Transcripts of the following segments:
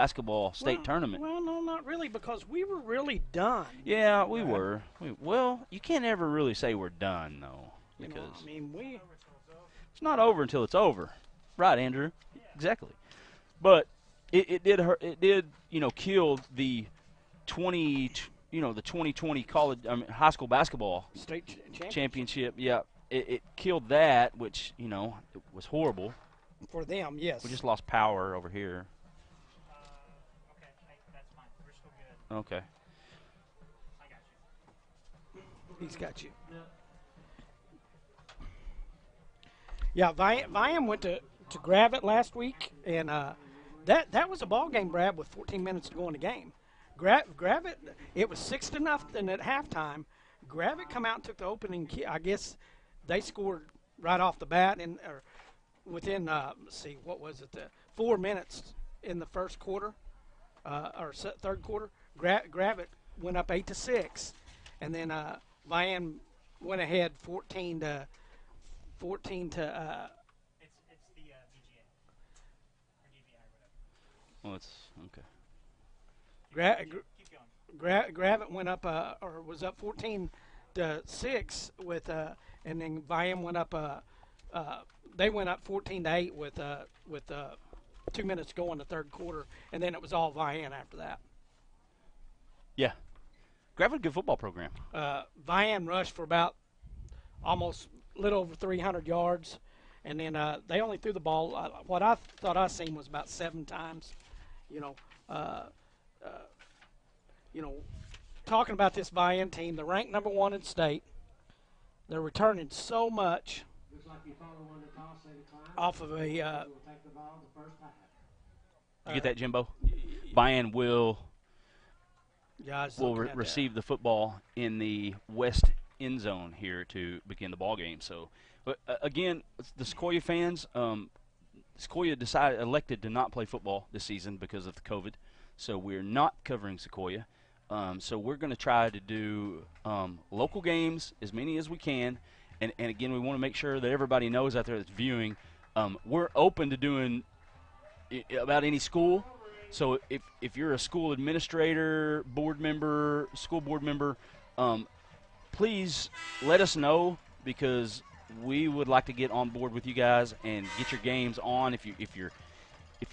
basketball state tournament. Well, no, not really, because we were really done. Yeah, we were. Well, you can't ever really say we're done, though, because I mean, it's not over until it's over. Right, Andrew? Exactly. But it did hurt. It did, kill the 2020 high school basketball state championship. Yeah, it killed that, which it was horrible. For them, yes. We just lost power over here. Okay, that's fine. We're still good. Okay. I got you. He's got you. Yeah, Vian went to Gravett last week, and that was a ball game, Brad, with 14 minutes to go in the game. Gravett, it was 6-0 at halftime. Gravett come out and took the opening key. I guess they scored right off the bat, or within, let's see, what was it, 4 minutes in the first quarter, or third quarter. Gravett went up 8-6, and then Vian went ahead 14 to. It's the VGA or DVI or whatever. Well, it's okay. Keep going. Gravett went up, or was up 14-6 with, and then Vian went up. They went up 14-8 with 2 minutes to go in the third quarter, and then it was all Vian after that. Yeah, Gravett, good football program. Vian rushed for about almost a little over 300 yards, and then they only threw the ball. What I thought I seen was about 7 times. Talking about this Vian team, they're ranked number 1 in state. They're returning so much off of a. You get that, Jimbo? Vian will receive the football in the west end zone here to begin the ball game. So, again, the Sequoyah fans, Sequoyah elected to not play football this season because of the COVID. So we're not covering Sequoyah. So we're going to try to do local games, as many as we can. And again, we want to make sure that everybody knows out there that's viewing, we're open to doing about any school. So if you're a school administrator, school board member, please let us know, because we would like to get on board with you guys and get your games on. If you're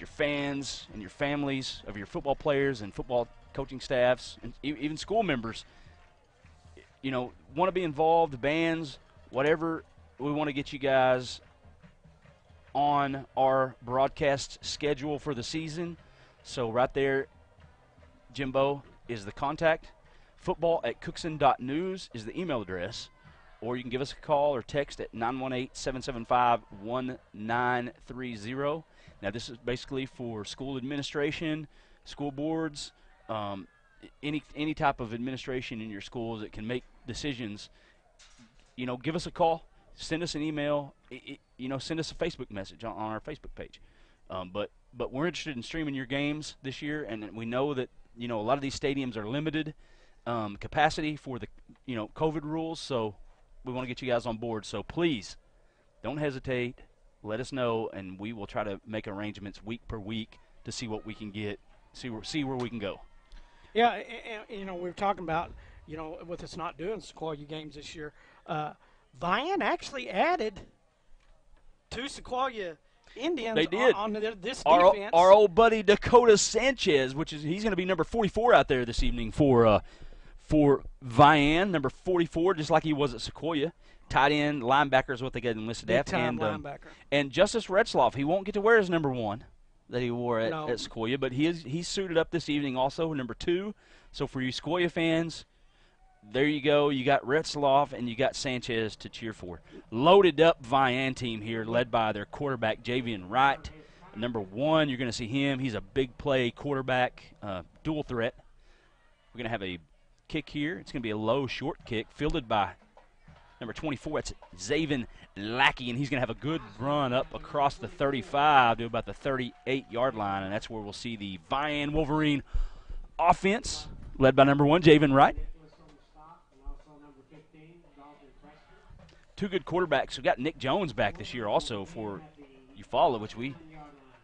fans and your families of your football players and football coaching staffs and even school members, want to be involved, bands, whatever, we want to get you guys on our broadcast schedule for the season. So right there, Jimbo, is the contact. Football@cookson.news is the email address. Or you can give us a call or text at 918-775-1930. Now, this is basically for school administration, school boards, any type of administration in your schools that can make decisions. Give us a call, send us an email, send us a Facebook message on our Facebook page. But we're interested in streaming your games this year, and we know that a lot of these stadiums are limited capacity for the COVID rules. So we want to get you guys on board. So please don't hesitate. Let us know, and we will try to make arrangements week per week to see what we can get, see where we can go. Yeah, we were talking about, with us not doing Sequoyah games this year, Vian actually added 2 Sequoyah Indians they did. on this defense. Our old buddy Dakota Sanchez, he's going to be number 44 out there this evening for Vian, number 44, just like he was at Sequoyah. Tight end, linebacker is what they get enlisted at. Linebacker. And Justice Retzloff, he won't get to wear his number 1 that he wore at Sequoyah, but he's suited up this evening also, number 2. So for you Sequoyah fans, there you go. You got Retzloff and you got Sanchez to cheer for. Loaded up Vian team here, led by their quarterback, Javian Wright. Number 1, you're going to see him. He's a big play quarterback, dual threat. We're going to have a kick here. It's going to be a low, short kick, fielded by number 24. It's Zaven Lackey, and he's going to have a good run up across the 35 to about the 38-yard line, and that's where we'll see the Vian Wolverine offense, led by number 1, Javen Wright. 2 good quarterbacks. We got Nick Jones back this year also for Eufaula, which we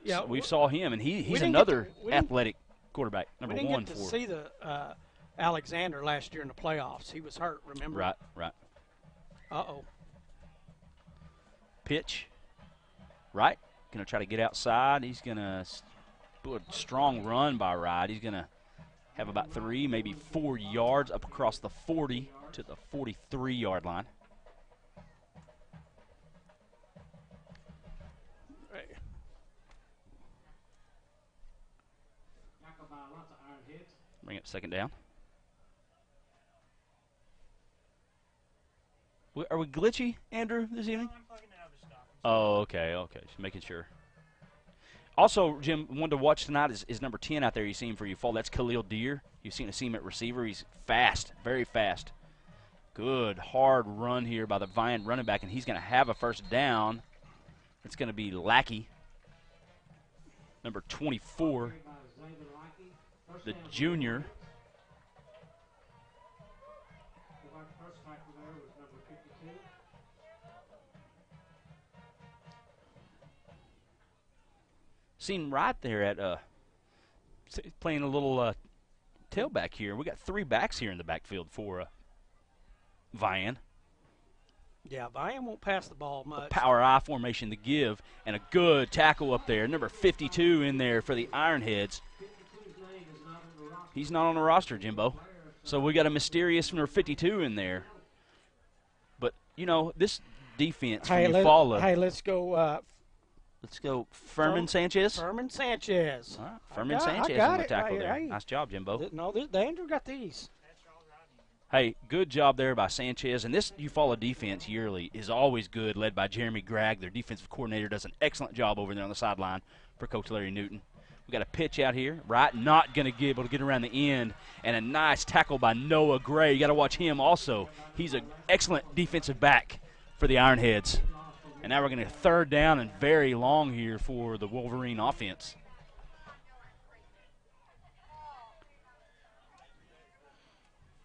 Yeah, we saw him, and he's didn't another we didn't- athletic quarterback, number we didn't one get to for. see the Alexander last year in the playoffs. He was hurt, remember? Right. Uh-oh. Pitch. Right. Going to try to get outside. He's going to do a strong run by Wright. He's going to have about 3, maybe 4 yards up across the 40 to the 43-yard line. Bring up second down. Are we glitchy, Andrew, this evening? I'm plugging in other stuff. Oh, okay. Just making sure. Also, Jim, one to watch tonight is number 10 out there you see him for Eufaula. That's Khalil Deer. You've seen him at receiver. He's fast, very fast. Good, hard run here by the Vian running back, and he's going to have a first down. It's going to be Lackey, number 24, the junior. Seen right there at playing a little tailback here. We got 3 backs here in the backfield for Vian. Yeah, Vian won't pass the ball much. Power I formation to give, and a good tackle up there. Number 52 in there for the Ironheads. He's not on the roster, Jimbo. So we got a mysterious number 52 in there. But, you know, this defense from Eufaula. Hey, let's go. Let's go Furman Sanchez. Furman Sanchez. All right, Furman I Sanchez got on the it. tackle Hey, there. hey. Nice job, Jimbo. The Andrew got these. Hey, good job there by Sanchez. And this Eufaula defense yearly is always good, led by Jeremy Gregg. Their defensive coordinator does an excellent job over there on the sideline for Coach Larry Newton. We got a pitch out here. Right, not going to be able to get around the end. And a nice tackle by Noah Gray. You got to watch him also. He's an excellent defensive back for the Ironheads. And now we're going to third down and very long here for the Wolverine offense.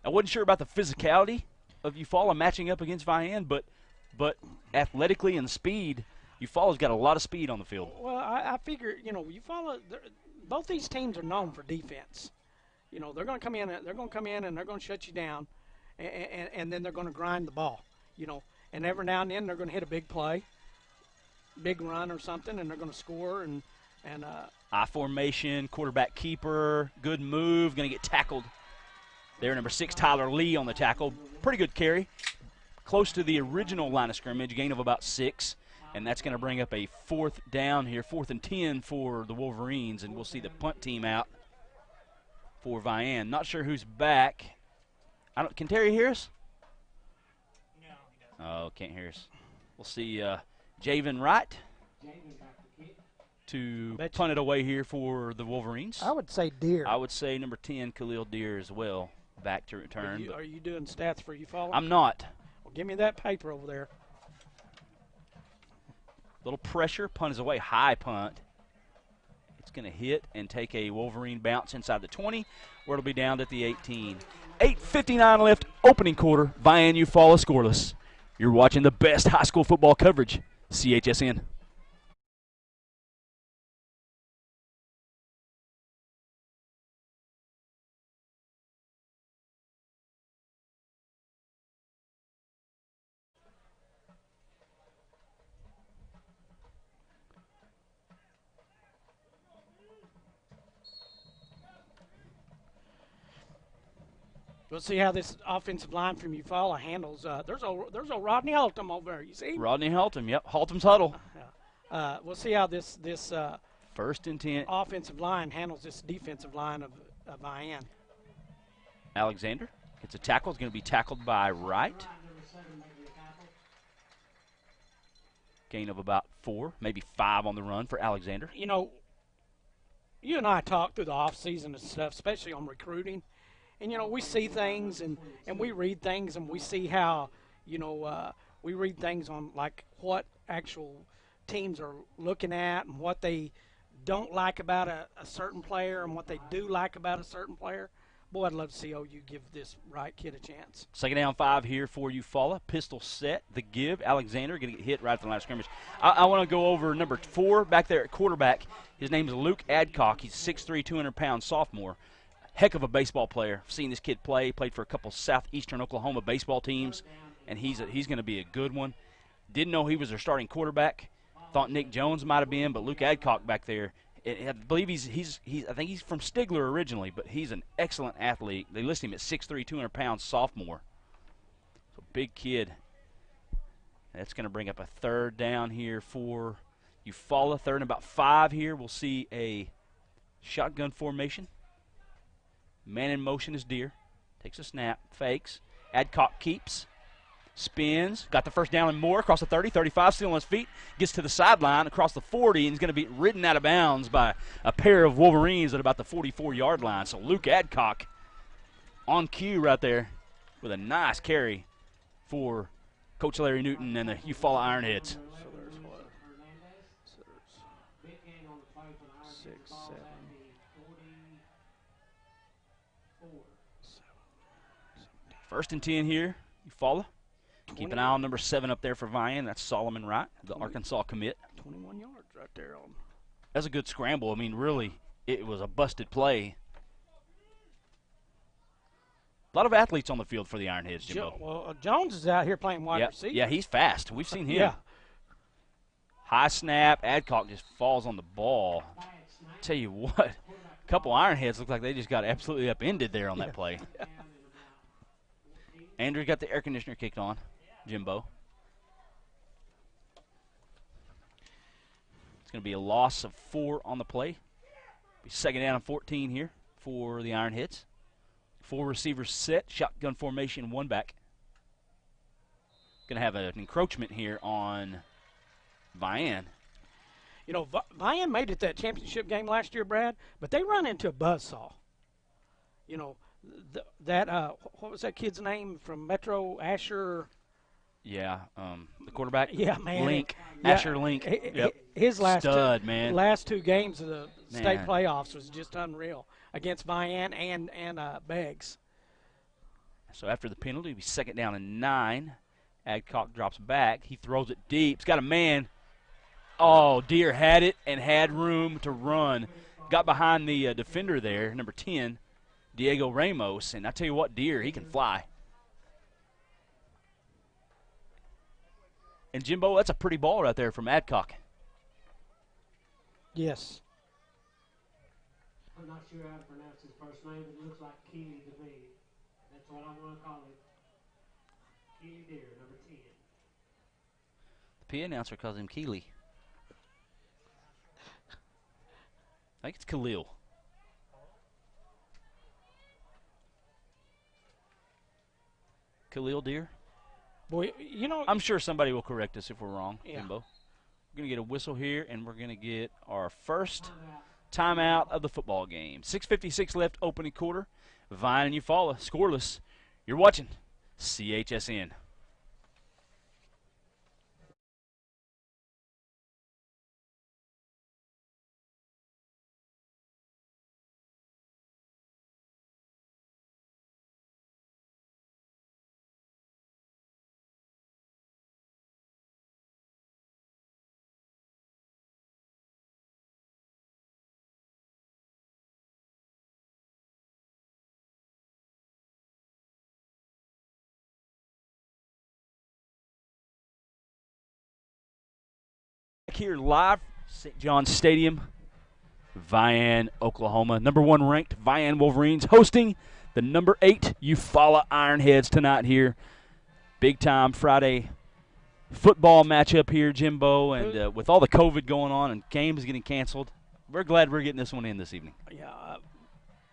I wasn't sure about the physicality of Eufaula matching up against Vian, but athletically and speed, Eufaula's got a lot of speed on the field. Well, I figure, Eufaula, both these teams are known for defense. They're going to come in and they're going to shut you down, and then they're going to grind the ball. And every now and then they're going to hit a big play, big run or something, and they're going to score. And I formation, quarterback keeper, good move, going to get tackled. There, number 6, Tyler Lee on the tackle. Pretty good carry. Close to the original line of scrimmage, gain of about 6. And that's going to bring up a 4th down here, 4th and 10 for the Wolverines. And we'll see the punt team out for Vian. Not sure who's back. Can Terry hear us? Oh, can't hear us. We'll see Javen Wright to punt it away here for the Wolverines. I would say Deer. I would say number 10, Khalil Deer as well, back to return. Are you doing stats for Eufaula? I'm not. Well, give me that paper over there. Little pressure. Punt is away. High punt. It's going to hit and take a Wolverine bounce inside the 20, where it'll be down at the 18. 8:59 left, opening quarter. Vian Eufaula scoreless. You're watching the best high school football coverage, CHSN. We'll see how this offensive line from Eufaula handles. There's a Rodney Haltom over there. You see? Rodney Haltom. Yep, Haltom's huddle. We'll see how this 1st and 10. offensive line handles this defensive line of Vian. Alexander gets a tackle. It's going to be tackled by Wright. Gain of about 4, maybe 5 on the run for Alexander. You and I talked through the offseason and stuff, especially on recruiting. And, we see things and we read things and we see how, we read things on, like, what actual teams are looking at and what they don't like about a certain player and what they do like about a certain player. Boy, I'd love to see OU give this right kid a chance. Second down 5 here for Eufaula. Pistol set. The give. Alexander going to get hit right at the line of scrimmage. I want to go over number 4 back there at quarterback. His name is Luke Adcock. He's 6'3", 200-pound sophomore. Heck of a baseball player. I've seen this kid play. Played for a couple southeastern Oklahoma baseball teams, and he's going to be a good one. Didn't know he was their starting quarterback. Thought Nick Jones might have been, but Luke Adcock back there. I believe I think he's from Stigler originally, but he's an excellent athlete. They list him at 6'3", 200-pound sophomore. So big kid. That's going to bring up a third down here for Eufaula. Third and about 5 here. We'll see a shotgun formation. Man in motion is Deer. Takes a snap, fakes. Adcock keeps. Spins, got the first down and more across the 30, 35, still on his feet, gets to the sideline across the 40, and he's going to be ridden out of bounds by a pair of Wolverines at about the 44-yard line. So Luke Adcock on cue right there with a nice carry for Coach Larry Newton and the Eufaula Ironheads. So there's what? So there's 6, 7, 1st and 10 here, Eufaula. Keep an eye on number 7 up there for Vian. That's Solomon Wright, the Arkansas commit. 21 yards right there on. That's a good scramble. I mean, really, it was a busted play. A lot of athletes on the field for the Ironheads, Jimbo. Well, Jones is out here playing wide receiver. Yeah, he's fast. We've seen him. Yeah. High snap. Adcock just falls on the ball. Tell you what, a couple Ironheads look like they just got absolutely upended there on that play. Andrew got the air conditioner kicked on. Jimbo. It's going to be a loss of 4 on the play. Be second down and 14 here for the Ironheads. 4 receivers set, shotgun formation, 1 back. Going to have an encroachment here on Vian. You know, Vian made it that championship game last year, Brad, but they run into a buzzsaw. You know, what was that kid's name from Metro, Asher? Yeah, the quarterback. Yeah, man. Link, Yeah, Asher Link. Yep. His last Stud, man. last 2 games of the state Man. playoffs was just unreal against Vian and Beggs. So after the penalty, it'll be second down and 9. Adcock drops back. He throws it deep. He's got a man. Oh, Deer had it and had room to run. Got behind the defender there, number 10, Diego Ramos. And I tell you what, Deer, he can fly. And, Jimbo, that's a pretty ball right there from Adcock. Yes. I'm not sure how to pronounce his first name. It looks like Keely to me. That's what I'm going to call it. Keely Deer, number 10. The P announcer calls him Keely. I think it's Khalil. Khalil Deer? Boy, you know, I'm sure somebody will correct us if we're wrong, Yeah. Jimbo. We're going to get a whistle here, and we're going to get our first timeout of the football game. 6:56 left, opening quarter. Vine and Eufaula, scoreless. You're watching CHSN. Here live, St. John's Stadium, Vian, Oklahoma. Number 1 ranked Vian Wolverines hosting the number 8 Eufaula Ironheads tonight here. Big time Friday football matchup here, Jimbo. And with all the COVID going on and games getting canceled, we're glad we're getting this one in this evening.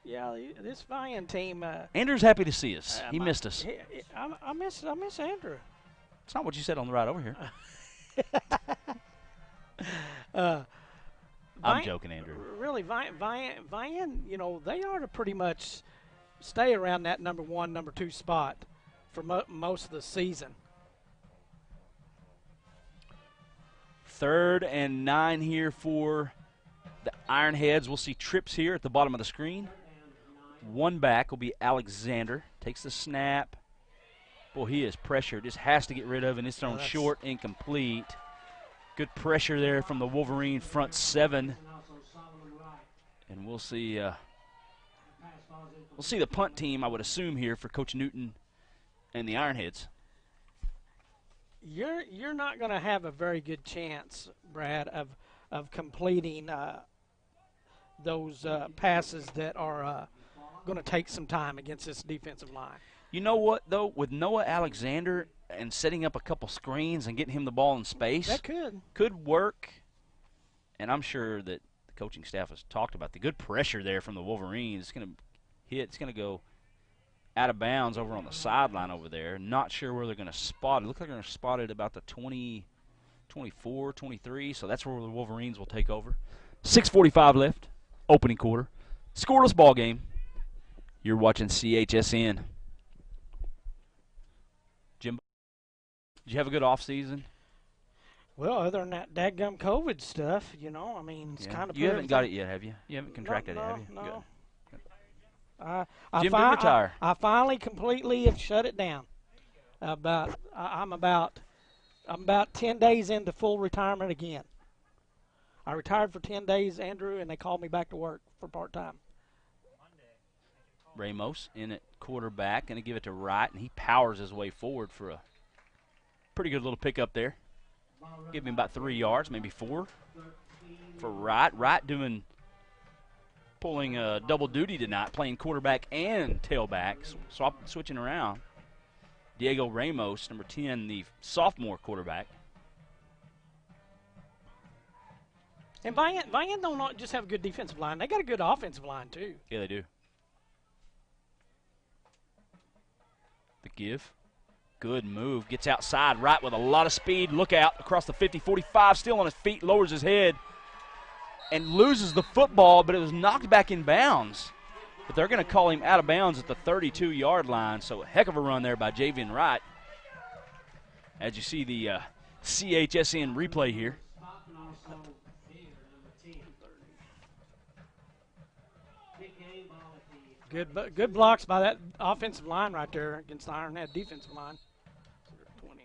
Yeah, this Vian team. Andrew's happy to see us. He missed us. I miss Andrew. It's not what you said on the ride over here. I'm joking, Andrew. Really, Vian, you know, they ought to pretty much stay around that number 1, number 2 spot for most of the season. 3rd and 9 here for the Ironheads. We'll see trips here at the bottom of the screen. One back will be Alexander. Takes the snap. Boy, he is pressured. Just has to get rid of it. And it's thrown short, incomplete. Good pressure there from the Wolverine front seven. And we'll see the punt team, I would assume, here for Coach Newton and the Ironheads. You're not going to have a very good chance, Brad, of completing those passes that are going to take some time against this defensive line. You know what, though? With Noah Alexander and setting up a couple screens and getting him the ball in space, that could work. And I'm sure that the coaching staff has talked about the good pressure there from the Wolverines. It's going to hit. It's going to go out of bounds over on the sideline over there. Not sure where they're going to spot it. Looks like they're going to spot it about the 20, 24, 23. So that's where the Wolverines will take over. 6:45 left, opening quarter. Scoreless ball game. You're watching CHSN. Jimbo, did you have a good off season? Well, other than that dadgum COVID stuff, you know, I mean, it's kind of. You haven't got it yet, have you? You haven't contracted it, have you? No. Good. I finally completely have shut it down. I'm about 10 days into full retirement again. I retired for 10 days, Andrew, and they called me back to work for part-time. Ramos in at quarterback, going to give it to Wright, and he powers his way forward for a pretty good little pickup there. Give him about 3 yards, maybe 4 for Wright. Wright pulling double duty tonight, playing quarterback and tailback, switching around. Diego Ramos, number 10, the sophomore quarterback. And Vian don't not just have a good defensive line. They got a good offensive line, too. Yeah, they do. The give. Good move. Gets outside right with a lot of speed. Look out across the 50, 45, still on his feet, lowers his head, and loses the football, but it was knocked back in bounds. But they're going to call him out of bounds at the 32-yard line, so a heck of a run there by Javian Wright. As you see the CHSN replay here. Good blocks by that offensive line right there against the Ironhead defensive line. 20,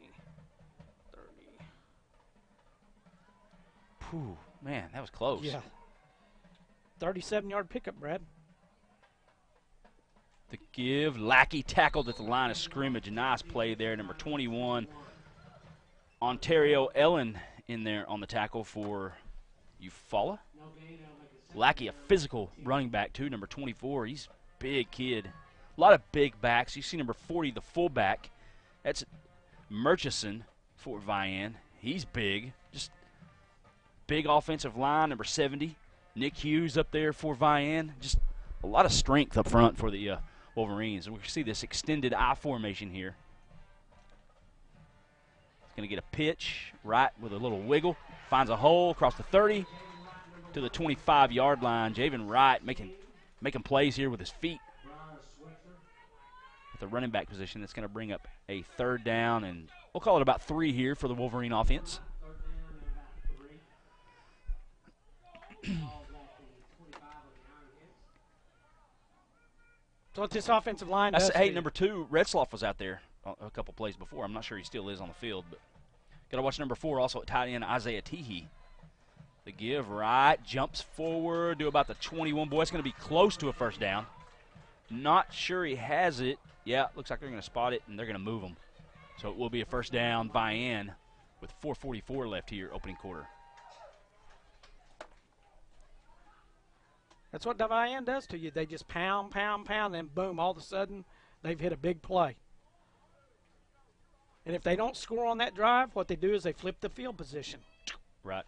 30. Whew, man, that was close. Yeah. 37-yard pickup, Brad. The give. Lackey tackled at the line of scrimmage. A nice play there. Number 21, Ontario Ellen in there on the tackle for Eufaula. Lackey, a physical running back, too. Number 24, he's a big kid. A lot of big backs. You see number 40, the fullback. That's Murchison for Vian. He's big. Just big offensive line. Number 70, Nick Hughes up there for Vian. Just a lot of strength up front for the Wolverines. And we see this extended I formation here. He's going to get a pitch right with a little wiggle. Finds a hole across the 30 to the 25-yard line. Javen Wright making plays here with his feet. At the running back position, that's going to bring up a third down, and we'll call it about 3 here for the Wolverine offense. So what this offensive line does. Hey, number 2, Redsloff was out there a couple plays before. I'm not sure he still is on the field, but got to watch number 4 also at tight end, Isaiah Teehee. The give, right, jumps forward, do about the 21. Boy, it's going to be close to a first down. Not sure he has it. Yeah, looks like they're going to spot it, and they're going to move him. So it will be a first down by Vian with 4:44 left here, opening quarter. That's what Vian does to you. They just pound, and boom, all of a sudden they've hit a big play. And if they don't score on that drive, what they do is they flip the field position. Right.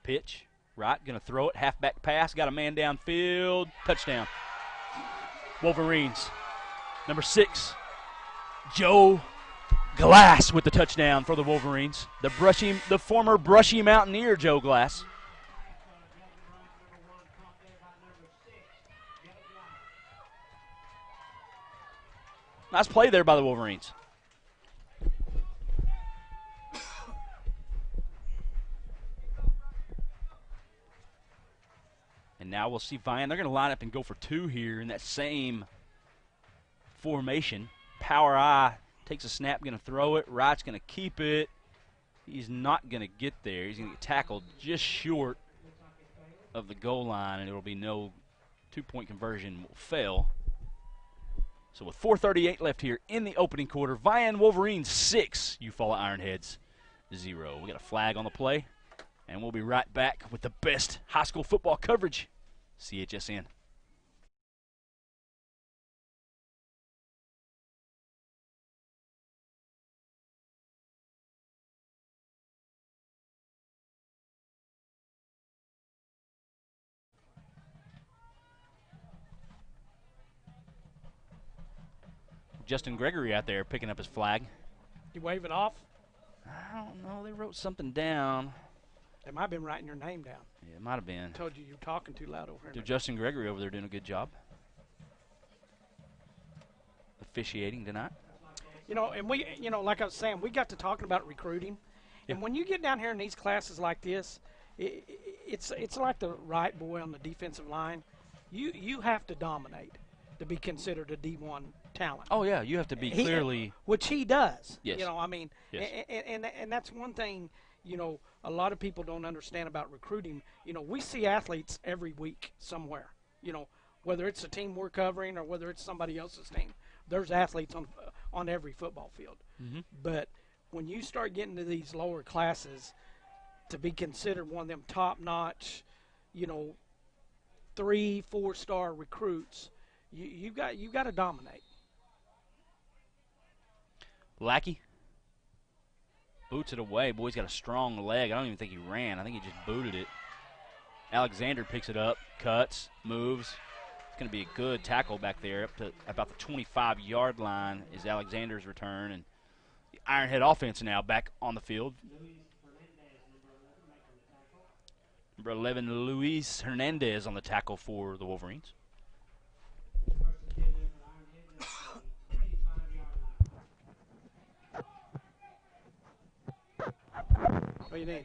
Pitch, right, going to throw it, halfback pass, got a man downfield, touchdown. Wolverines. Number 6, Joe Glass with the touchdown for the Wolverines. The former Brushy Mountaineer, Joe Glass. Nice play there by the Wolverines. now we'll see Vian. They're going to line up and go for 2 here in that same formation. Power I takes a snap, going to throw it. Wright's going to keep it. He's not going to get there. He's going to get tackled just short of the goal line, and it will be no 2-point conversion will fail. So with 4:38 left here in the opening quarter, Vian Wolverines 6, Eufaula Ironheads 0. We got a flag on the play, and we'll be right back with the best high school football coverage, CHSN. Justin Gregory out there picking up his flag. You wave it off? I don't know. They wrote something down. They might have been writing your name down. Yeah, it might have been. I told you were talking too loud over here. Justin Gregory over there doing a good job officiating tonight. You know, and we, you know, like I was saying, we got to talking about recruiting. Yeah. And when you get down here in these classes like this, it's like the right boy on the defensive line. You have to dominate to be considered a D1 talent. Oh, yeah, you have to be clearly. Which he does. Yes. You know, I mean, yes. and that's one thing, you know, a lot of people don't understand about recruiting. You know, we see athletes every week somewhere, you know, whether it's a team we're covering or whether it's somebody else's team. There's athletes on every football field. Mm-hmm. But when you start getting to these lower classes, to be considered one of them top-notch, you know, 3-4-star recruits, you got to dominate. Lackey boots it away. Boy's got a strong leg. I don't even think he ran. I think he just booted it. Alexander picks it up, cuts, moves. It's going to be a good tackle back there up to about the 25-yard line is Alexander's return. And the Ironhead offense now back on the field. Number 11, Luis Hernandez on the tackle for the Wolverines. What do you need?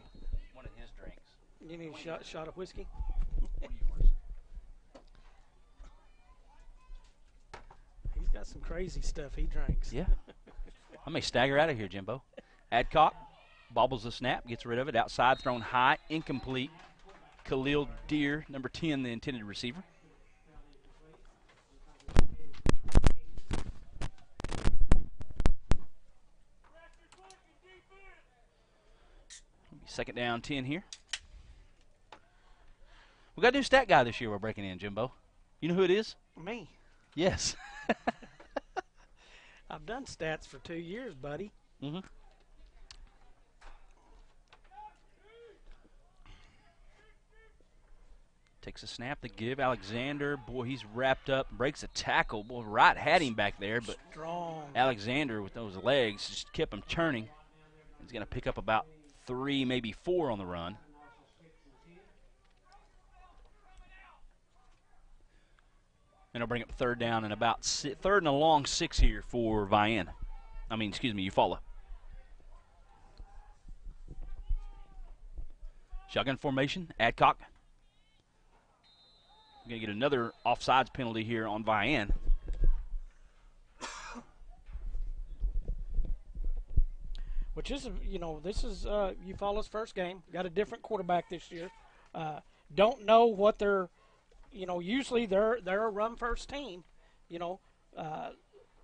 One of his drinks. You need a shot of whiskey? One of yours. He's got some crazy stuff he drinks. Yeah. I may stagger out of here, Jimbo. Adcock bobbles the snap, gets rid of it. Outside, thrown high, incomplete. Khalil Deer, number 10, the intended receiver. Second down, 10 here. We got a new stat guy this year we're breaking in, Jimbo. You know who it is? Me. Yes. I've done stats for 2 years, buddy. Mm-hmm. Takes a snap to give. Alexander, boy, he's wrapped up. Breaks a tackle. Boy, Wright had him back there, but Strong. Alexander with those legs just kept him turning. He's going to pick up about 3, maybe 4 on the run. And I'll bring up third down and about third and a long 6 here for Vian. Eufaula. Shotgun formation, Adcock. We're going to get another offsides penalty here on Vian. Which is, you know, this is Eufaula's first game. Got a different quarterback this year. Don't know what they're, you know, usually they're a run-first team. You know,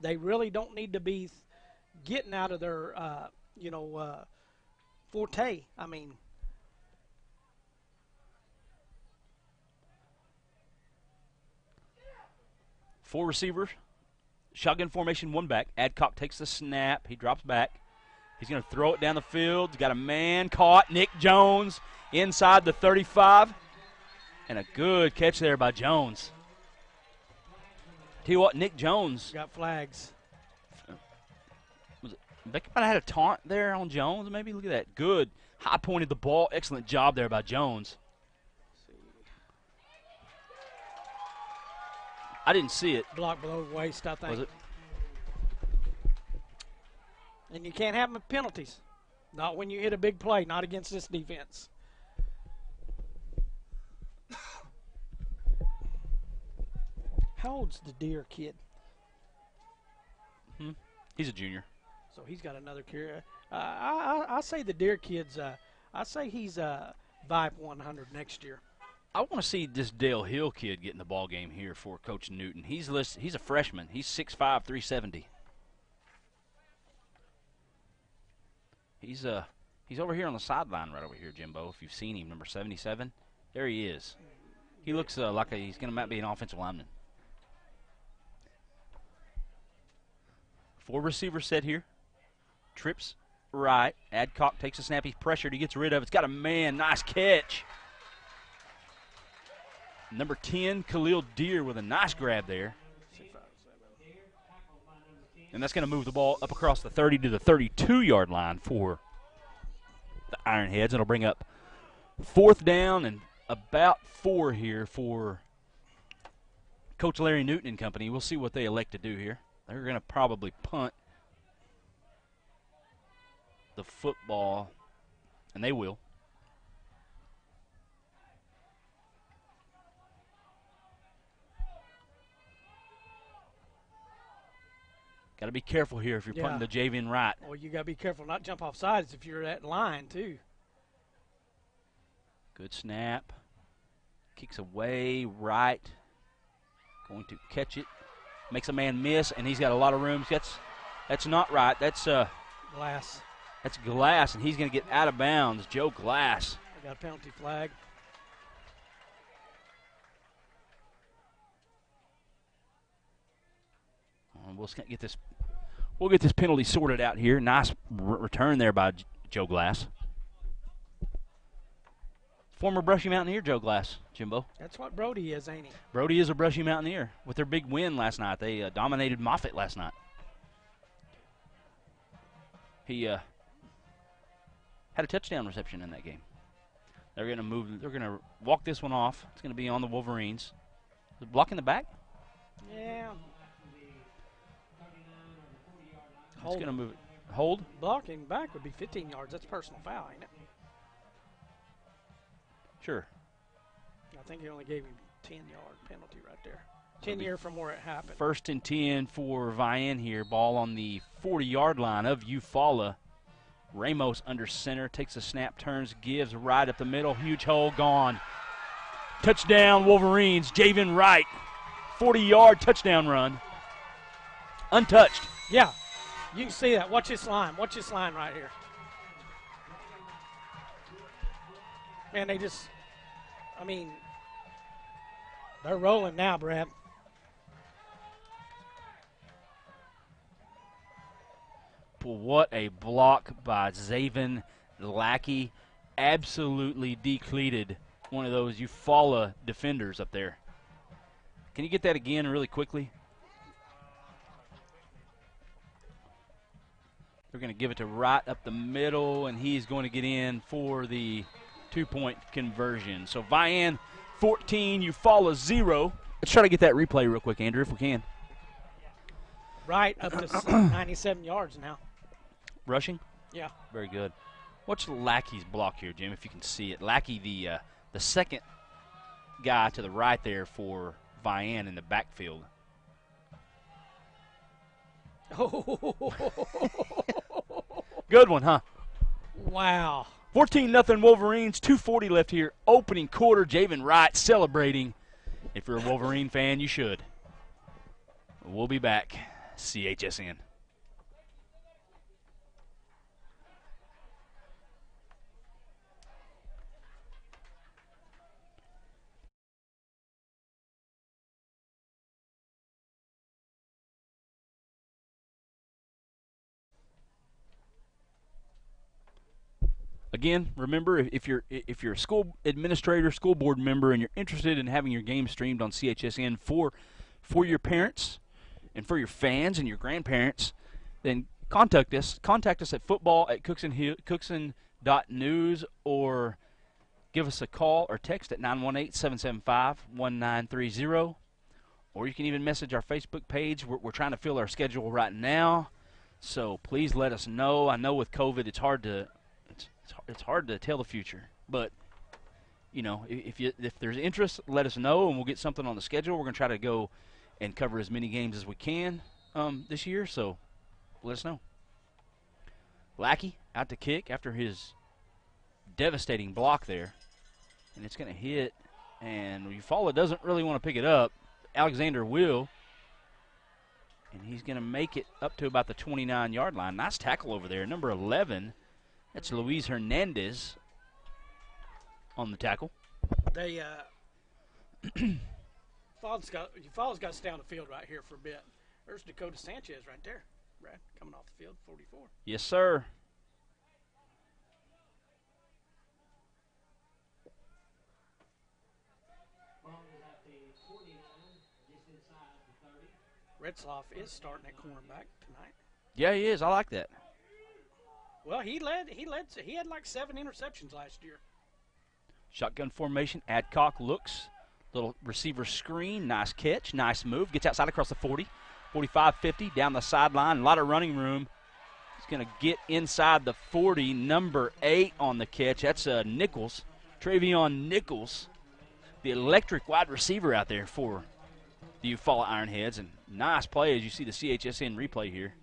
they really don't need to be getting out of their, forte. I mean, four receivers, shotgun formation, one back. Adcock takes the snap. He drops back. He's going to throw it down the field. He's got a man caught. Nick Jones inside the 35. And a good catch there by Jones. Tell you what, Nick Jones. got flags. Becky might have had a taunt there on Jones, maybe. Look at that. Good. High pointed the ball. Excellent job there by Jones. I didn't see it. Block below the waist, I think. Was it? And you can't have penalties. Not when you hit a big play, not against this defense. How old's the Deer kid? He's a junior. So he's got another career. I say the Deer kid's. I say he's Vibe 100 next year. I want to see this Dale Hill kid get in the ball game here for Coach Newton. He's a freshman. He's 6'5", 370. He's over here on the sideline right over here, Jimbo. If you've seen him, number 77, there he is. He looks like he's going to might be an offensive lineman. 4 receivers set here. Trips right. Adcock takes a snap. He's pressured. He gets rid of it. It's got a man. Nice catch. Number 10, Khalil Deer with a nice grab there. And that's going to move the ball up across the 30 to the 32-yard line for the Ironheads. It'll bring up 4th down and about 4 here for Coach Larry Newton and company. We'll see what they elect to do here. They're going to probably punt the football, and they will. Got to be careful here if you're punting the Javian right. Well, you got to be careful not jump off sides if you're at line, too. Good snap. Kicks away right. Going to catch it. Makes a man miss, and he's got a lot of room. That's not right. That's Glass. That's Glass, and he's going to get out of bounds. Joe Glass. I got a penalty flag. We'll get this penalty sorted out here. Nice return there by Joe Glass. Former Brushy Mountaineer Joe Glass, Jimbo. That's what Brody is, ain't he? Brody is a Brushy Mountaineer with their big win last night. They dominated Moffett last night. He had a touchdown reception in that game. They're going to move. They're going to walk this one off. It's going to be on the Wolverines. Is it blocking the back? Yeah. It's going to move it. Hold. Blocking back would be 15 yards. That's a personal foul, ain't it? Sure. I think he only gave him 10-yard penalty right there. 10-year from where it happened. 1st and 10 for Vian here. Ball on the 40-yard line of Eufaula. Ramos under center. Takes a snap, turns, gives right up the middle. Huge hole, gone. Touchdown, Wolverines. Javen Wright. 40-yard touchdown run. Untouched. Yeah. You can see that. Watch this line. Watch this line right here. Man, they're rolling now, Brad. What a block by Zaven Lackey. Absolutely decleated one of those Eufaula defenders up there. Can you get that again really quickly? They're going to give it to right up the middle, and he's going to get in for the 2-point conversion. So Vian 14, Eufaula 0. Let's try to get that replay real quick, Andrew, if we can. Right up to 97 yards now. Rushing? Yeah. Very good. Watch Lackey's block here, Jim, if you can see it. Lackey, the second guy to the right there for Vian in the backfield. Good one, huh? Wow. 14-0 Wolverines, 2:40 left here. Opening quarter, Javen Wright celebrating. If you're a Wolverine fan, you should. We'll be back. CHSN. Again, remember, if you're a school administrator, school board member, and you're interested in having your game streamed on CHSN for your parents and for your fans and your grandparents, then contact us. Contact us at football@cookson.news or give us a call or text at 918-775-1930. Or you can even message our Facebook page. We're trying to fill our schedule right now, so please let us know. I know with COVID it's hard to tell the future, but if there's interest, let us know and we'll get something on the schedule. We're going to try to go and cover as many games as we can this year. So let us know. Lackey out to kick after his devastating block there. And it's going to hit. And Eufaula doesn't really want to pick it up. Alexander will. And he's going to make it up to about the 29-yard line. Nice tackle over there. Number 11. That's Luis Hernandez on the tackle. They Eufaula's got to stay on the field right here for a bit. There's Dakota Sanchez right there, Brad, coming off the field, 44. Yes, sir. Ball is at the 49, just inside the 30. Retzloff is starting at cornerback tonight. Yeah, he is. I like that. Well, he had like 7 interceptions last year. Shotgun formation. Adcock looks. Little receiver screen. Nice catch. Nice move. Gets outside across the 40. 45, 50. Down the sideline. A lot of running room. He's going to get inside the 40. Number 8 on the catch. That's Nichols. Travion Nichols. The electric wide receiver out there for the Eufaula Ironheads. And nice play as you see the CHSN replay here.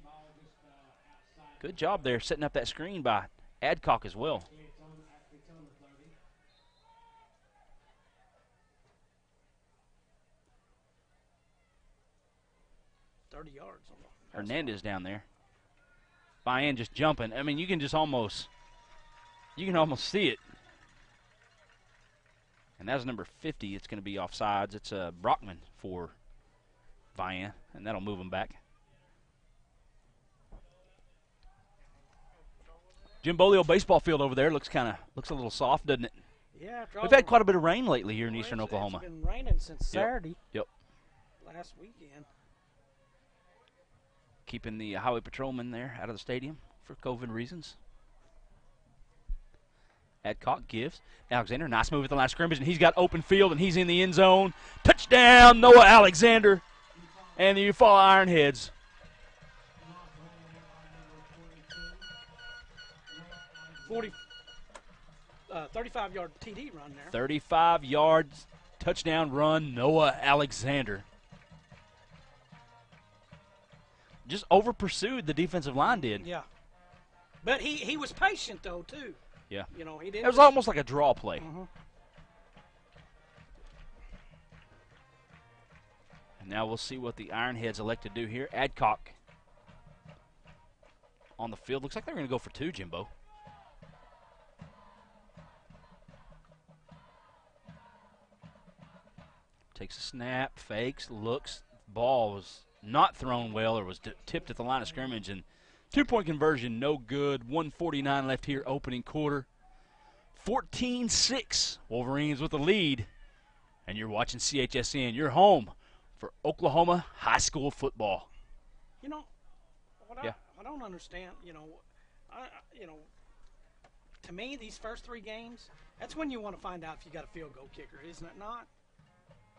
Good job there setting up that screen by Adcock as well. 30 yards. Hernandez down there. Vian just jumping. I mean, you can almost see it. And that's number 50. It's going to be offsides. It's Brockman for Vian, and that'll move him back. Jim Bolio baseball field over there looks a little soft, doesn't it? Yeah. We've had quite a bit of rain lately here in eastern Oklahoma. It's been raining since Saturday. Yep. Last weekend. Keeping the highway patrolmen there out of the stadium for COVID reasons. Adcock gives. Alexander, nice move at the line of scrimmage, and he's got open field, and he's in the end zone. Touchdown, Noah Alexander and the Eufaula Ironheads. 35-yard TD run there. 35 yards, touchdown run, Noah Alexander. Just over-pursued the defensive line did. Yeah. But he was patient, though, too. Yeah. You know, he didn't. It was almost like a draw play. Mm-hmm. And now we'll see what the Ironheads elect to do here. Adcock on the field. Looks like they're going to go for 2, Jimbo. Takes a snap, fakes, looks. Ball was not thrown well or was tipped at the line of scrimmage. And 2-point conversion, no good. 1:49 left here, opening quarter. 14-6. Wolverines with the lead. And you're watching CHSN. You're home for Oklahoma high school football. You know, Yeah. I don't understand, to me, these first 3 games, that's when you want to find out if you got a field goal kicker, isn't it not?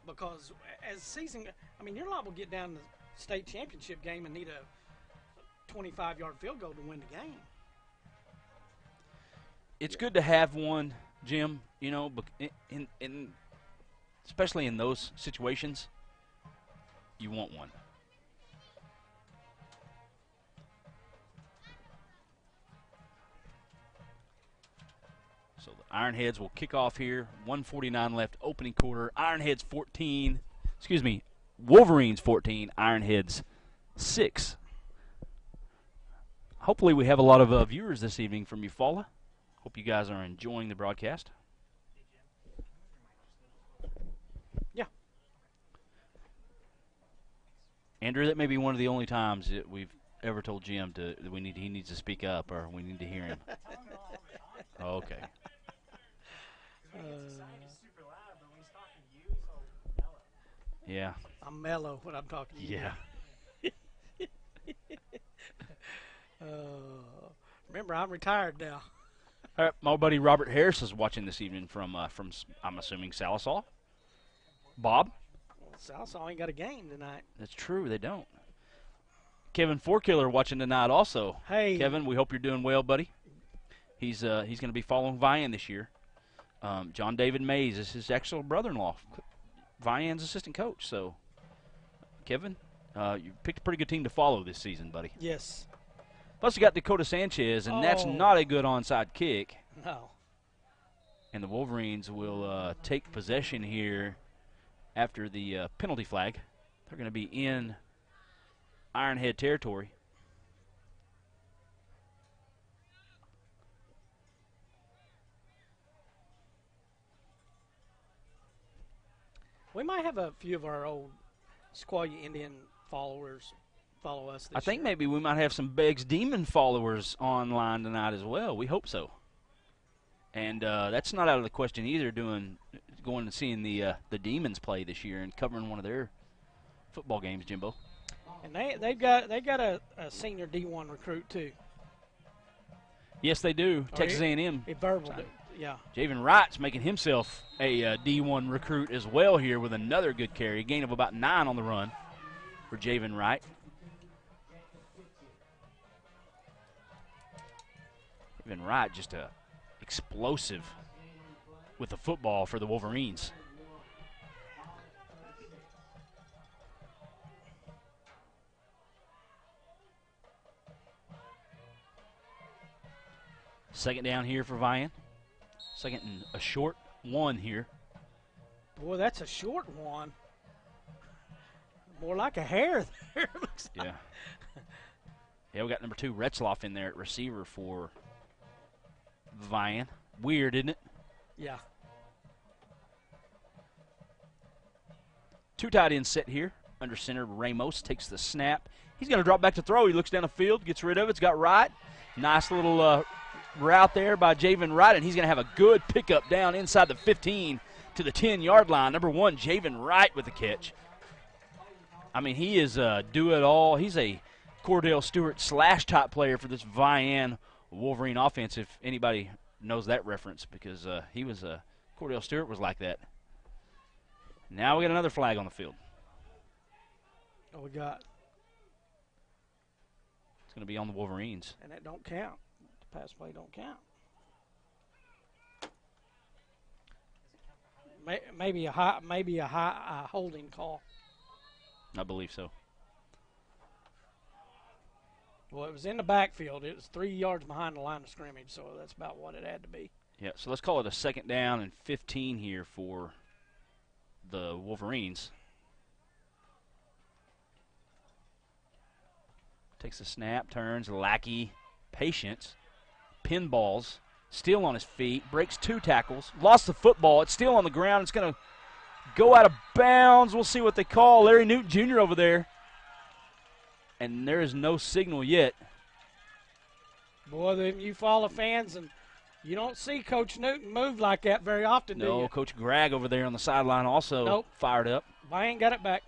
Because as season, you're liable to get down to the state championship game and need a 25-yard field goal to win the game. It's good to have one, Jim, especially in those situations, you want one. So the Ironheads will kick off here. 1:49 left, opening quarter. Wolverines 14, Ironheads 6. Hopefully we have a lot of viewers this evening from Eufaula. Hope you guys are enjoying the broadcast. Yeah. Andrew, that may be one of the only times that we've ever told Jim that he needs to speak up or we need to hear him. Okay. He's super loud, but when he's talking to you, he's all mellow. Yeah. I'm mellow when I'm talking to you. Yeah. Remember, I'm retired now. All right, my buddy Robert Harris is watching this evening from I'm assuming Salisaw. Bob? Well, Salisaw ain't got a game tonight. That's true, they don't. Kevin Forkiller watching tonight also. Hey. Kevin, we hope you're doing well, buddy. He's going to be following Vian this year. John David Mays is his actual brother-in-law, Vian's assistant coach. So Kevin, you picked a pretty good team to follow this season, buddy. Yes. Plus, you got Dakota Sanchez, and that's Oh. not a good onside kick. No. And the Wolverines will take possession here after the penalty flag. They're going to be in Ironhead territory. We might have a few of our old Sequoyah Indian followers follow us this I think year. maybe we might have some Beggs Demon followers online tonight as well. We hope so. And that's not out of the question either, going and seeing the Demons play this year and covering one of their football games, Jimbo. And they got a senior D1 recruit too. Yes, they do. Oh, Texas A&M. He verbal it. Yeah. Javen Wright's making himself a D1 recruit as well here with another good carry. A gain of about 9 on the run for Javen Wright. Javen Wright just explosive with the football for the Wolverines. Second down here for Vian. Second and a short 1 here. Boy, that's a short one. More like a hair there. Looks like. Yeah. Yeah, we got number 2, Retzloff, in there at receiver for Vian. Weird, isn't it? Yeah. 2 tight ends set here. Under center, Ramos takes the snap. He's going to drop back to throw. He looks down the field, gets rid of it. It's got Wright. Nice little route there by Javen Wright, and he's going to have a good pickup down inside the 15 to the 10-yard line. Number 1, Javen Wright with the catch. I mean, he is do it all. He's a Cordell Stewart /top player for this Vian Wolverine offense, if anybody knows that reference, because he was Cordell Stewart was like that. Now we got another flag on the field. What we got? It's going to be on the Wolverines. And that don't count. The pass play don't count. Maybe a high holding call. I believe so. Well, it was in the backfield. It was 3 yards behind the line of scrimmage, so that's about what it had to be. Yeah, so let's call it a second down and 15 here for the Wolverines. Takes a snap, turns, Lackey, patience, pinballs, still on his feet, breaks 2 tackles, lost the football. It's still on the ground. It's going to go out of bounds. We'll see what they call. Larry Newton Jr. over there. And there is no signal yet. Boy, the Eufaula fans, and you don't see Coach Newton move like that very often, do No, you? Coach Gregg over there on the sideline also fired up. Vian got it back.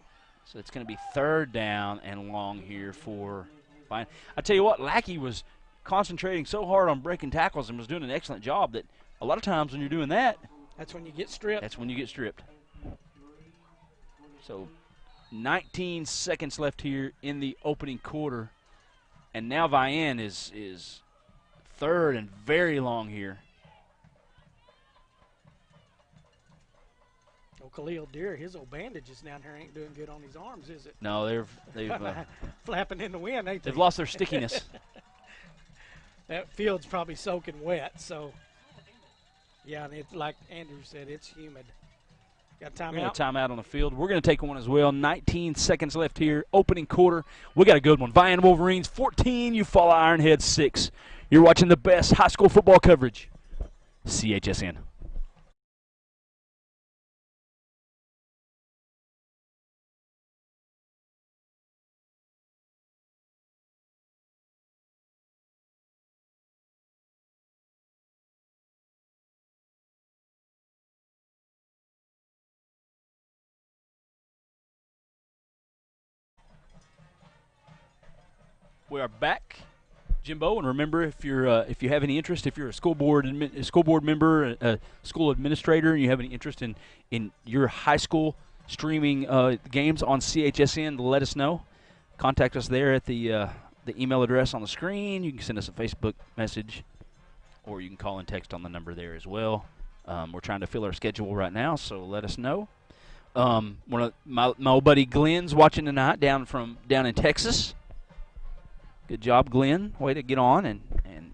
So it's going to be 3rd down and long here for Vian. I tell you what, Lackey was concentrating so hard on breaking tackles and was doing an excellent job that a lot of times when you're doing that, That's when you get stripped. that's when you get stripped. So 19 seconds left here in the opening quarter. And now Vian is 3rd and very long here. Oh, Khalil Deer, his old bandages down here ain't doing good on his arms, is it? No, they've Flapping in the wind, ain't they? they've lost their stickiness. That field's probably soaking wet, so. Yeah, and it's like Andrew said, it's humid. Got We're going timeout? to timeout on the field. We're going to take one as well. 19 seconds left here. Opening quarter. We got a good one. Vian Wolverines 14, Eufaula Ironhead 6. You're watching the best high school football coverage. CHSN. We are back, Jimbo, and remember, if you have any interest, if you're a school board member, a school administrator, and you have any interest in your high school streaming games on CHSN, let us know. Contact us there at the email address on the screen. You can send us a Facebook message, or you can call and text on the number there as well. We're trying to fill our schedule right now, so let us know. One of my old buddy Glenn's watching tonight down in Texas. Good job, Glenn. Way to get on and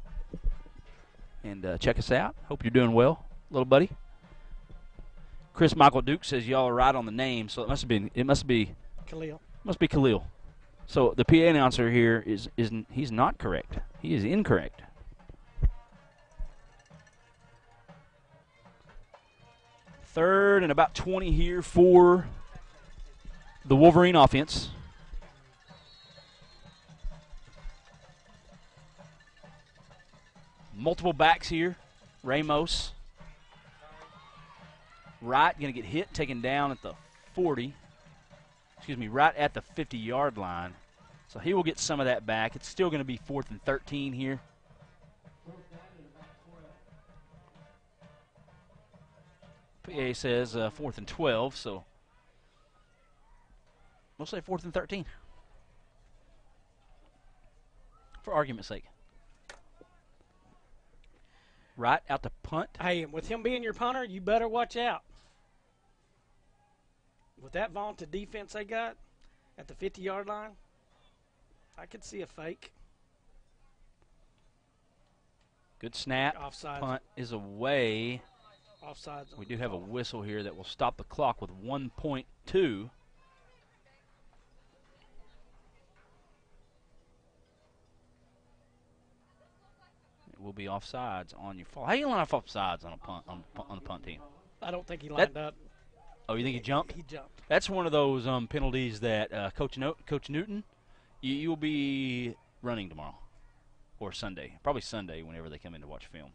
check us out. Hope you're doing well, little buddy. Chris Michael Duke says y'all are right on the name, so it must be Khalil. Must be Khalil. So the PA announcer here he's not correct. He is incorrect. Third and about 20 here for the Wolverine offense. Multiple backs here. Ramos. Wright going to get hit, taken down at the 40. Excuse me, right at the 50-yard line. So he will get some of that back. It's still going to be 4th and 13 here. PA says 4th and 12, so we'll say 4th and 13 for argument's sake. Right out the punt. Hey, with him being your punter, you better watch out. With that vaunted defense they got at the 50-yard line, I could see a fake. Good snap. Offsides. Punt is away. Offsides. We do have a whistle here that will stop the clock with 1.2. It will be offsides on your fall. How do you line up offsides on a punt on the punt team? I don't think he lined up. Oh, you think he jumped? He jumped. That's one of those penalties that Coach Newton, you'll be running tomorrow or Sunday. Probably Sunday whenever they come in to watch film.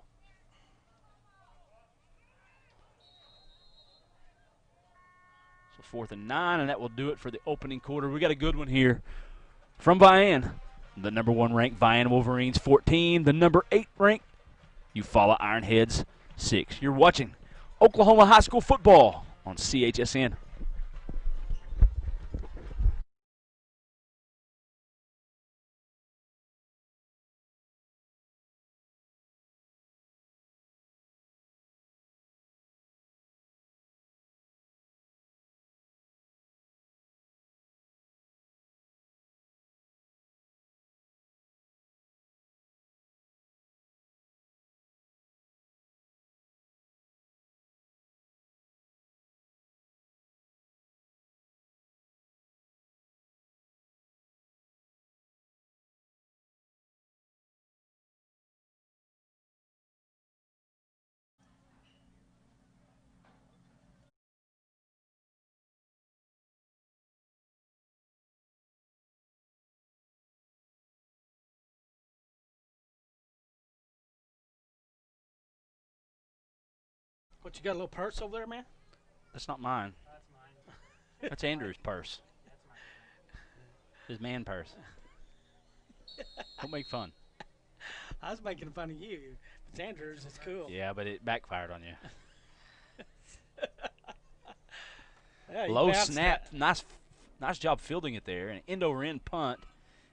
So 4th and 9, and that will do it for the opening quarter. We got a good one here from Vian. The number 1 ranked Vian Wolverines 14. The number 8 ranked Eufaula Ironheads 6. You're watching Oklahoma High School football on CHSN. What, you got a little purse over there, man? That's not mine. That's mine. That's Andrew's purse. That's mine. His man purse. Don't make fun. I was making fun of you. It's Andrews. It's cool. Yeah, but it backfired on you. Yeah, Low bounced snap. that. Nice job fielding it there. An end-over-end punt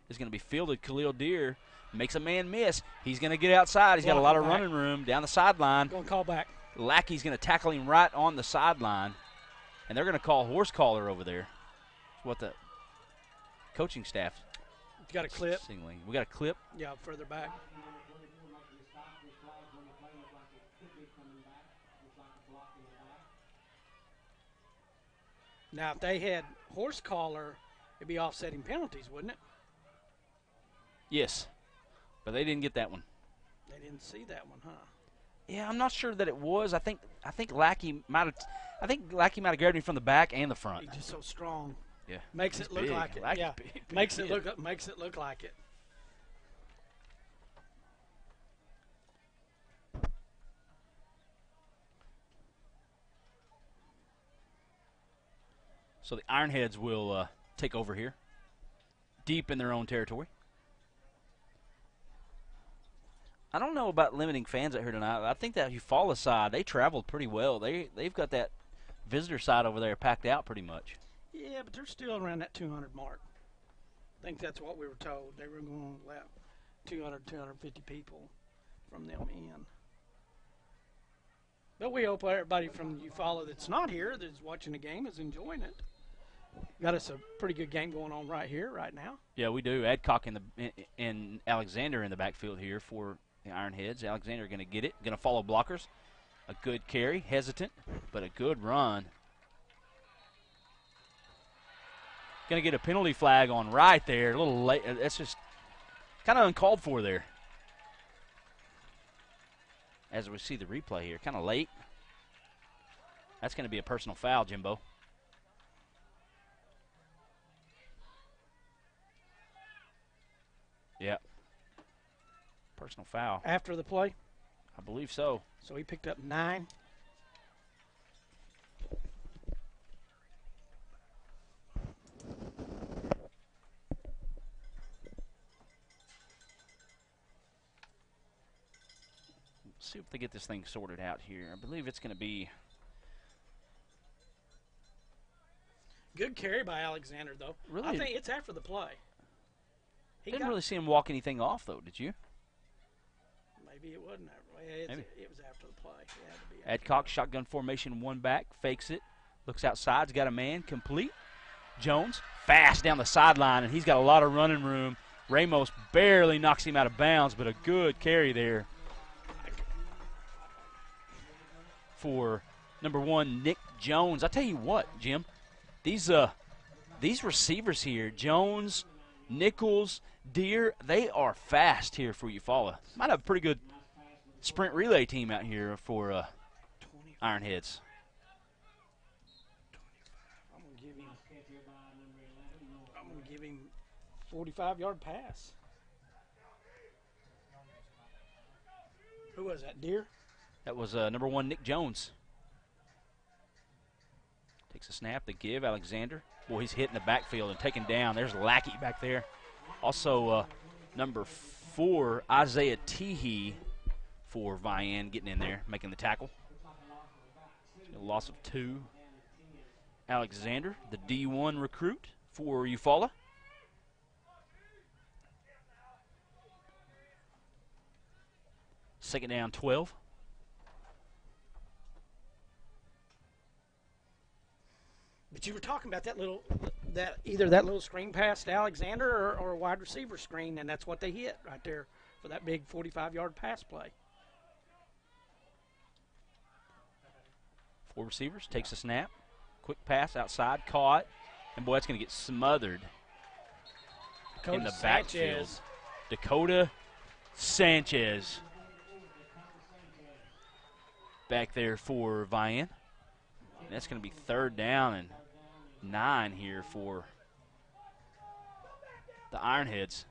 is going to be fielded. Khalil Deer makes a man miss. He's going to get outside. He's got a lot of running room down the sideline. Going to call back. Lackey's going to tackle him right on the sideline, and they're going to call horse collar over there. That's what the coaching staff You got a clip? signaling. We got a clip. Yeah, further back. Now, if they had horse collar, it'd be offsetting penalties, wouldn't it? Yes, but they didn't get that one. They didn't see that one, huh? Yeah, I'm not sure that it was. I think Lackey might have grabbed him from the back and the front. He's just so strong. Yeah, Makes he's it look big. like it. Lackey's Yeah, big makes it kid. look like it. So the Ironheads will take over here, deep in their own territory. I don't know about limiting fans out here tonight. I think that Eufaula side, they traveled pretty well. They've got that visitor side over there packed out pretty much. Yeah, but they're still around that 200 mark. I think that's what we were told. They were going to let 200, 250 people from them in. But we hope everybody from Eufaula that's not here, that's watching the game, is enjoying it. Got us a pretty good game going on right here, right now. Yeah, we do. Adcock and Alexander in the backfield here for the Ironheads. Alexander going to get it, going to follow blockers. A good carry, hesitant, but a good run. Going to get a penalty flag on right there. A little late. That's just kind of uncalled for there. As we see the replay here, kind of late. That's going to be a personal foul, Jimbo. Yeah. Personal foul. After the play? I believe so. So he picked up 9. See if they get this thing sorted out here. I believe it's going to be. Good carry by Alexander, though. Really? I think it's after the play. Didn't really see him walk anything off, though, did you? Maybe it wasn't after. Maybe. It was after the play. It had to be Adcock, shotgun formation, one back, fakes it, looks outside's got a man, complete. Jones, fast down the sideline, and he's got a lot of running room. Ramos barely knocks him out of bounds, but a good carry there for number 1, Nick Jones. I tell you what, Jim, these receivers here, Jones, Nichols, Deer, they are fast here for Eufaula. Might have a pretty good sprint relay team out here for Ironheads. I'm going to give him 45-yard pass. Who was that, Deer? That was number 1, Nick Jones. Takes a snap, the give, Alexander. Boy, he's hitting the backfield and taken down. There's Lackey back there. Also, number 4, Isaiah Teehee for Vian getting in there, making the tackle. A loss of 2. Alexander, the D1 recruit for Eufaula. Second down, 12. But you were talking about either that little screen pass to Alexander or a wide receiver screen, and that's what they hit right there for that big 45-yard pass play. 4 receivers, takes a snap, quick pass outside, caught, and boy, that's going to get smothered in the backfield. Dakota Sanchez back there for Vian. That's going to be 3rd down and 9 here for the Ironheads.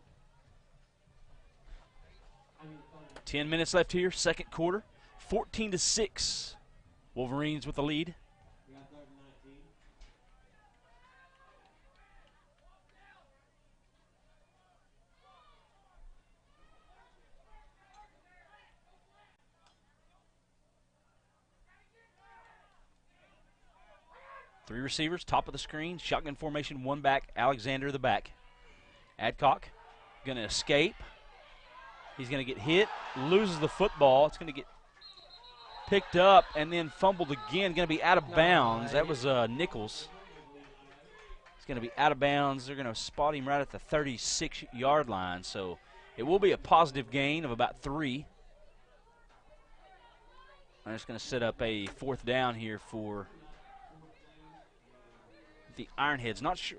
10 minutes left here, second quarter. 14-6. Wolverines with the lead. Three receivers, top of the screen, shotgun formation, one back, Alexander the back. Adcock going to escape. He's going to get hit, loses the football. It's going to get picked up and then fumbled again, going to be out of bounds. That was Nichols. It's going to be out of bounds. They're going to spot him right at the 36-yard line. So it will be a positive gain of about 3. I'm just going to set up a 4th down here for the Ironheads. Not sure.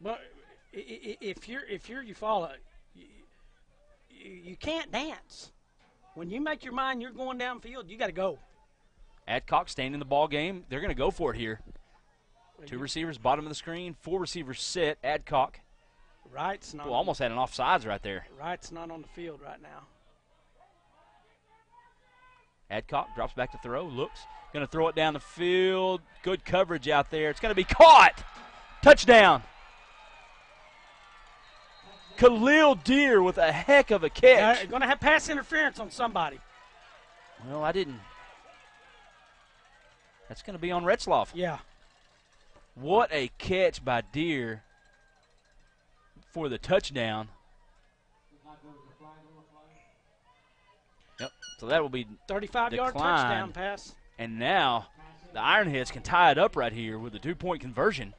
But if you're Eufaula, you can't dance. When you make your mind you're going downfield, you got to go. Adcock staying in the ball game. They're going to go for it here. 2 receivers, bottom of the screen. 4 receivers set. Adcock. Wright's not. Well, almost had an offsides right there. Wright's not on the field right now. Adcock drops back to throw. Looks. Going to throw it down the field. Good coverage out there. It's going to be caught. Touchdown. Khalil Deer with a heck of a catch. Going to have pass interference on somebody. Well, I didn't. That's going to be on Retzloff. Yeah. What a catch by Deer for the touchdown. Yep. So that will be 35-yard decline. touchdown pass. And now the Ironheads can tie it up right here with a 2-point conversion.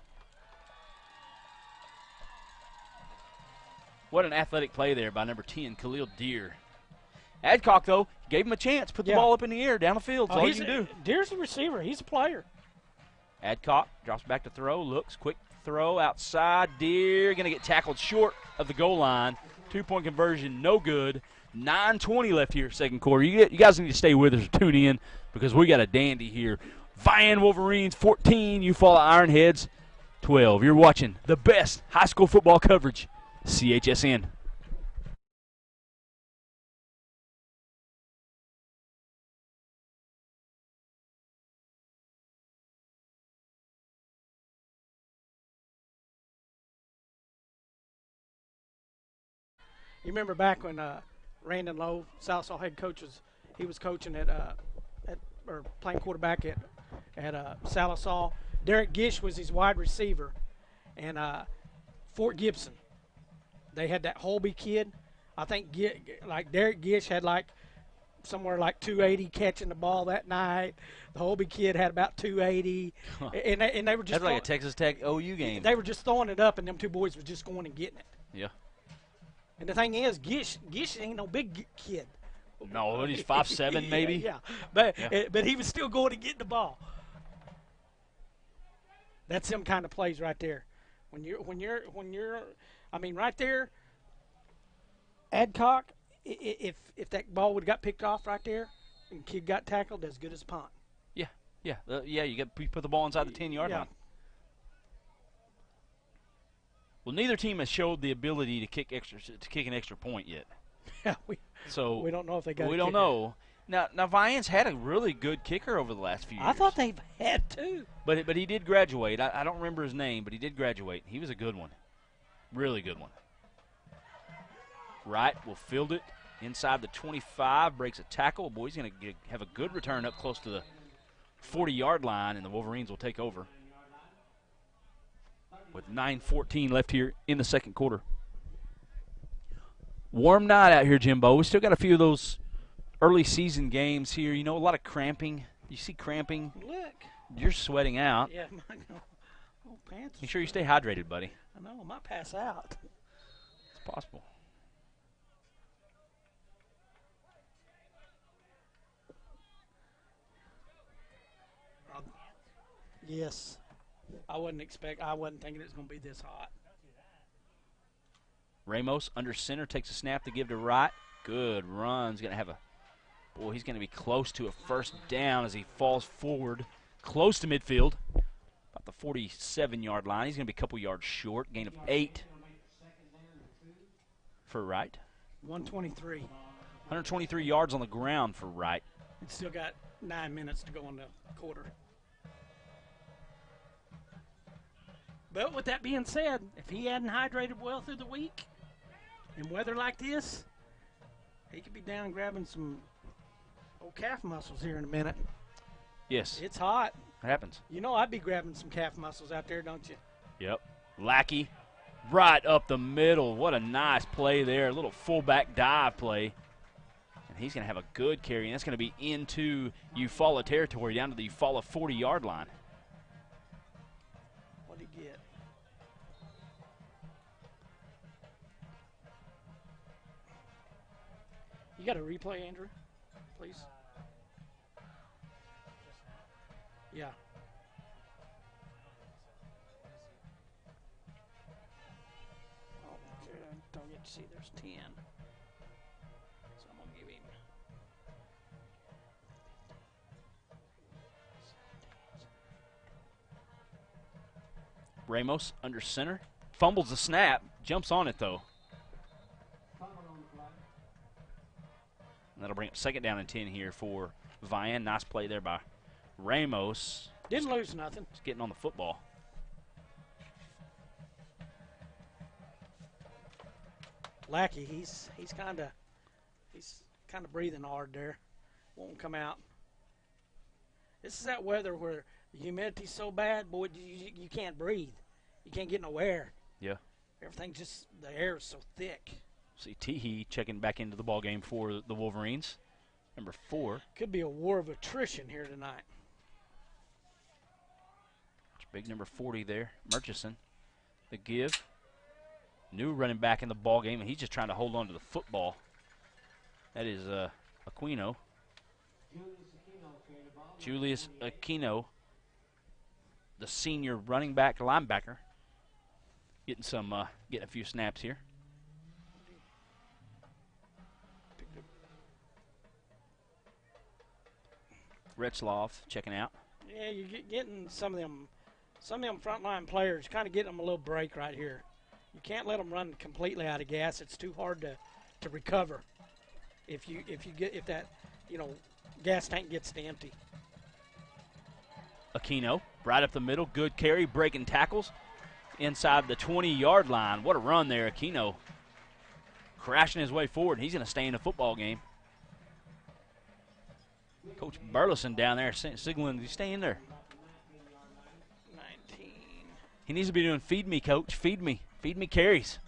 What an athletic play there by number 10, Khalil Deere. Adcock, though, gave him a chance. Put the ball up in the air, down the field. That's all you can do. Deere's the receiver. He's a player. Adcock drops back to throw, looks, quick throw outside. Deere going to get tackled short of the goal line. 2-point conversion, no good. 9:20 left here, second quarter. You guys need to stay with us or tune in because we got a dandy here. Vian Wolverines 14, Eufaula Ironheads 12. You're watching the best high school football coverage, CHSN. You remember back when Randon Lowe, Southall head coach, he was coaching or playing quarterback at Salisal. Derek Gish was his wide receiver, and Fort Gibson, they had that Holby kid. I think Derek Gish had somewhere like 280 catching the ball that night. The Holby kid had about 280, and they were just that's like a Texas Tech OU game. They were just throwing it up, and them two boys were just going and getting it. Yeah. And the thing is, Gish ain't no big kid. No, he's 5'7" maybe. Yeah, but he was still going to get the ball. That's them kind of plays right there. When you're, I mean, right there. Adcock, if that ball would have got picked off right there, and kid got tackled, as good as a punt. Yeah. You put the ball inside the 10-yard line. Well, neither team has showed the ability to kick an extra point yet. Yeah, we don't know if they got. We don't know. Now Vian's had a really good kicker over the last few years. I thought they've had two. But he did graduate. I don't remember his name, but he did graduate. He was a good one, really good one. Wright will field it inside the 25, breaks a tackle. Boy, he's going to have a good return up close to the 40-yard line, and the Wolverines will take over with 9:14 left here in the second quarter. Warm night out here, Jimbo. We still got a few of those early season games here. You know, a lot of cramping. You see cramping? Look. You're sweating out. Yeah, my pants. Make sure you stay hydrated, buddy. I know, I might pass out. It's possible. Yes. I wasn't thinking it was going to be this hot. Ramos under center takes a snap to give to Wright. Good run. He's going to have he's going to be close to a first down as he falls forward, close to midfield, about the 47-yard line. He's going to be a couple yards short, gain of 8 for Wright. 123. 123 yards on the ground for Wright. It's still got 9 minutes to go in the quarter. But with that being said, if he hadn't hydrated well through the week in weather like this, he could be down grabbing some old calf muscles here in a minute. Yes. It's hot. It happens. You know I'd be grabbing some calf muscles out there, don't you? Yep. Lackey right up the middle. What a nice play there. A little fullback dive play. And he's going to have a good carry, and that's going to be into Eufaula territory, down to the Eufaula 40-yard line. What did he get? You got a replay, Andrew? Please. Yeah. Oh, okay. I don't get to see there's 10. So I'm going to give him. Ramos under center. Fumbles the snap. Jumps on it, though. And that'll bring up second down and 10 here for Vian. Nice play there by Ramos. Didn't lose nothing. Just getting on the football. Lackey, he's kind of breathing hard there. Won't come out. This is that weather where the humidity's so bad, boy, you can't breathe. You can't get no air. Yeah. Everything the air is so thick. See Teehee checking back into the ball game for the Wolverines. Number 4. Could be a war of attrition here tonight. Big number 40 there, Murchison. The give. New running back in the ball game, and he's just trying to hold on to the football. That is Aquino. Julius Aquino, the senior running back linebacker, getting a few snaps here. Retzloff checking out. Yeah, you're getting some of them frontline players, kind of getting them a little break right here. You can't let them run completely out of gas. It's too hard to recover if that gas tank gets to empty. Aquino, right up the middle, good carry, breaking tackles inside the 20-yard line. What a run there, Aquino. Crashing his way forward. He's going to stay in the football game. Coach Burleson down there signaling he's staying there. 19. He needs to be doing feed me, coach. Feed me carries.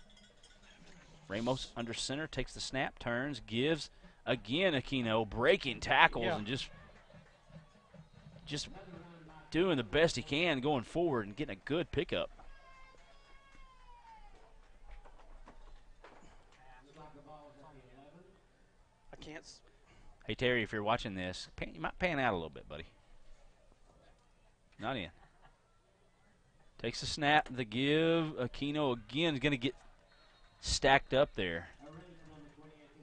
Ramos under center, takes the snap, turns, gives. Again, Aquino breaking tackles and just doing the best he can going forward and getting a good pickup. I can't. Hey, Terry, if you're watching this, you might pan out a little bit, buddy. Not in. Takes the snap, the give. Aquino again is going to get stacked up there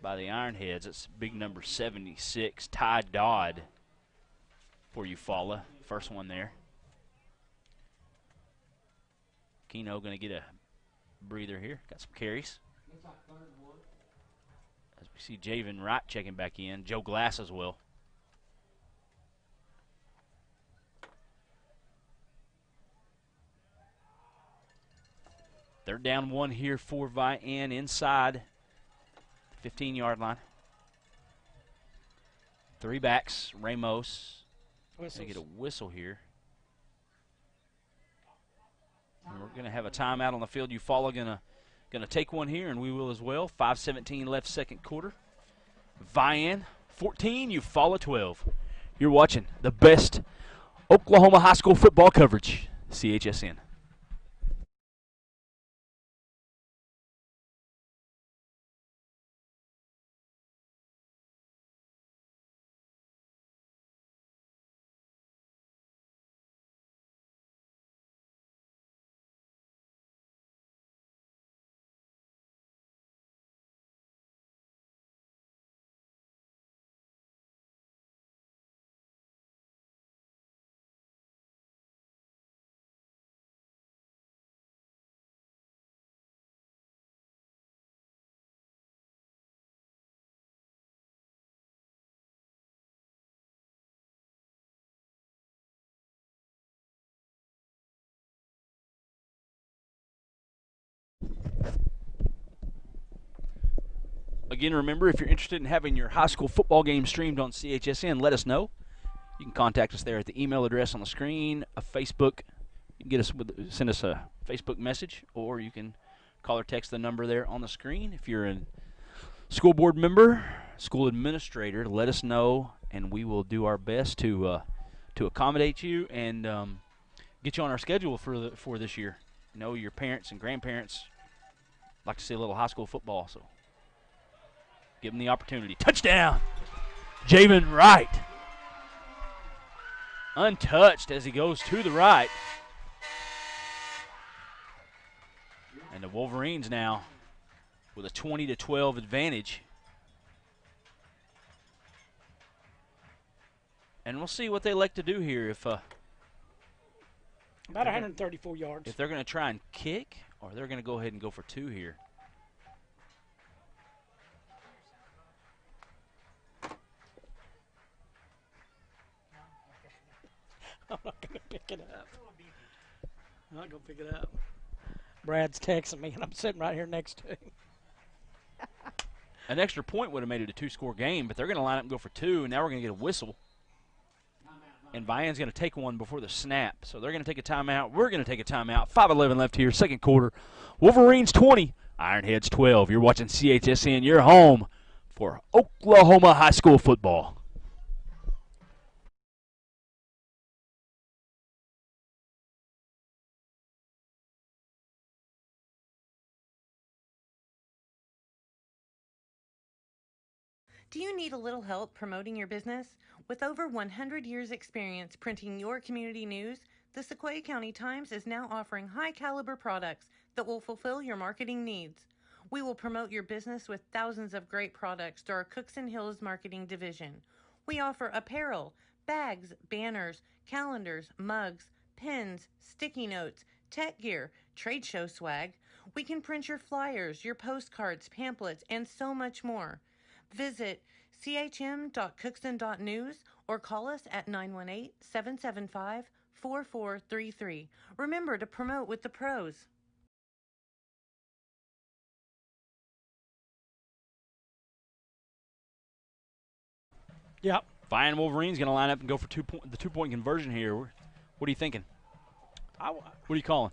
by the Ironheads. It's big number 76, Ty Dodd for Eufaula. First one there. Aquino going to get a breather here. Got some carries. As we see Javen Wright checking back in. Joe Glass as well. They're down 1 here for Vian inside 15-yard line. 3 backs. Ramos. They get a whistle here. And we're going to have a timeout on the field. Eufaula going to take one here, and we will as well. 5:17 left, second quarter. Vian 14, Eufaula 12. You're watching the best Oklahoma high school football coverage, CHSN. Again, remember, if you're interested in having your high school football game streamed on CHSN, let us know. You can contact us there at the email address on the screen, a Facebook. You can send us a Facebook message, or you can call or text the number there on the screen. If you're a school board member, school administrator, let us know, and we will do our best to accommodate you and get you on our schedule for this year. You know, your parents and grandparents like to see a little high school football, so give them the opportunity. Touchdown! Javen Wright. Untouched as he goes to the right. And the Wolverines now with a 20-12 advantage. And we'll see what they like to do here. If about 134 yards. If they're going to try and kick, or they're going to go ahead and go for 2 here. I'm not going to pick it up. I'm not going to pick it up. Brad's texting me, and I'm sitting right here next to him. An extra point would have made it a 2-score game, but they're going to line up and go for 2, and now we're going to get a whistle. And Vian's going to take one before the snap. So they're going to take a timeout. We're going to take a timeout. 5:11 left here, second quarter. Wolverines 20, Ironheads 12. You're watching CHSN. You're home for Oklahoma high school football. Do you need a little help promoting your business? With over 100 years experience printing your community news, the Sequoyah County Times is now offering high-caliber products that will fulfill your marketing needs. We will promote your business with thousands of great products through our Cooks and Hills marketing division. We offer apparel, bags, banners, calendars, mugs, pens, sticky notes, tech gear, trade show swag. We can print your flyers, your postcards, pamphlets, and so much more. Visit chm.cookson.news or call us at 918-775-4433. Remember to promote with the pros. Yep. Vian Wolverine's going to line up and go for the 2-point conversion here. What are you thinking? What are you calling?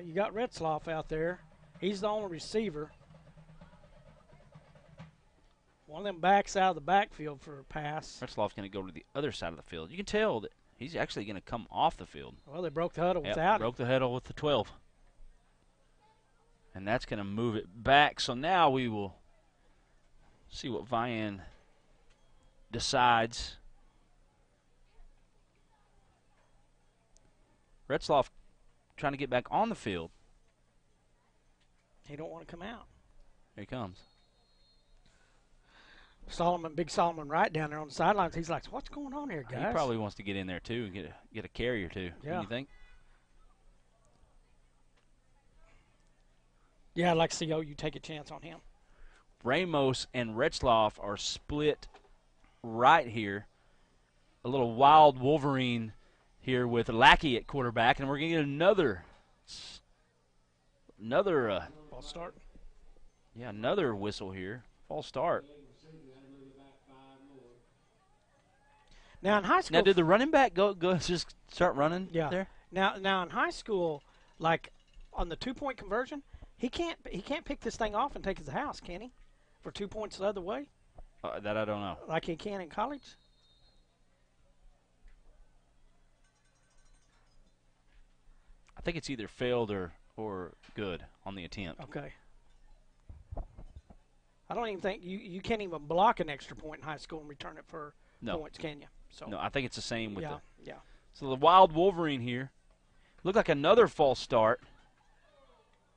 You got Retzloff out there. He's the only receiver. One of them backs out of the backfield for a pass. Retzloff's going to go to the other side of the field. You can tell that he's actually going to come off the field. Well, they broke the huddle Yep, without him. broke the huddle with the 12. And that's going to move it back. So now we will see what Vian decides. Retzloff trying to get back on the field. He don't want to come out. Here he comes. Big Solomon Wright down there on the sidelines. He's like, what's going on here, guys? He probably wants to get in there too and get a carry or two. Yeah. You think? Yeah, I'd like to see OU take a chance on him. Ramos and Retzloff are split right here. A little wild Wolverine here with Lackey at quarterback, and we're going to get another False start. Yeah, another whistle here. False start. Now in high school. Now, did the running back go just start running Yeah. there? Now in high school, like on the 2-point conversion, he can't pick this thing off and take it to the house, can he? For 2 points the other way, That I don't know. like he can in college. I think it's either failed or good on the attempt. Okay. I don't even think you can't even block an extra point in high school and return it for points, can you? So No, I think it's the same with yeah. So the wild Wolverine here. Looked like another false start.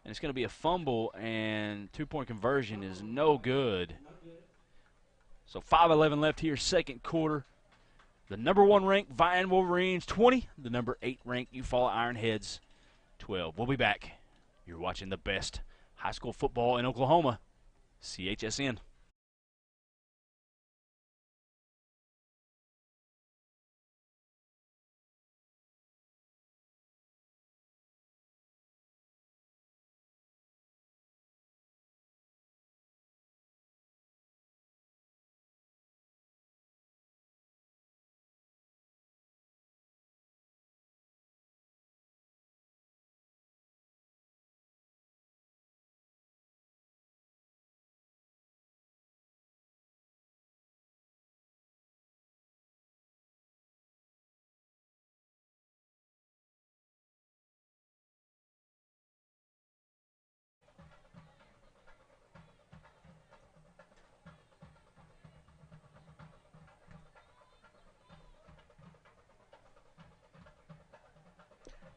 And it's going to be a fumble, and 2-point conversion is no good. So 5:11 left here, second quarter. The number 1 ranked Vian Wolverines 20. The number 8 ranked Eufaula Ironheads 12. We'll be back. You're watching the best high school football in Oklahoma. CHSN.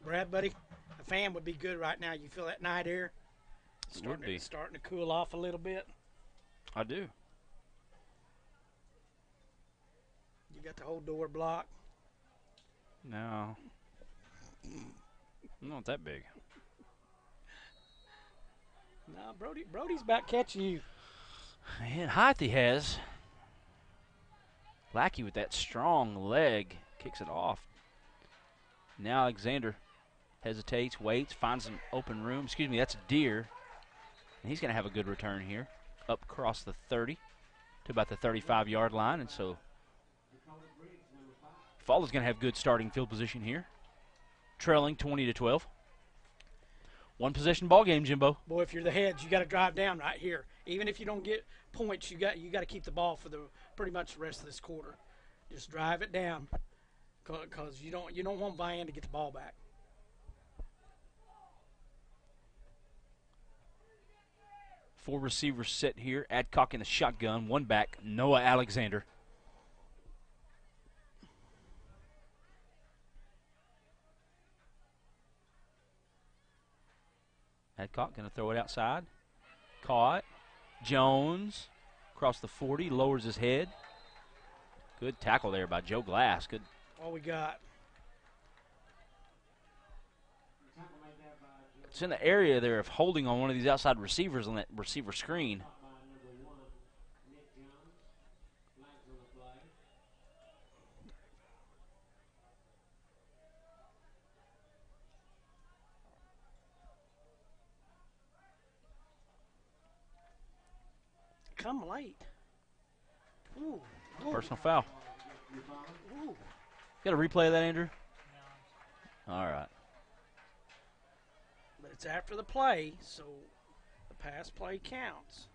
Brad, buddy, a fan would be good right now. You feel that night air? Starting to cool off a little bit. I do. You got the whole door blocked. No. Not that big. No, Brody's about catching you. And height he has. Lackey with that strong leg kicks it off. Now Alexander hesitates, waits, finds an open room. Excuse me, that's a Deer. And he's going to have a good return here. Up across the 30 to about the 35-yard line. And so Eufaula's going to have good starting field position here. Trailing 20-12. One possession ball game, Jimbo. Boy, if you're the Heads, you got to drive down right here. Even if you don't get points, you got to keep the ball for the pretty much the rest of this quarter. Just drive it down, because you don't want Vian to get the ball back. Four receivers set here. Adcock in the shotgun. One back, Noah Alexander. Adcock going to throw it outside. Caught. Jones across the 40, lowers his head. Good tackle there by Joe Glass. Good. All we got. It's in the area there of holding on one of these outside receivers on that receiver screen. Come late. Ooh. Ooh. Personal foul. Ooh. Got a replay of that, Andrew? All right. But it's after the play, so the pass play counts.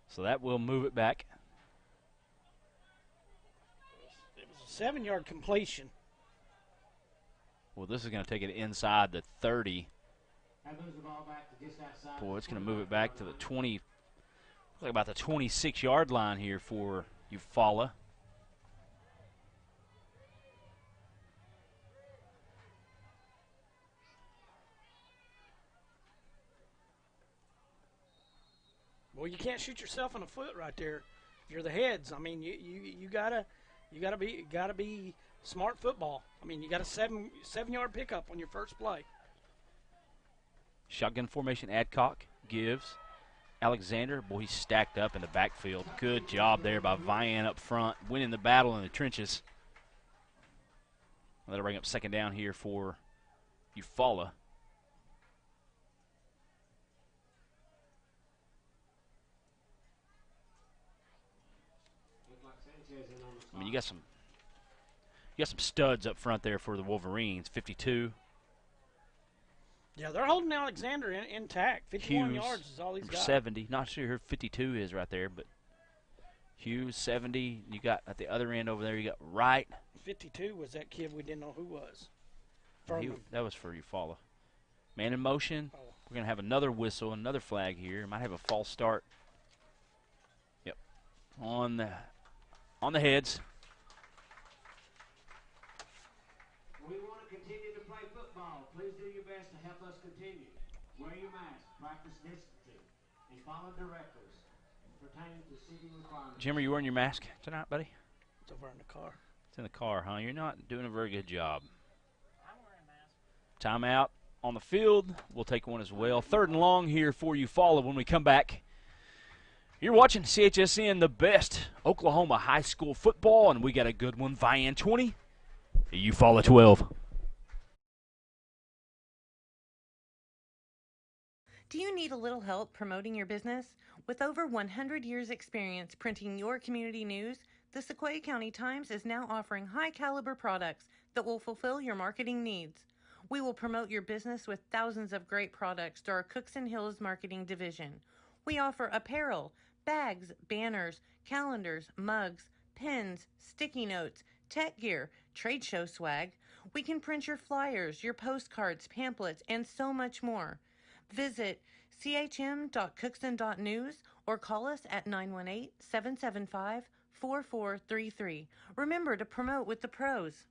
So that will move it back. It was a 7-yard completion. Well, this is going to take it inside the 30. That moves the ball back to just outside. Boy, it's going to move it back to the 20, like about the 26-yard line here for Eufaula. Well, you can't shoot yourself in the foot right there. If you're the Heads, I mean, you gotta be smart football. I mean, you got a 7-yard pickup on your first play. Shotgun formation. Adcock gives Alexander. Boy, he's stacked up in the backfield. Good job there by Vian up front, winning the battle in the trenches. That'll bring up second down here for Eufaula. I mean, you got some studs up front there for the Wolverines. 52. Yeah, they're holding Alexander intact. 51 Hughes, yards is all he's got. 70. Not sure who 52 is right there, but Hughes, 70. You got at the other end over there, you got Wright. 52 was that kid we didn't know who was. That was for Eufaula. Man in motion. Oh. We're going to have another whistle, another flag here. Might have a false start. Yep. On the Heads. We want to continue to play football. Please do your best to help us continue. Wear your mask, practice distancing, and follow directives pertaining to city requirements. Jim, are you wearing your mask tonight, buddy? It's over in the car. It's in the car, huh? You're not doing a very good job. I'm wearing a mask. Timeout on the field. We'll take one as well. 3rd and long here for Eufaula when we come back. You're watching CHSN, the best Oklahoma high school football, and we got a good one. Vian 20, Eufaula 12. Do you need a little help promoting your business? With over 100 years experience printing your community news, the Sequoyah County Times is now offering high-caliber products that will fulfill your marketing needs. We will promote your business with thousands of great products through our Cooks and Hills marketing division. We offer apparel, bags, banners, calendars, mugs, pens, sticky notes, tech gear, trade show swag. We can print your flyers, your postcards, pamphlets, and so much more. Visit chm.cookson.news or call us at 918-775-4433. Remember to promote with the pros.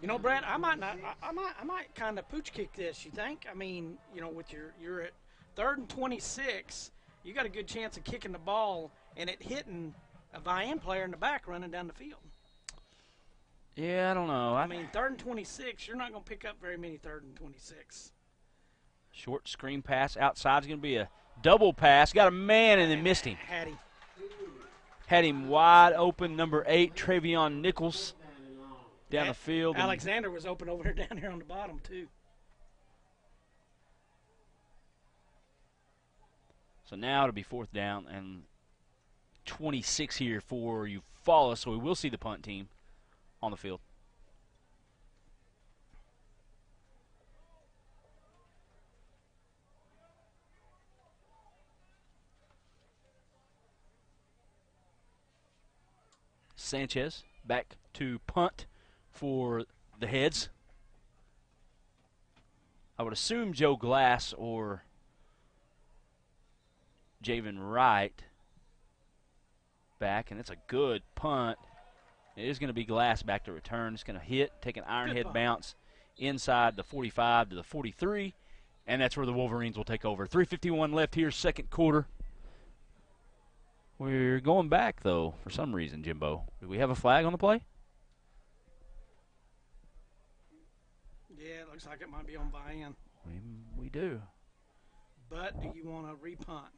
You know, Brad, I might kind of pooch kick this. You think? I mean, you know, with you're at 3rd and 26, you got a good chance of kicking the ball and it hitting a Vian player in the back running down the field. Yeah, I don't know. I mean, 3rd and 26, you're not going to pick up very many 3rd and 26. Short screen pass outside is going to be a double pass. Got a man and then missed him. Had him wide open, number 8, Travion Nichols, down the field. Alexander was open over here down here on the bottom, too. So now it'll be 4th down and 26 here for Eufaula, so we will see the punt team on the field. Sanchez back to punt for the Heads. I would assume Joe Glass or Javen Wright back, and it's a good punt. It is going to be Glass back to return. It's going to hit, take an iron head bounce inside the 45 to the 43, and that's where the Wolverines will take over. 3:51 left here, second quarter. We're going back, though, for some reason, Jimbo. Do we have a flag on the play? Yeah, it looks like it might be on Vian. We do. But do you want to repunt?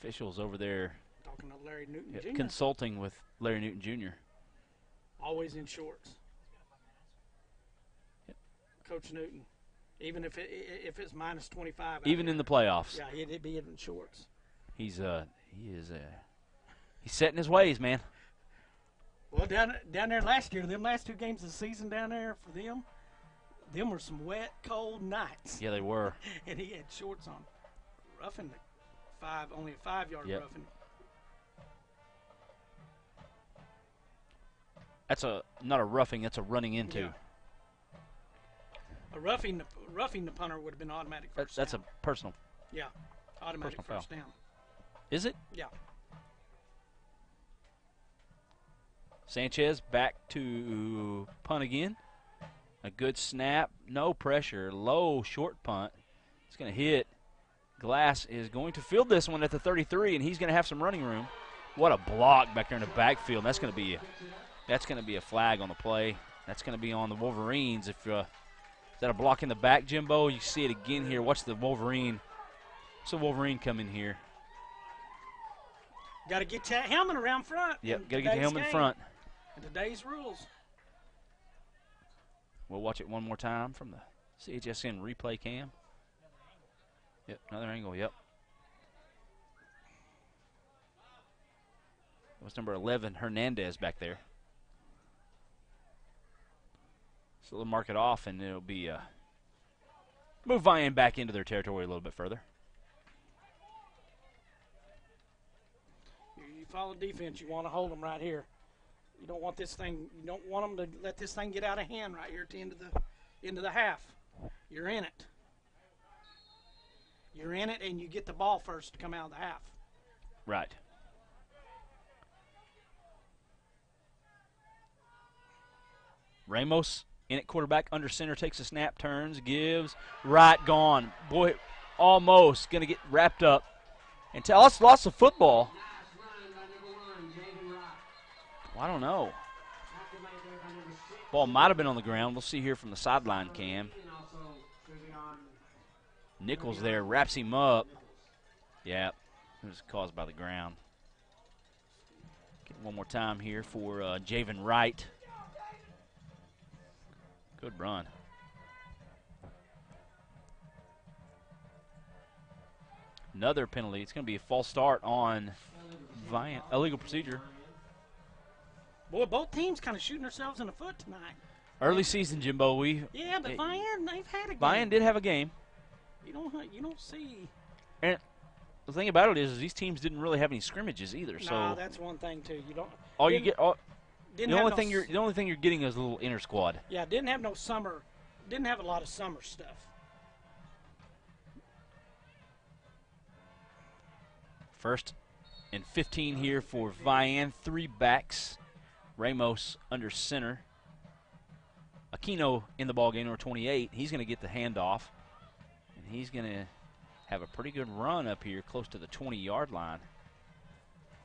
Officials over there Talking to Larry Newton Jr. consulting with Larry Newton Jr. Always in shorts. Yep. Coach Newton, even if it's minus 25. Even in the playoffs. Yeah, he'd be in shorts. He's setting his ways, man. Well, down there last year, them last 2 games of the season down there for them were some wet, cold nights. Yeah, they were. And he had shorts on. Roughing the only a 5-yard roughing. That's not a roughing, that's a running into. Yeah. A roughing the punter would have been automatic first That's down. a personal. Yeah, automatic personal first down. Is it? Yeah. Sanchez back to punt again. A good snap, no pressure, low short punt. It's going to hit. Glass is going to field this one at the 33, and he's going to have some running room. What a block back there in the backfield. That's going to be a flag on the play. That's going to be on the Wolverines. Is that a block in the back, Jimbo? You see it again here. Watch the Wolverine. Watch the Wolverine come in here. Got to get that helmet around front. Yep, got to get the helmet in front. And today's rules. We'll watch it one more time from the CHSN replay cam. Yep, another angle, yep. That was number 11, Hernandez, back there. So they'll mark it off, and it'll be move Vian back into their territory a little bit further. You follow defense, you want to hold them right here. You don't want this thing. You don't want them to let this thing get out of hand right here at the end of the half. You're in it. You're in it, and you get the ball first to come out of the half. Right. Ramos in at quarterback, under center, takes a snap, turns, gives, right, gone. Boy, almost going to get wrapped up. And lots of football. Well, I don't know. Ball might have been on the ground. We'll see here from the sideline cam. Nichols there wraps him up. Yeah, it was caused by the ground. Get one more time here for Javen Wright. Good run. Another penalty. It's going to be a false start on Vian. Illegal procedure. Boy, both teams kind of shooting themselves in the foot tonight. Early season, Jimbo. Yeah, but Vian, they've had a game. Vian did have a game. You don't see. And the thing about it is these teams didn't really have any scrimmages either. No, that's one thing too. You don't. The only thing you're getting is a little inner squad. Yeah, didn't have no summer. Didn't have a lot of summer stuff. First and 15 here for Vian. 3 backs. Ramos under center. Aquino in the ballgame, number 28. He's going to get the handoff. And he's going to have a pretty good run up here close to the 20-yard line.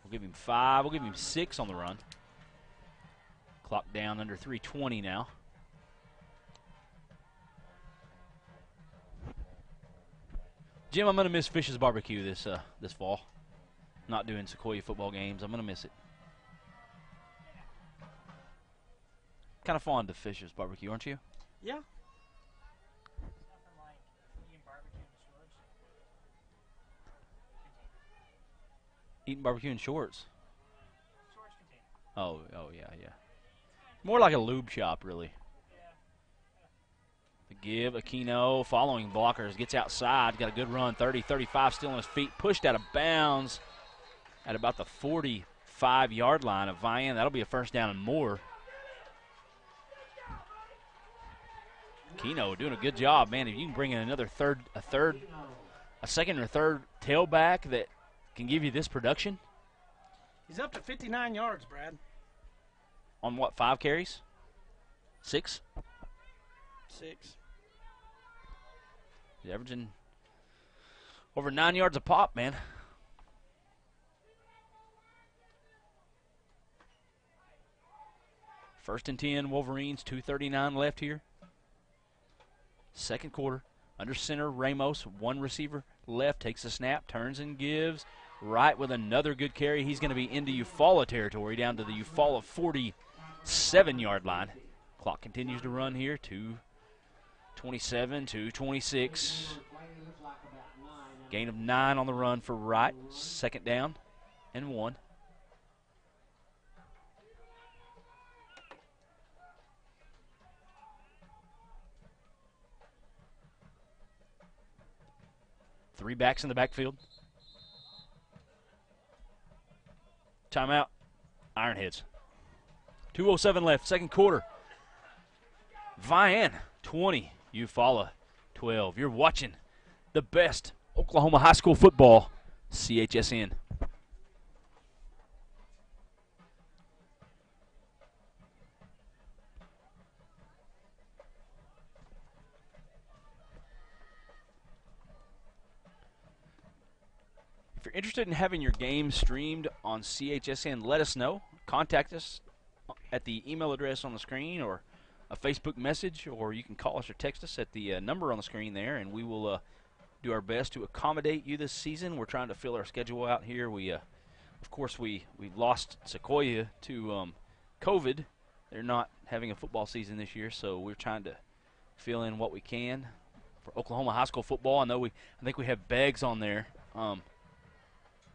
We'll give him 5. We'll give him 6 on the run. Clock down under 3:20 now. Jim, I'm going to miss Fish's Barbecue this fall. Not doing Sequoyah football games. I'm going to miss it. Kind of fond of Fish's Barbecue, aren't you? Yeah. Nothing like eating barbecue in the shorts. Eating barbecue in shorts. Shorts container. Oh, yeah. More like a lube shop, really. The give, Aquino, following blockers, gets outside, got a good run, 30-35, still on his feet, pushed out of bounds at about the 45-yard line of Vian. That'll be a first down and more. Aquino doing a good job, man. If you can bring in another a second or third tailback that can give you this production. He's up to 59 yards, Brad. On what, 5 carries? 6? 6. He's averaging over 9 yards a pop, man. First and 10, Wolverines, 2:39 left here. Second quarter. Under center, Ramos, one receiver left, takes a snap, turns and gives. Right with another good carry. He's going to be into Eufaula territory, down to the Eufaula 47-yard line. Clock continues to run here, 2:27, 2:26. Gain of 9 on the run for Wright. Second down and 1. Three backs in the backfield. Timeout. Ironheads. 2:07 left, second quarter. Vian, 20. Eufaula, 12. You're watching the best Oklahoma high school football, CHSN. If you're interested in having your game streamed on CHSN, let us know. Contact us at the email address on the screen or a Facebook message, or you can call us or text us at the number on the screen there, and we will do our best to accommodate you this season. We're trying to fill our schedule out here. We, of course, we lost Sequoyah to COVID. They're not having a football season this year, so we're trying to fill in what we can for Oklahoma high school football. I think we have Beggs on there.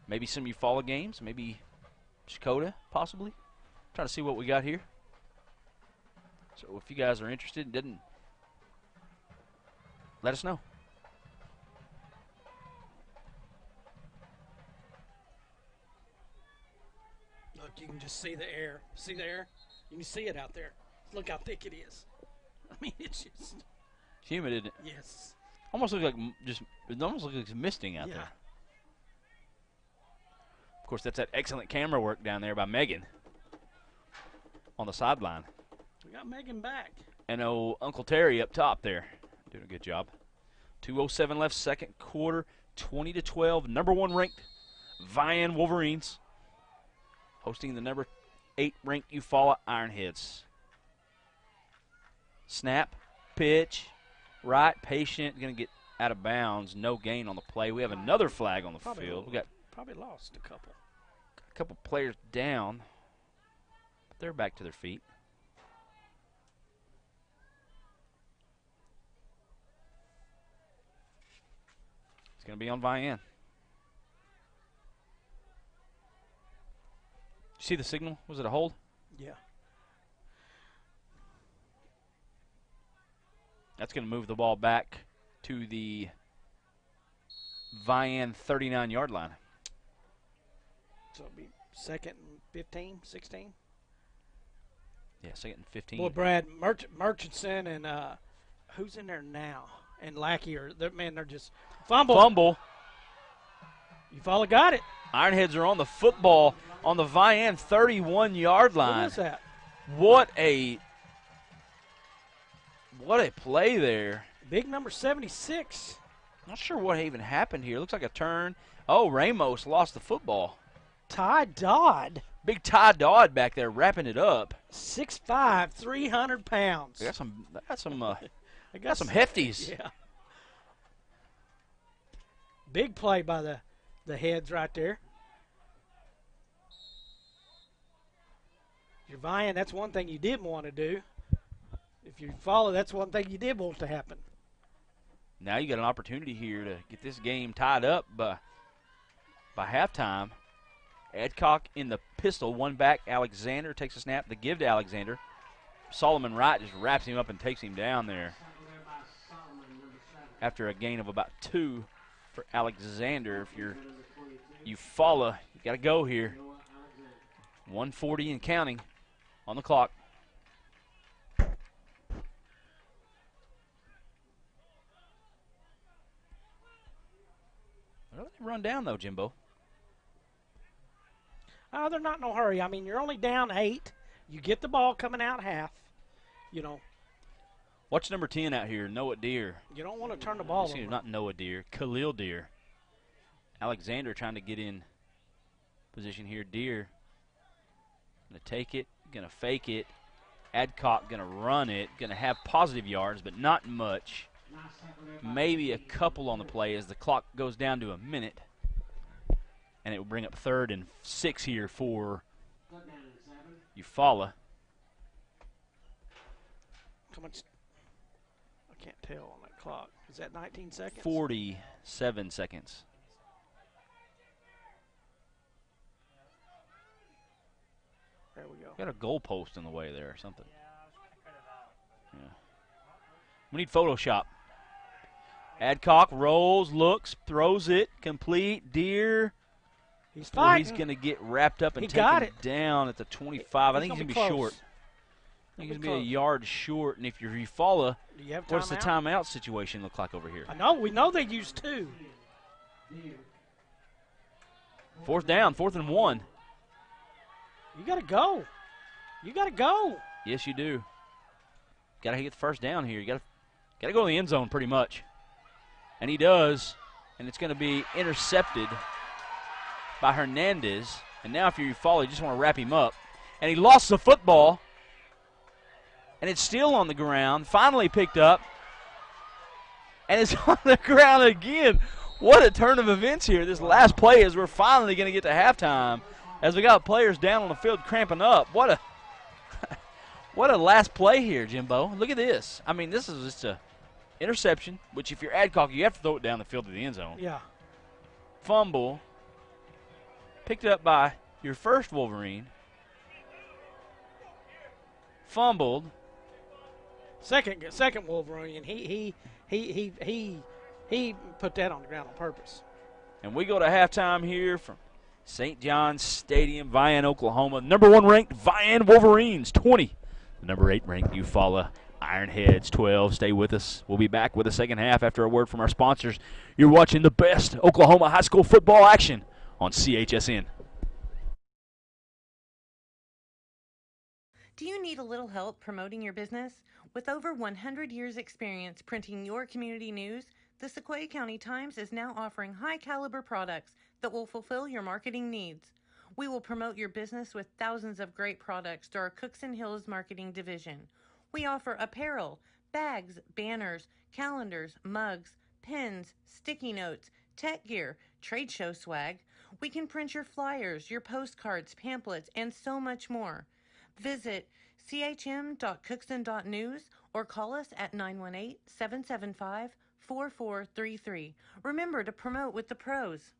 Maybe some Eufaula games, maybe Sequoyah, possibly. Trying to see what we got here. So if you guys are interested, didn't let us know. Look, you can just see the air. See the air? You can see it out there. Look how thick it is. I mean, it's just humid, isn't it? yes. Almost looks like it almost looks like it's misting out Yeah. there. Of course, that's that excellent camera work down there by Megan on the sideline. We got Megan back. And Uncle Terry up top there, doing a good job. 2:07 left, second quarter, 20-12. Number 1 ranked Vian Wolverines hosting the number 8 ranked Eufaula Ironheads. Snap, pitch, right, patient, going to get out of bounds. No gain on the play. We have another flag on the field. We got Probably lost a couple. a couple players down, but they're back to their feet. It's going to be on Vian. See the signal? Was it a hold? Yeah. That's going to move the ball back to the Vian 39-yard line. So it'll be second and 15, 16. Yeah, second and 15. Boy, Brad, Murchison and who's in there now? And Lackey they're just fumble. Fumble. Eufaula got it. Ironheads are on the football on the Vian 31-yard line. What was that? What a play there. Big number 76. Not sure what even happened here. Looks like a turn. Oh, Ramos lost the football. Ty Dodd. Big Ty Dodd back there wrapping it up. 6'5", 300 pounds. They got some I guess hefties. Yeah. Big play by the heads right there. You're Vian, that's one thing you didn't want to do. If you follow, that's one thing you did want to happen. Now you got an opportunity here to get this game tied up by halftime. Adcock in the pistol, one back. Alexander takes a snap. The give to Alexander. Solomon Wright just wraps him up and takes him down there. After a gain of about 2 for Alexander. If you're Eufaula, you got to go here. 1:40 and counting on the clock. Well, they run down though, Jimbo. They're not in no hurry. I mean, you're only down 8. You get the ball coming out half. You know. Watch number 10 out here, Noah Deere. You don't want to turn the ball over. Not Noah Deere, Khalil Deere. Alexander trying to get in position here. Deere going to take it, going to fake it. Adcock going to run it, going to have positive yards, but not much. Maybe a couple on the play as the clock goes down to a minute. And it will bring up 3rd and 6 here for Eufaula. How much? I can't tell on that clock. Is that 19 seconds? 47 seconds. There we go. Got a goalpost in the way there or something. Yeah. We need Photoshop. Adcock rolls, looks, throws it, complete. Deere. He's fighting. He's going to get wrapped up and taken down at the 25. I think he's going to be short. I think he's going to be a yard short. And if you're Eufaula, what's the timeout situation look like over here? I know. We know they used 2. 4th down, 4th and 1. You got to go. You got to go. Yes, you do. Got to get the first down here. You got to go to the end zone pretty much. And he does. And it's going to be intercepted by Hernandez. And now if you're Eufaula, you just want to wrap him up. And he lost the football. And it's still on the ground. Finally picked up. And it's on the ground again. What a turn of events here. This last play as we're finally going to get to halftime. As we got players down on the field cramping up. What a last play here, Jimbo. Look at this. I mean, this is just a interception, which if you're Adcock, you have to throw it down the field to the end zone. Yeah. Fumble. Picked up by your first Wolverine. Fumbled. Second Wolverine. He put that on the ground on purpose. And we go to halftime here from St. John's Stadium, Vian, Oklahoma. Number 1 ranked Vian Wolverines, 20. The number 8 ranked Eufaula Ironheads, 12. Stay with us. We'll be back with the second half after a word from our sponsors. You're watching the best Oklahoma high school football action on CHSN. Do you need a little help promoting your business? With over 100 years' experience printing your community news, the Sequoyah County Times is now offering high-caliber products that will fulfill your marketing needs. We will promote your business with thousands of great products through our Cooks and Hills marketing division. We offer apparel, bags, banners, calendars, mugs, pens, sticky notes, tech gear, trade show swag. We can print your flyers, your postcards, pamphlets, and so much more. Visit chm.cookson.news or call us at 918-775-4433. Remember to promote with the pros.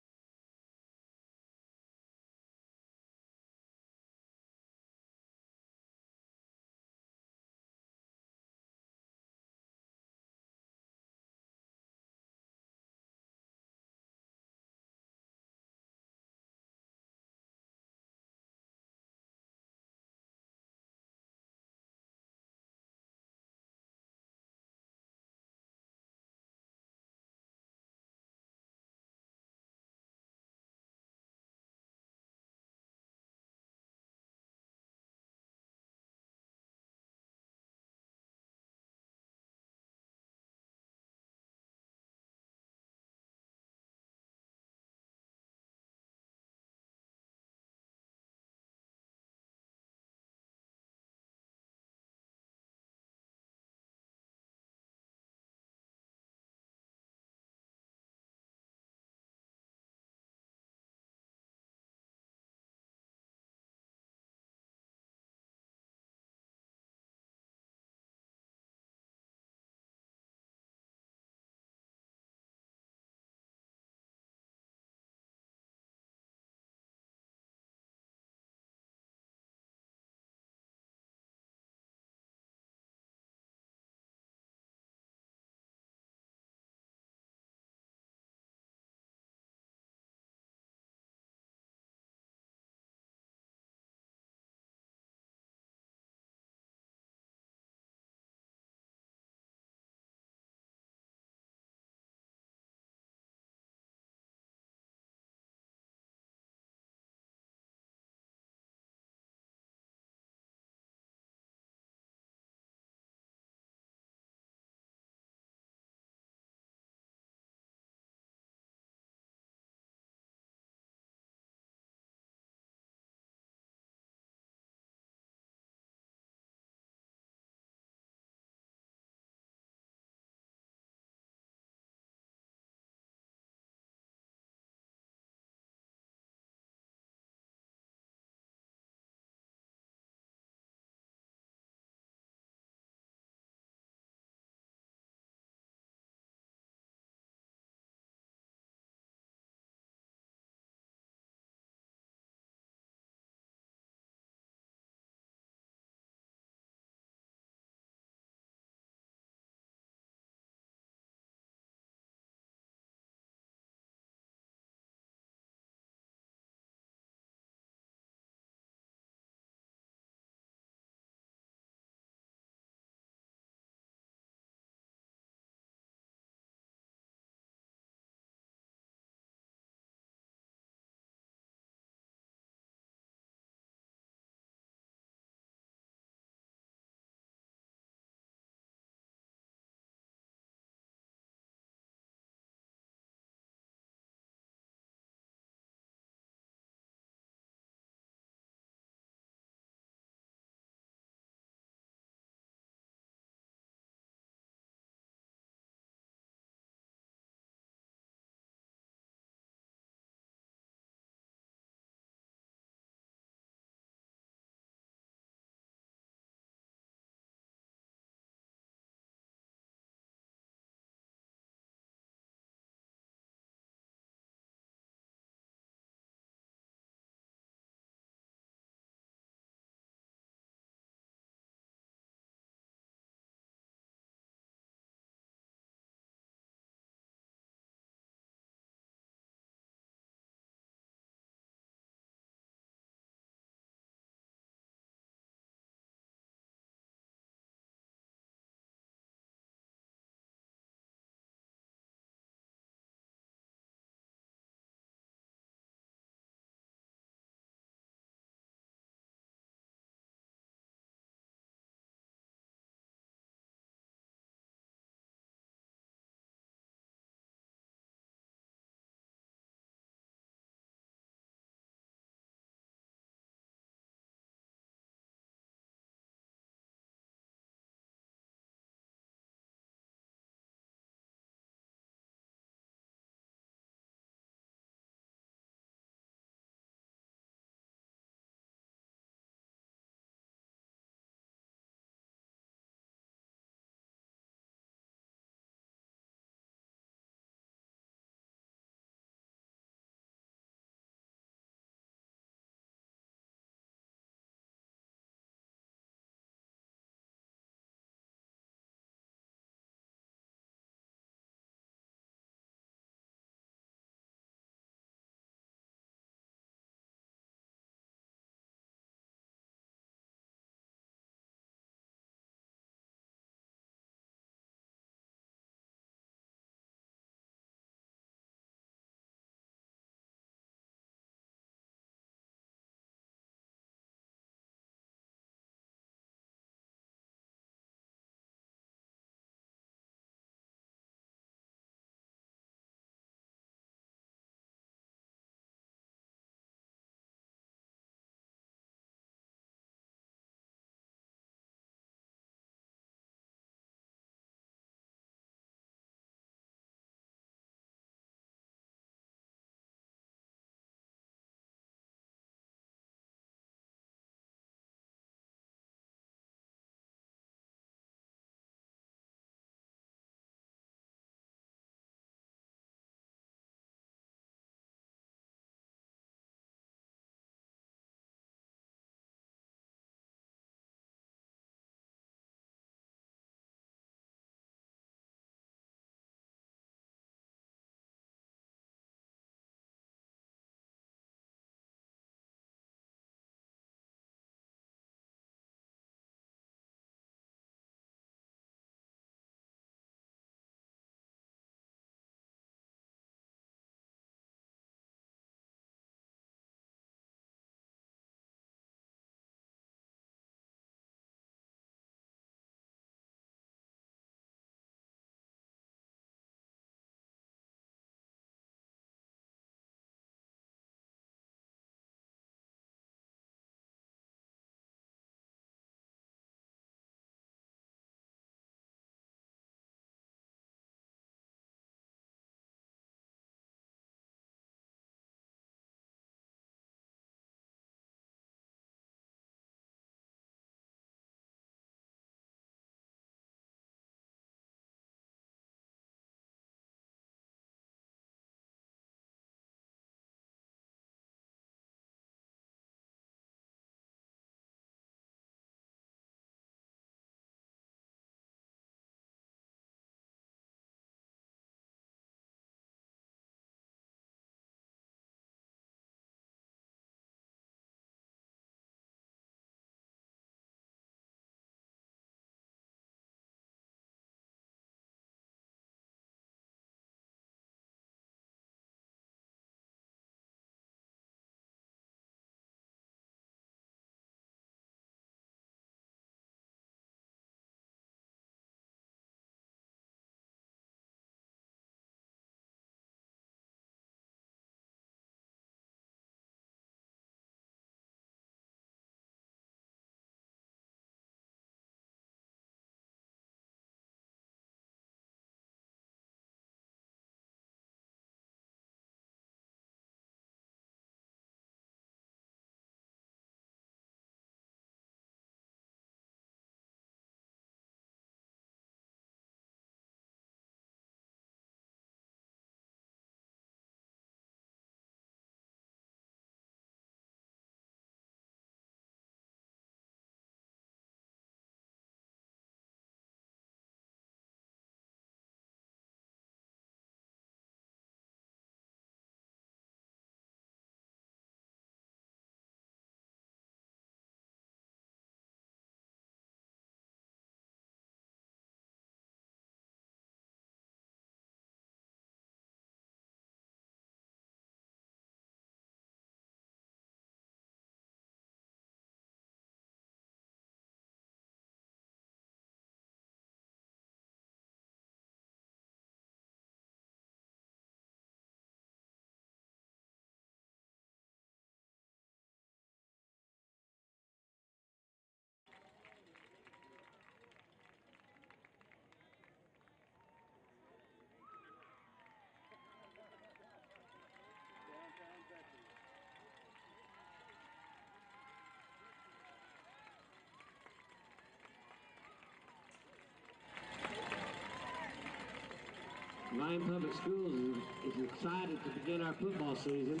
Ryan Public Schools is excited to begin our football season.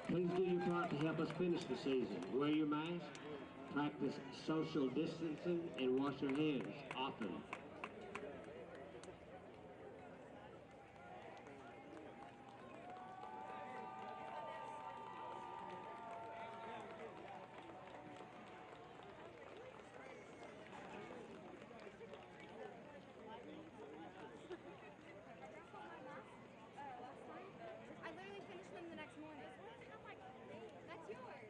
Please do your part to help us finish the season. Wear your mask, practice social distancing, and wash your hands often. I literally finished them the next morning. That's yours.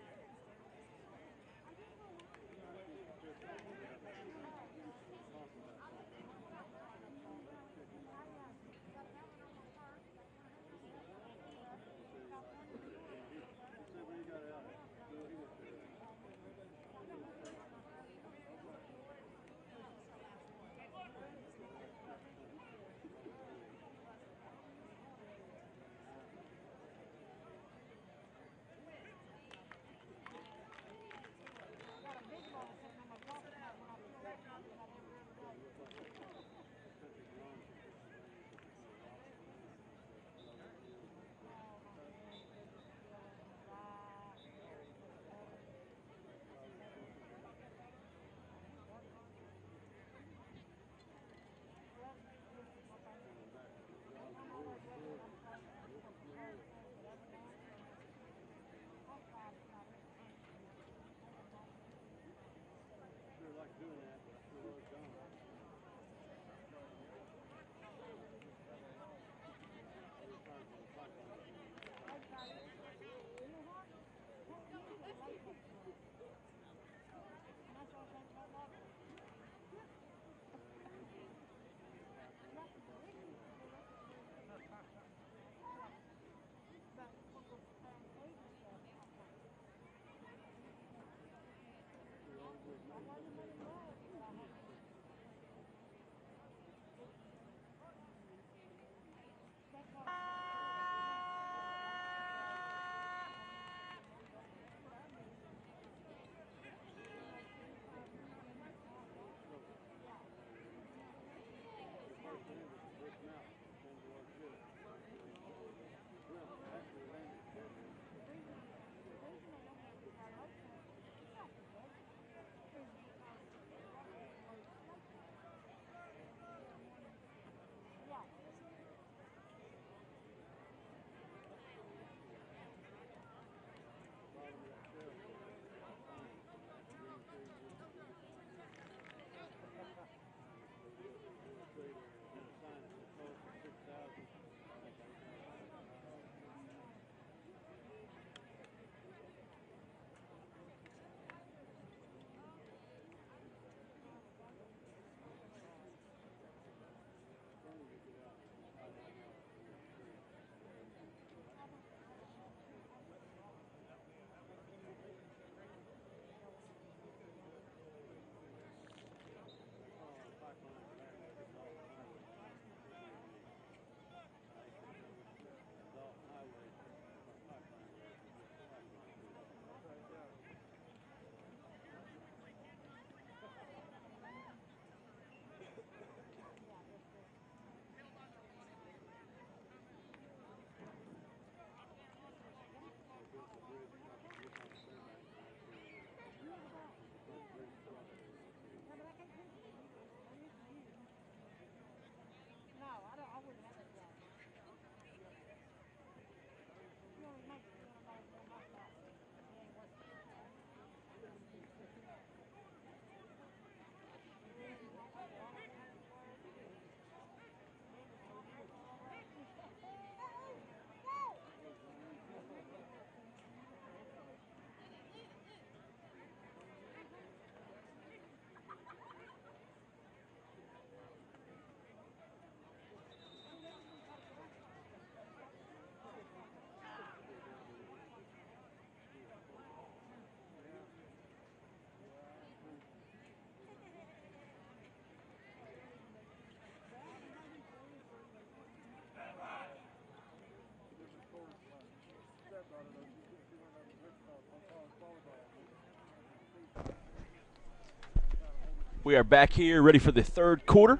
We are back here ready for the third quarter.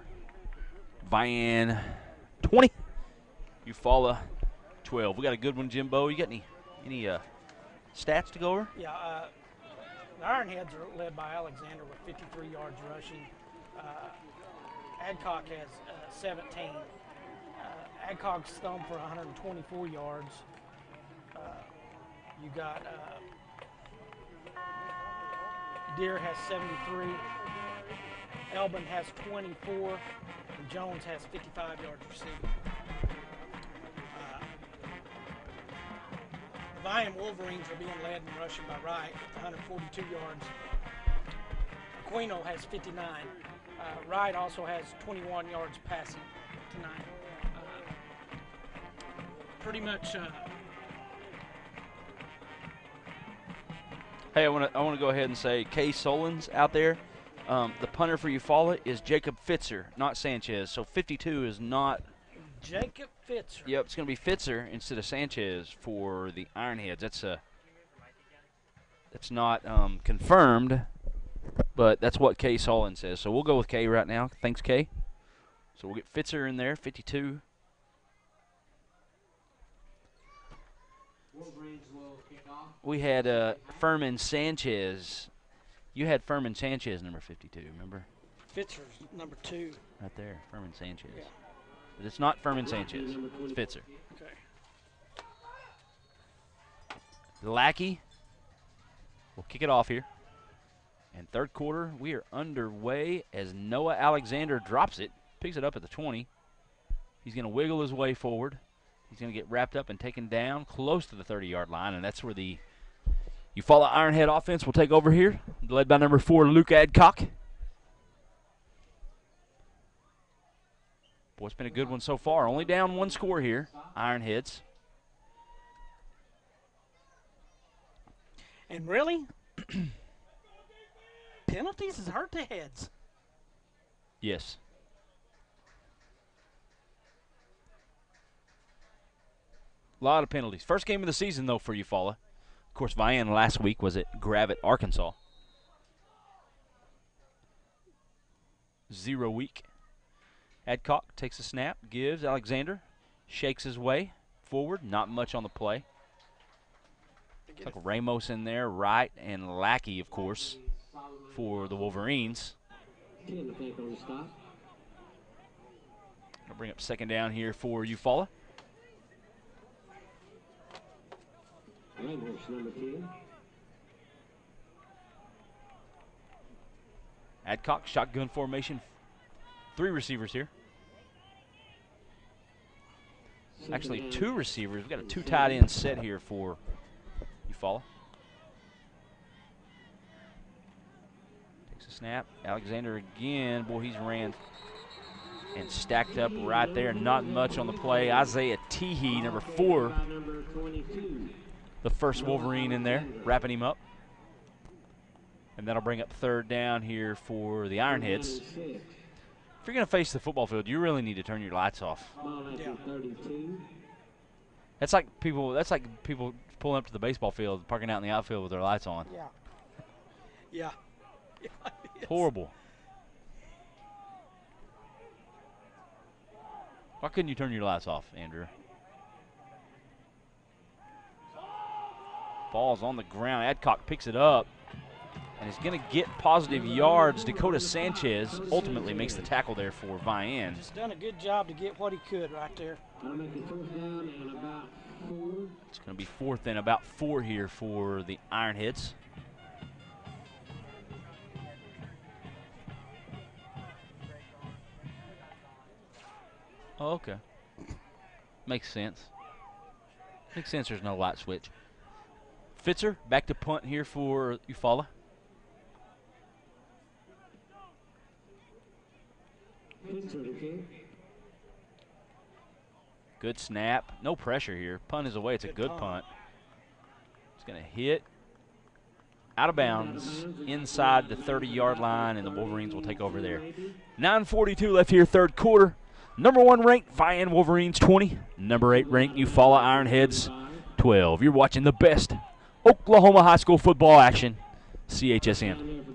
Vian 20, Eufaula 12. We got a good one, Jimbo. You got any stats to go over? Yeah, the Ironheads are led by Alexander with 53 yards rushing. Adcock has 17. Adcock's thumb for 124 yards. You got Deere has 73. Elbin has 24. And Jones has 55 yards receiving. The Vian Wolverines are being led in rushing by Wright with 142 yards. Aquino has 59. Wright also has 21 yards passing tonight. Pretty much. Hey, I want to go ahead and say Kay Solon's out there. The punter for Eufaula is Jacob Fitzer, not Sanchez. So 52 is not. Jacob Fitzer. Yep, it's going to be Fitzer instead of Sanchez for the Ironheads. That's not confirmed, but that's what Kay Solon says. So we'll go with Kay right now. Thanks, Kay. So we'll get Fitzer in there, 52. Wolverines will kick off. We had Furman Sanchez. You had Furman Sanchez, number 52, remember? Fitzer's number 2. Right there, Furman Sanchez. Yeah. But it's not Furman Sanchez. It's Fitzer. Okay. Lackey will kick it off here. And third quarter, we are underway as Noah Alexander drops it, picks it up at the 20. He's going to wiggle his way forward. He's going to get wrapped up and taken down close to the 30-yard line, and that's where the Eufaula Ironhead offense will take over here, led by number 4, Luke Adcock. Boy, it's been a good one so far. Only down 1 score here, Ironheads. And really, penalties has hurt the Heads. Yes. A lot of penalties. First game of the season, though, for Eufaula. Of course, Vian last week was at Gravette, Arkansas. 0 week. Adcock takes a snap, gives Alexander, shakes his way forward. Not much on the play. Like Ramos in there, Wright, and Lackey, of course, for the Wolverines. I'll bring up second down here for Eufaula. Ramos, number 10. Adcock, shotgun formation. 3 receivers here. Actually, 2 receivers. We've got a 2 tight end set here for Eufaula. Takes a snap. Alexander again. Boy, he's ran and stacked up right there. Not much on the play. Isaiah Teehee, number 4. The first Wolverine in there, wrapping him up. And that'll bring up third down here for the Ironheads. If you're going to face the football field, you really need to turn your lights off. Yeah. That's like people pulling up to the baseball field, parking out in the outfield with their lights on. Yeah. Yeah. It's Horrible. Why couldn't you turn your lights off, Andrew? Ball's on the ground. Adcock picks it up and is going to get positive yards. Dakota Sanchez ultimately makes the tackle there for Vian. Just done a good job to get what he could right there. It's going to be 4th and about 4 here for the Ironheads. Oh, okay. Makes sense. Makes sense there's no light switch. Fitzer back to punt here for Eufaula. Good snap. No pressure here. Punt is away. It's a good punt. It's going to hit out of bounds inside the 30-yard line, and the Wolverines will take over there. 9:42 left here, third quarter. Number 1 ranked Vian Wolverines 20. Number 8 ranked Eufaula Ironheads 12. You're watching the best Oklahoma high school football action, CHSN.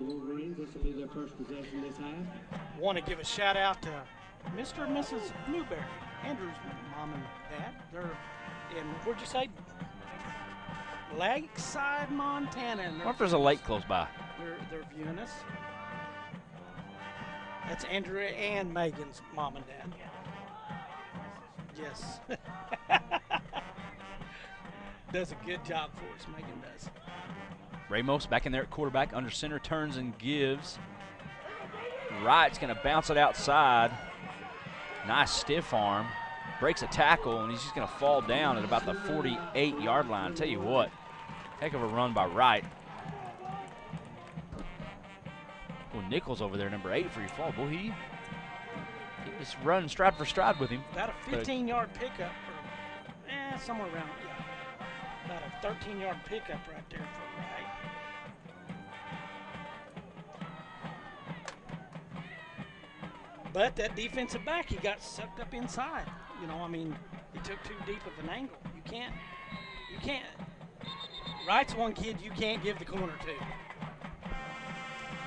Want to give a shout out to Mr. and Mrs. Blueberry. Andrew's mom and dad. They're in, where'd you say? Lakeside, Montana. And What if there's a lake close by? they're viewing us. That's Andrew and Megan's mom and dad. Yes. Does a good job for us, Megan does. Ramos back in there at quarterback, under center, turns and gives. Wright's going to bounce it outside. Nice stiff arm. Breaks a tackle, and he's just going to fall down at about the 48-yard line. Tell you what, heck of a run by Wright. Well, Nichols over there, number 8 for Eufaula. Boy, he just running stride for stride with him. About a 15-yard pickup, or somewhere around, about a 13-yard pickup right there for Wright. But that defensive back, he got sucked up inside. You know, I mean, he took too deep of an angle. You can't. Wright's one kid you can't give the corner to.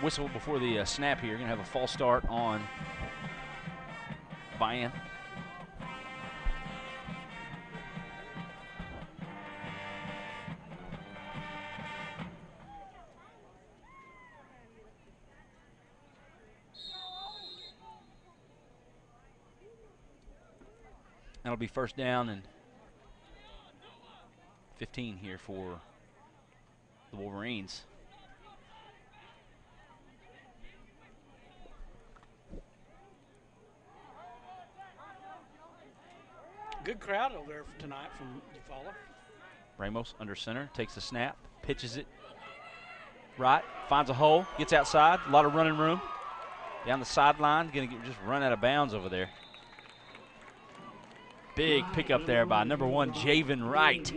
Whistle before the snap here. Going to have a false start on Vian. That'll be first down and 15 here for the Wolverines. Good crowd over there for tonight from Eufaula. Ramos under center, takes the snap, pitches it right, finds a hole, gets outside, a lot of running room. Down the sideline, going to just run out of bounds over there. Big pickup there by number 1, Javen Wright.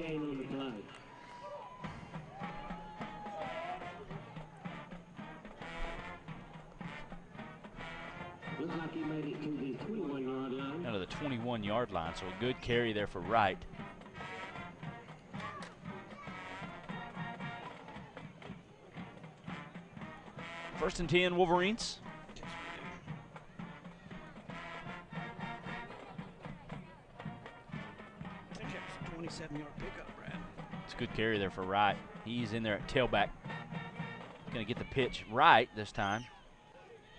Looks like he made it to the 21-yard line. Down to the 21-yard line, so a good carry there for Wright. First and 10, Wolverines. I think that was a 27-yard pickup, Brad. It's a good carry there for Wright. He's in there at tailback. Going to get the pitch right this time.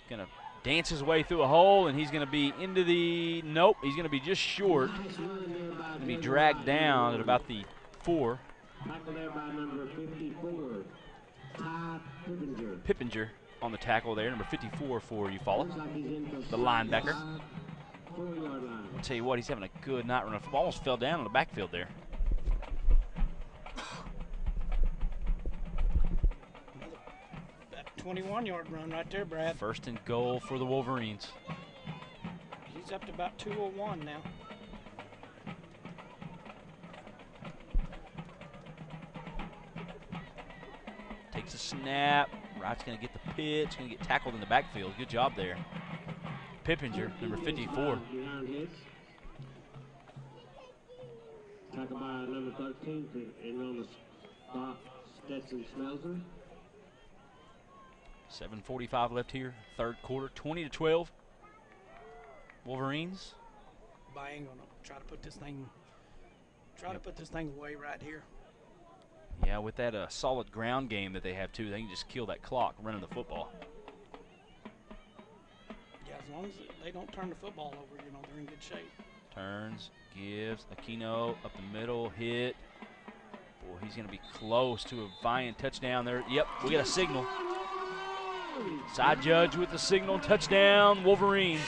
Going to dance his way through a hole, and he's going to be into the, nope, he's going to be just short. Going to be dragged down at about the 4. Tackle there by number 54, Ty Pippinger. Pippinger on the tackle there, number 54 for Eufaula, Looks like he's in for the linebacker. 4-yard line. I'll tell you what, he's having a good night running. Almost fell down in the backfield there. That 21-yard run right there, Brad. First and goal for the Wolverines. He's up to about 201 now. Takes a snap. Wright's going to get the pitch, going to get tackled in the backfield. Good job there. Pippinger, number 54. Behind his. Tackle by number 13, and on the spot, Stetson Smelzer. 7:45 left here, third quarter, 20-12. Wolverines. Vian gonna try to put this thing, away right here. Yeah, with that solid ground game that they have too, they can just kill that clock running the football. Yeah, as long as they don't turn the football over, you know, they're in good shape. Turns, gives, Aquino up the middle, hit. Boy, he's going to be close to a Vian touchdown there. Yep, we got a signal. Side judge with the signal, touchdown, Wolverines.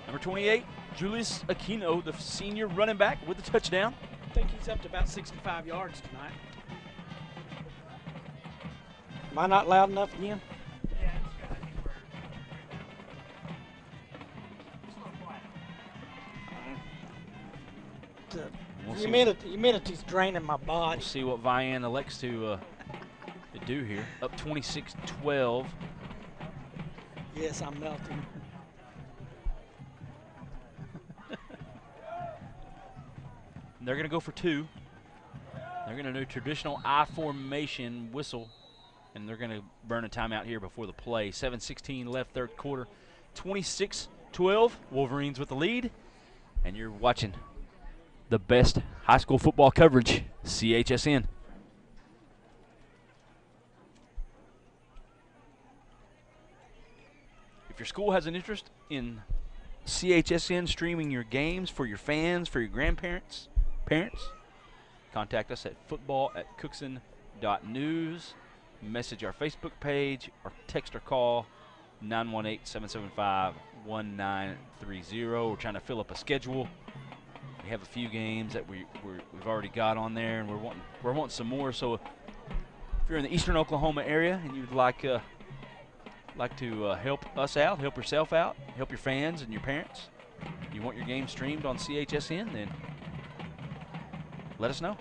Number 28, Julius Aquino, the senior running back with the touchdown. I think he's up to about 65 yards tonight. Am I not loud enough again? Yeah, it's good. I think we're it's a little quiet. We'll see, Humidity's draining my body. we'll see what Vian elects to do here. Up 26-12. Yes, I'm melting. They're going to go for 2. They're going to do traditional I formation whistle, and they're going to burn a timeout here before the play. 7:16 left, third quarter. 26 12. Wolverines with the lead. And you're watching the best high school football coverage, CHSN. If your school has an interest in CHSN streaming your games for your fans, for your grandparents, parents, contact us at football@cookson.news. Message our Facebook page or text or call 918-775-1930. We're trying to fill up a schedule. We have a few games that we've already got on there, and we're wanting some more. So if you're in the eastern Oklahoma area and you'd like to help us out, help yourself out, help your fans and your parents, you want your game streamed on CHSN, then let us know.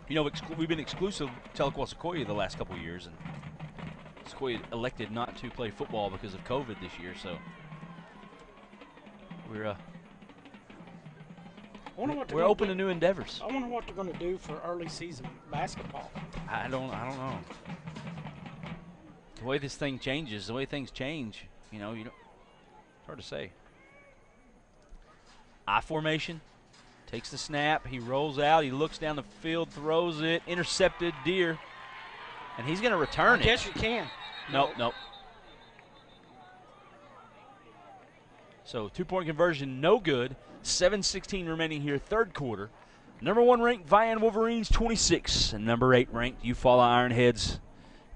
You know, we've been exclusive to Tahlequah Sequoyah the last couple of years, and Sequoyah elected not to play football because of COVID this year, so we're open to new endeavors. I wonder what they're going to do for early season basketball. I don't know. The way this thing changes, the way things change, you know, it's hard to say. I formation. Takes the snap, he rolls out, he looks down the field, throws it, intercepted, Deer, and he's going to return it. Yes, you can. Nope. So 2-point conversion, no good. 7:16 remaining here, third quarter. Number 1 ranked Vian Wolverines, 26, and number 8 ranked Eufaula Ironheads,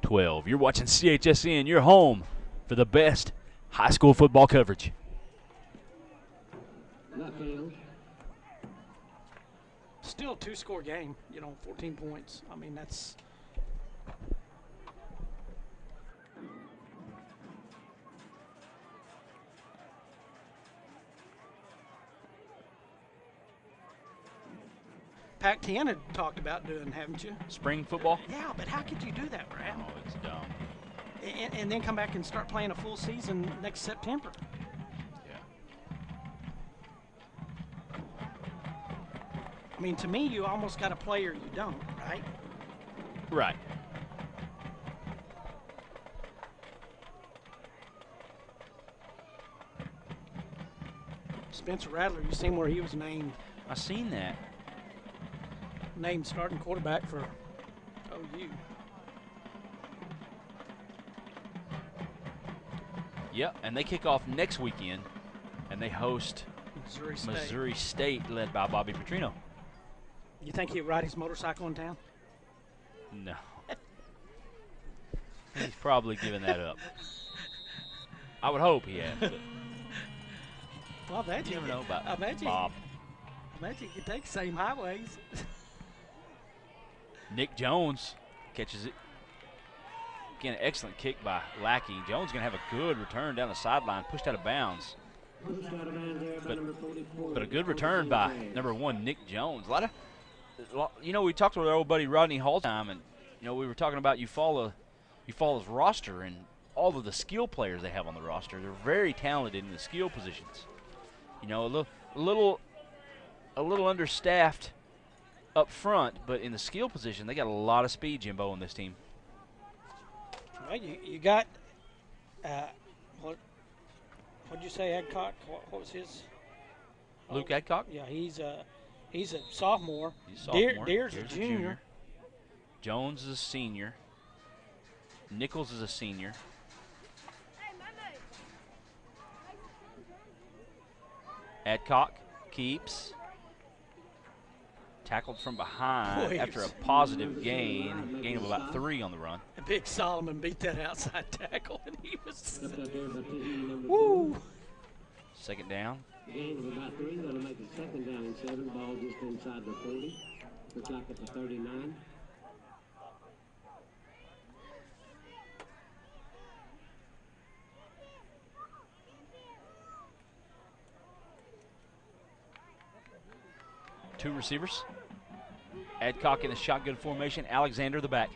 12. You're watching CHSN, your home for the best high school football coverage. Still a 2-score game, 14 points. I mean, that's Pac-10 had talked about doing, haven't you? Spring football? Yeah, but how could you do that, Brad? Oh, it's dumb. And then come back and start playing a full season next September. I mean, to me, you almost got to play or you don't, right? Right. Spencer Rattler, you seen where he was named I seen that. starting quarterback for OU. Yep, and they kick off next weekend, and they host Missouri State, led by Bobby Petrino. You think he'd ride his motorcycle in town? No. He's probably giving that up. I would hope he has. But Well, I bet you never know about Bob. I bet you could take the same highways. Nick Jones catches it. Again, an excellent kick by Lackey. Jones going to have a good return down the sideline, pushed out of bounds. But a good return by number 1, Nick Jones. We talked with our old buddy Rodney Hall time, and we were talking about Eufaula's roster and all of the skill players they have on the roster. They're very talented in the skill positions. A little understaffed up front, but in the skill position, they got a lot of speed, Jimbo, on this team. Well, you got what'd you say, Adcock? What was his? Luke Adcock? Yeah, he's a sophomore. He's a sophomore. Deer's a junior. Jones is a senior. Nichols is a senior. Adcock keeps. Tackled from behind after a positive gain of about 3 on the run. Big Solomon beat that outside tackle, and he was woo. Second down. Gain of about 3, going to make it second down and 7. Ball just inside the 40. The clock at the 39. Two receivers. Adcock in the shotgun formation. Alexander the back.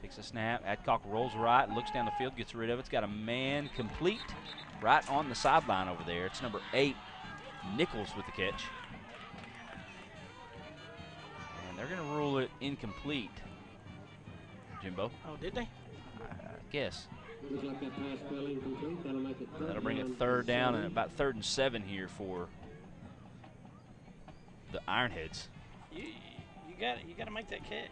Takes a snap. Adcock rolls right, looks down the field, gets rid of it. It's got a man complete right on the sideline over there. It's number 8, Nichols, with the catch. And They're going to rule it incomplete, Jimbo. Oh, did they? I guess. Looks like that pass fell incomplete. That'll make it That'll bring it third down and about 3rd and 7 here for the Ironheads. You got to make that catch.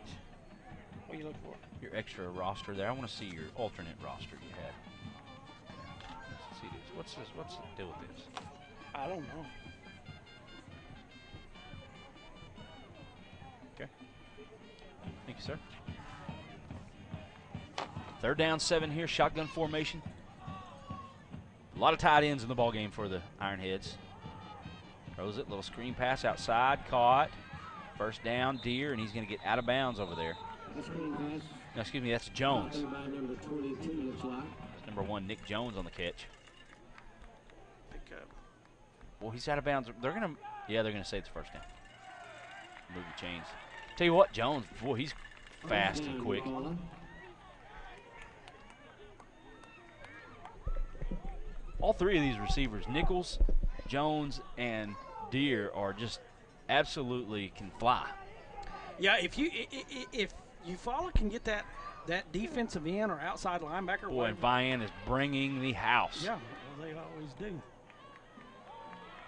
What are you looking for? Your extra roster there. I want to see your alternate roster you had. Let's see this. What's the deal with this? I don't know. Okay. Thank you, sir. 3rd down, 7 here. Shotgun formation. A lot of tight ends in the ball game for the Ironheads. Throws it. Little screen pass outside. Caught. 1st down, Deer, and he's going to get out of bounds over there. No, excuse me, that's Jones. Number 22 looks like. Number 1, Nick Jones on the catch. Pick up. Well, he's out of bounds. They're going to say it's 1st down. Move the chains. Tell you what, Jones, boy, he's fast and quick. All 3 of these receivers, Nichols, Jones, and Deer, are just absolutely can fly. Yeah, if Eufaula can get that defensive end or outside linebacker. Boy, and Vian is bringing the house. Yeah, well, they always do.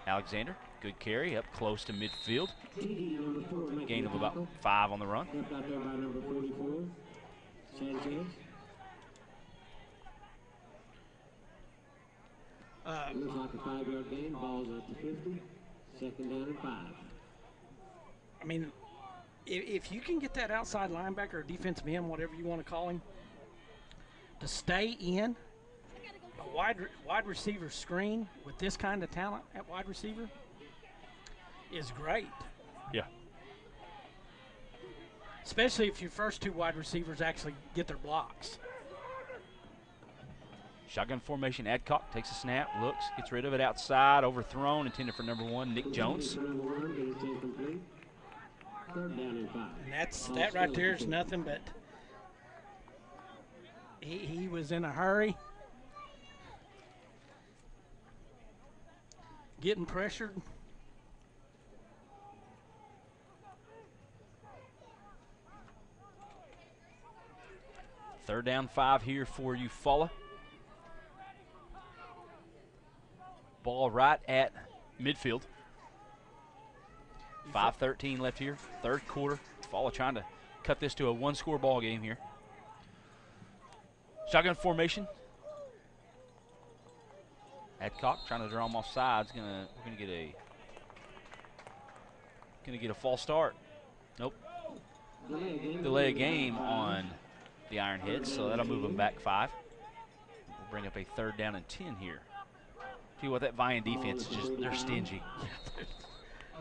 Alexander, good carry, up close to midfield. Gain of about 5 on the run. Out there by number 44, Sanchez. Looks like a 5-yard gain. Ball's at the 50. 2nd down and 5. I mean, if you can get that outside linebacker or defensive end, whatever you want to call him, to stay in a wide receiver screen with this kind of talent at wide receiver is great. Yeah. Especially if your first 2 wide receivers actually get their blocks. Shotgun formation. Adcock takes a snap, looks, gets rid of it outside, overthrown, intended for number 1, Nick Jones. Third down and 5. And that right there is nothing but he was in a hurry, getting pressured. Third down, 5 here for Eufaula. Ball right at midfield. 5:13 left here, 3rd quarter. Eufaula trying to cut this to a 1-score ball game here. Shotgun formation. Adcock trying to draw him off sides. Gonna get a false start. Nope. Delay a game on the Ironheads, so that'll move them back 5. We'll bring up a 3rd down and 10 here. Tell you what, that Vian defense is they're stingy.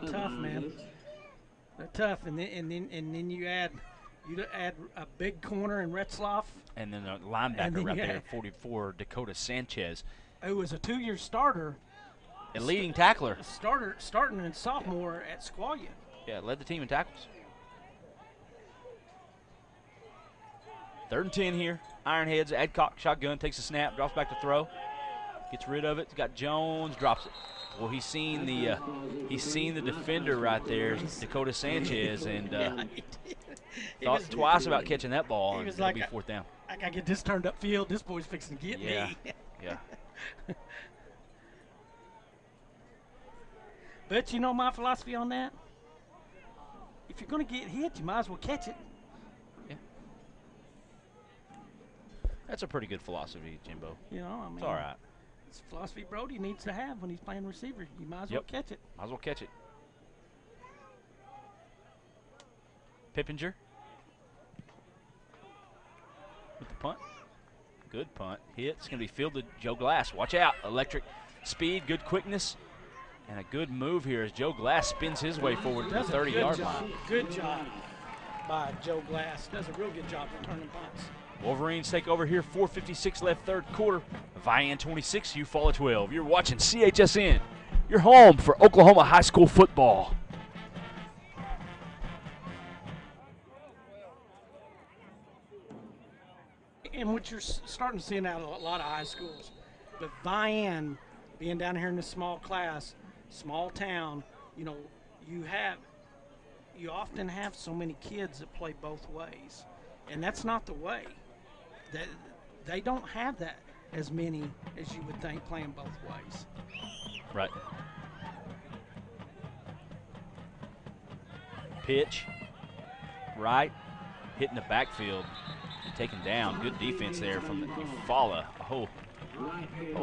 Tough, man. They're tough, and then you add a big corner in Retzloff, And then a linebacker right there, 44, Dakota Sanchez. who was a 2-year starter. A leading tackler. Starting in sophomore at Sequoyah. Yeah, led the team in tackles. 3rd and 10 here. Ironheads, Adcock, shotgun, takes a snap, drops back to throw. Gets rid of it. Got Jones, drops it. Well, he's seen the defender right there, Dakota Sanchez, and thought twice about catching that ball, and it'll be 4th down. I gotta get this turned upfield. This boy's fixing to get me. Yeah. But you know my philosophy on that? If you're gonna get hit, you might as well catch it. Yeah. That's a pretty good philosophy, Jimbo. You know, I mean, It's all right. it's a philosophy Brody needs to have when he's playing receiver. You might as well catch it. Might as well catch it. Pippinger with the punt. Good punt. Hit. It's going to be fielded. Joe Glass. Watch out. Electric speed, good quickness, and a good move here as Joe Glass spins his way forward to the 30-yard line. Good job by Joe Glass. Does a real good job returning punts. Wolverines take over here. 4:56 left, 3rd quarter. Vian 26, Eufaula 12. You're watching CHSN. Your home for Oklahoma high school football. And what you're starting to see now in a lot of high schools, but Vian being down here in this small class, small town, you know, you have you often have so many kids that play both ways, and that's not the way. That they don't have that as many as you would think playing both ways. Right. Pitch. Right. Hitting the backfield. Taken down. Good defense there from the Eufaula. A whole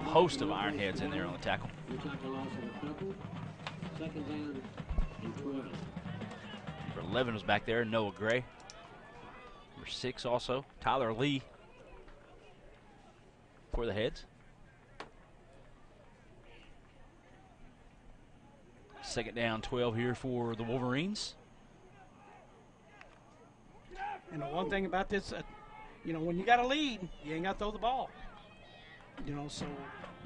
host of Ironheads in there on the tackle. Second down and 12. Number 11 was back there, Noah Gray. Number 6 also, Tyler Lee for the Heads. Second down, 12 here for the Wolverines. And the one thing about this, when you got a lead, you ain't got to throw the ball. So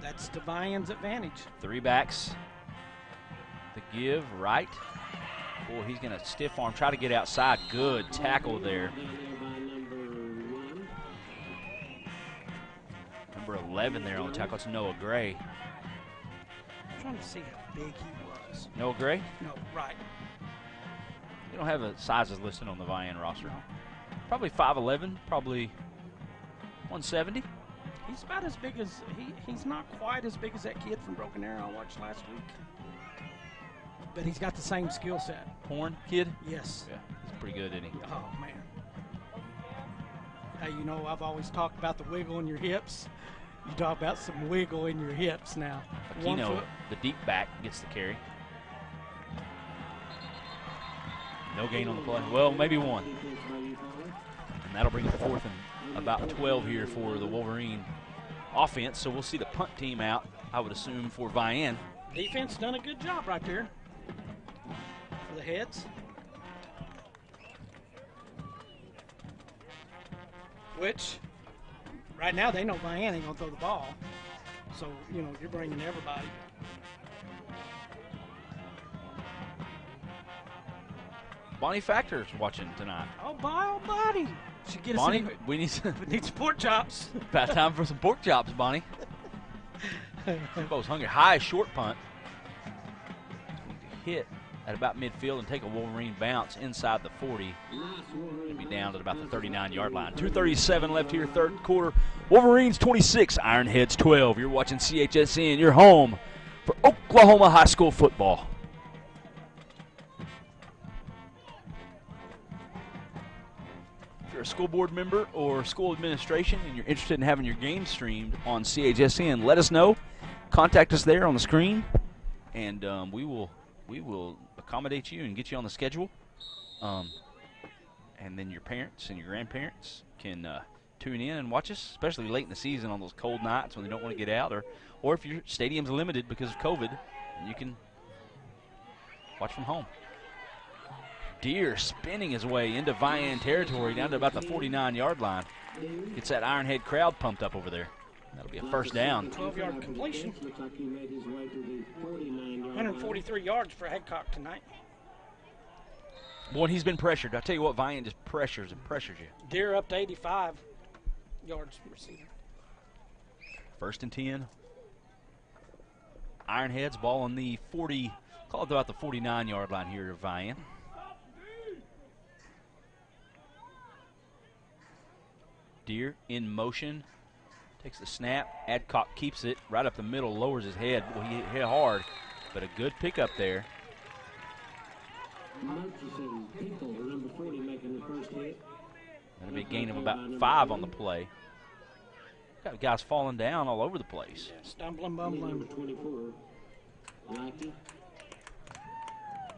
that's the Vian's advantage. 3 backs. The give, right. Boy, he's going to stiff arm, try to get outside. Good tackle there. Number 11 there on the tackle. It's Noah Gray. I'm trying to see how big he was. Noah Gray? No, right. They don't have the sizes listed on the Vian roster. Probably 5'11", probably 170. He's about as big as, he's not quite as big as that kid from Broken Arrow I watched last week. But he's got the same skill set. Horn kid? Yes. Yeah, he's pretty good, isn't he? Oh, man. Hey, I've always talked about the wiggle in your hips. You talk about some wiggle in your hips now. Aquino, the deep back, gets the carry. No gain on the play. Well, maybe one. And that'll bring it 4th and about 12 here for the Wolverine offense. So we'll see the punt team out, I would assume, for Vian. Defense done a good job right there for the Heads. Which, right now, they know Vian ain't going to throw the ball. So, you're bringing everybody. Bonnie Factor's watching tonight. Oh, buddy. Should get Bonnie, us we need some, need some pork chops. about time for some pork chops, Bonnie. Jimbo's hungry. High short punt. Hit at about midfield and take a Wolverine bounce inside the 40. It'll be down at about the 39-yard line. 2:37 left here, third quarter. Wolverines 26, Ironheads 12. You're watching CHSN, your home for Oklahoma high school football. If you're a school board member or school administration and you're interested in having your game streamed on CHSN, let us know. Contact us there on the screen, and we will accommodate you and get you on the schedule. And then your parents and your grandparents can tune in and watch us, especially late in the season on those cold nights when they don't want to get out, or if your stadium's limited because of COVID, you can watch from home. Deer spinning his way into Vian territory down to about the 49-yard line. Gets that Ironhead crowd pumped up over there. That'll be a first down. 12-yard completion. 143 yards for Hadcock tonight. Boy, he's been pressured. I tell you what, Vian just pressures you. Deer up to 85 yards receiving. 1st and 10. Ironheads ball on the 40, call it about the 49-yard line here of Vian. Deer in motion. Takes the snap. Adcock keeps it right up the middle, lowers his head. Well, he hit hard, but a good pickup there. That'll be a gain of about 5 on the play. Got guys falling down all over the place. Yeah, stumbling, bumbling.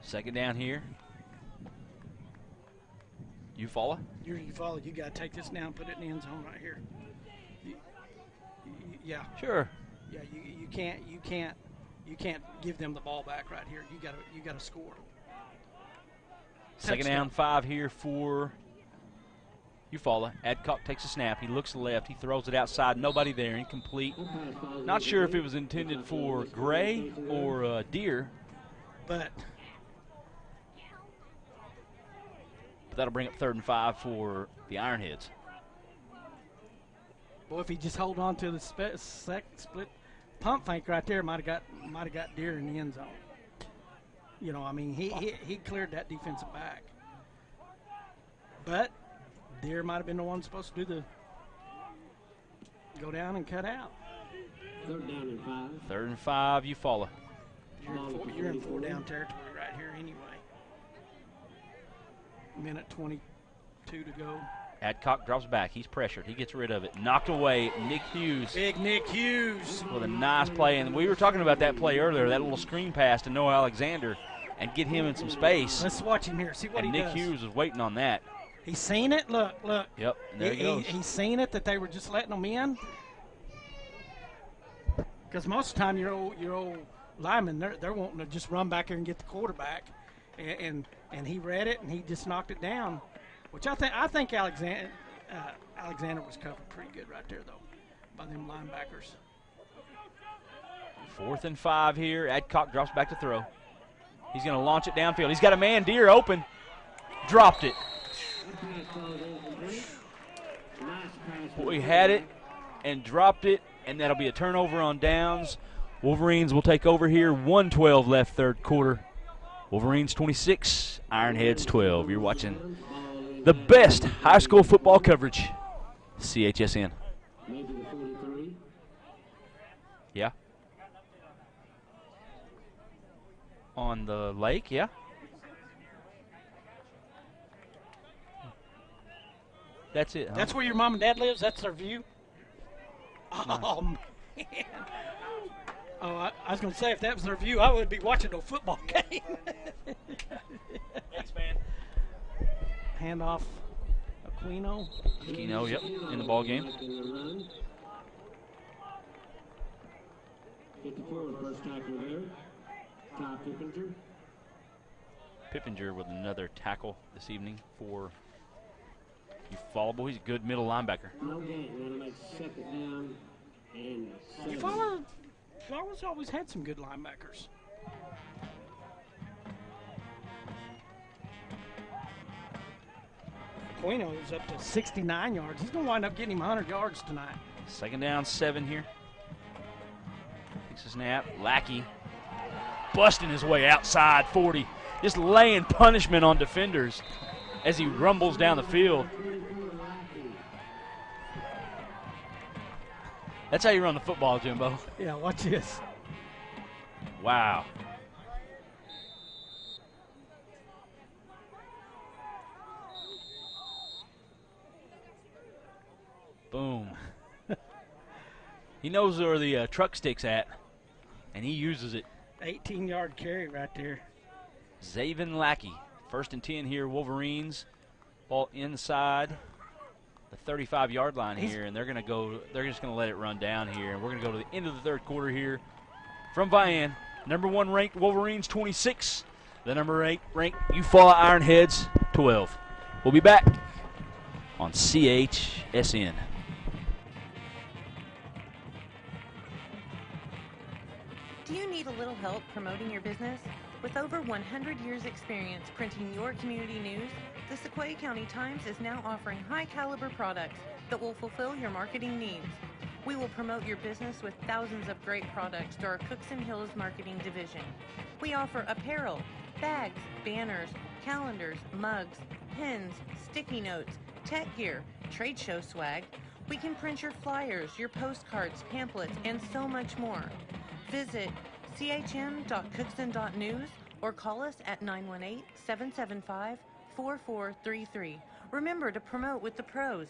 2nd down here. Eufaula. Eufaula, you got to take this down, put it in the end zone right here. Yeah. Sure. Yeah, you can't give them the ball back right here. You got to score. 2nd down, 5 here for Eufaula. Adcock takes a snap. He looks left. He throws it outside. Nobody there. Incomplete. Not sure if it was intended for Gray or Deer. But that'll bring up 3rd and 5 for the Ironheads. Boy, if he just hold on to the split pump fake right there, might have got Deer in the end zone. You know, I mean, he cleared that defensive back. But Deere might have been the one supposed to do the go down and cut out. 3rd down and 5. 3rd and 5, Eufaula. You're in 4-down territory right here anyway. Minute 22 to go. Adcock drops back. He's pressured. He gets rid of it. Knocked away. Nick Hughes. Big Nick Hughes. With a nice play. And we were talking about that play earlier, that little screen pass to Noah Alexander and get him in some space. Let's watch him here. See what and he Nick does. Hughes was waiting on that. He's seen it. Look. Yep, and there he goes. He's seen it that they were just letting him in. Because most of the time your old linemen, they're wanting to just run back here and get the quarterback. And he read it, and he just knocked it down. Which I think Alexander was covered pretty good right there, though, by them linebackers. 4th and 5 here. Adcock drops back to throw. He's going to launch it downfield. He's got a man, Deere, open. Dropped it. Boy, had it and dropped it, and that'll be a turnover on downs. Wolverines will take over here. 1:12 left, 3rd quarter. Wolverines 26, Ironheads 12. You're watching the best high school football coverage, CHSN. Maybe the 43. Yeah. On the lake, yeah. That's it. Huh? That's where your mom and dad lives? That's their view? Oh, man. Oh, I was going to say, if that was their view, I would be watching a football game. Thanks, man. Handoff, Aquino. Aquino, yep, in the ball game. 54 was first tackle there. Ty Pippinger. Pippinger with another tackle this evening for Eufaula. Boy, he's a good middle linebacker. No gain. We're going to make 2nd down and 7. Flowers always had some good linebackers. Aquino is up to 69 yards. He's going to wind up getting him 100 yards tonight. 2nd down, 7 here. Takes a snap. Lackey busting his way outside 40. Just laying punishment on defenders as he rumbles down the field. That's how you run the football, Jimbo. Yeah, watch this. Wow. Boom. He knows where the truck stick's at, and he uses it. 18-yard carry right there. Zaven Lackey, 1st and 10 here, Wolverines. Ball inside the 35-yard line here, and they're just going to let it run down here, and we're going to go to the end of the 3rd quarter here from Vian. Number 1 ranked Wolverines 26, the number 8 ranked Eufaula Ironheads 12. We'll be back on CHSN. Do you need a little help promoting your business? With over 100 years experience printing your community news, the Sequoyah County Times is now offering high-caliber products that will fulfill your marketing needs. We will promote your business with thousands of great products through our Cooks and Hills marketing division. We offer apparel, bags, banners, calendars, mugs, pins, sticky notes, tech gear, trade show swag. We can print your flyers, your postcards, pamphlets, and so much more. Visit chm.cookson.news or call us at 918-775-4433. Remember to promote with the pros.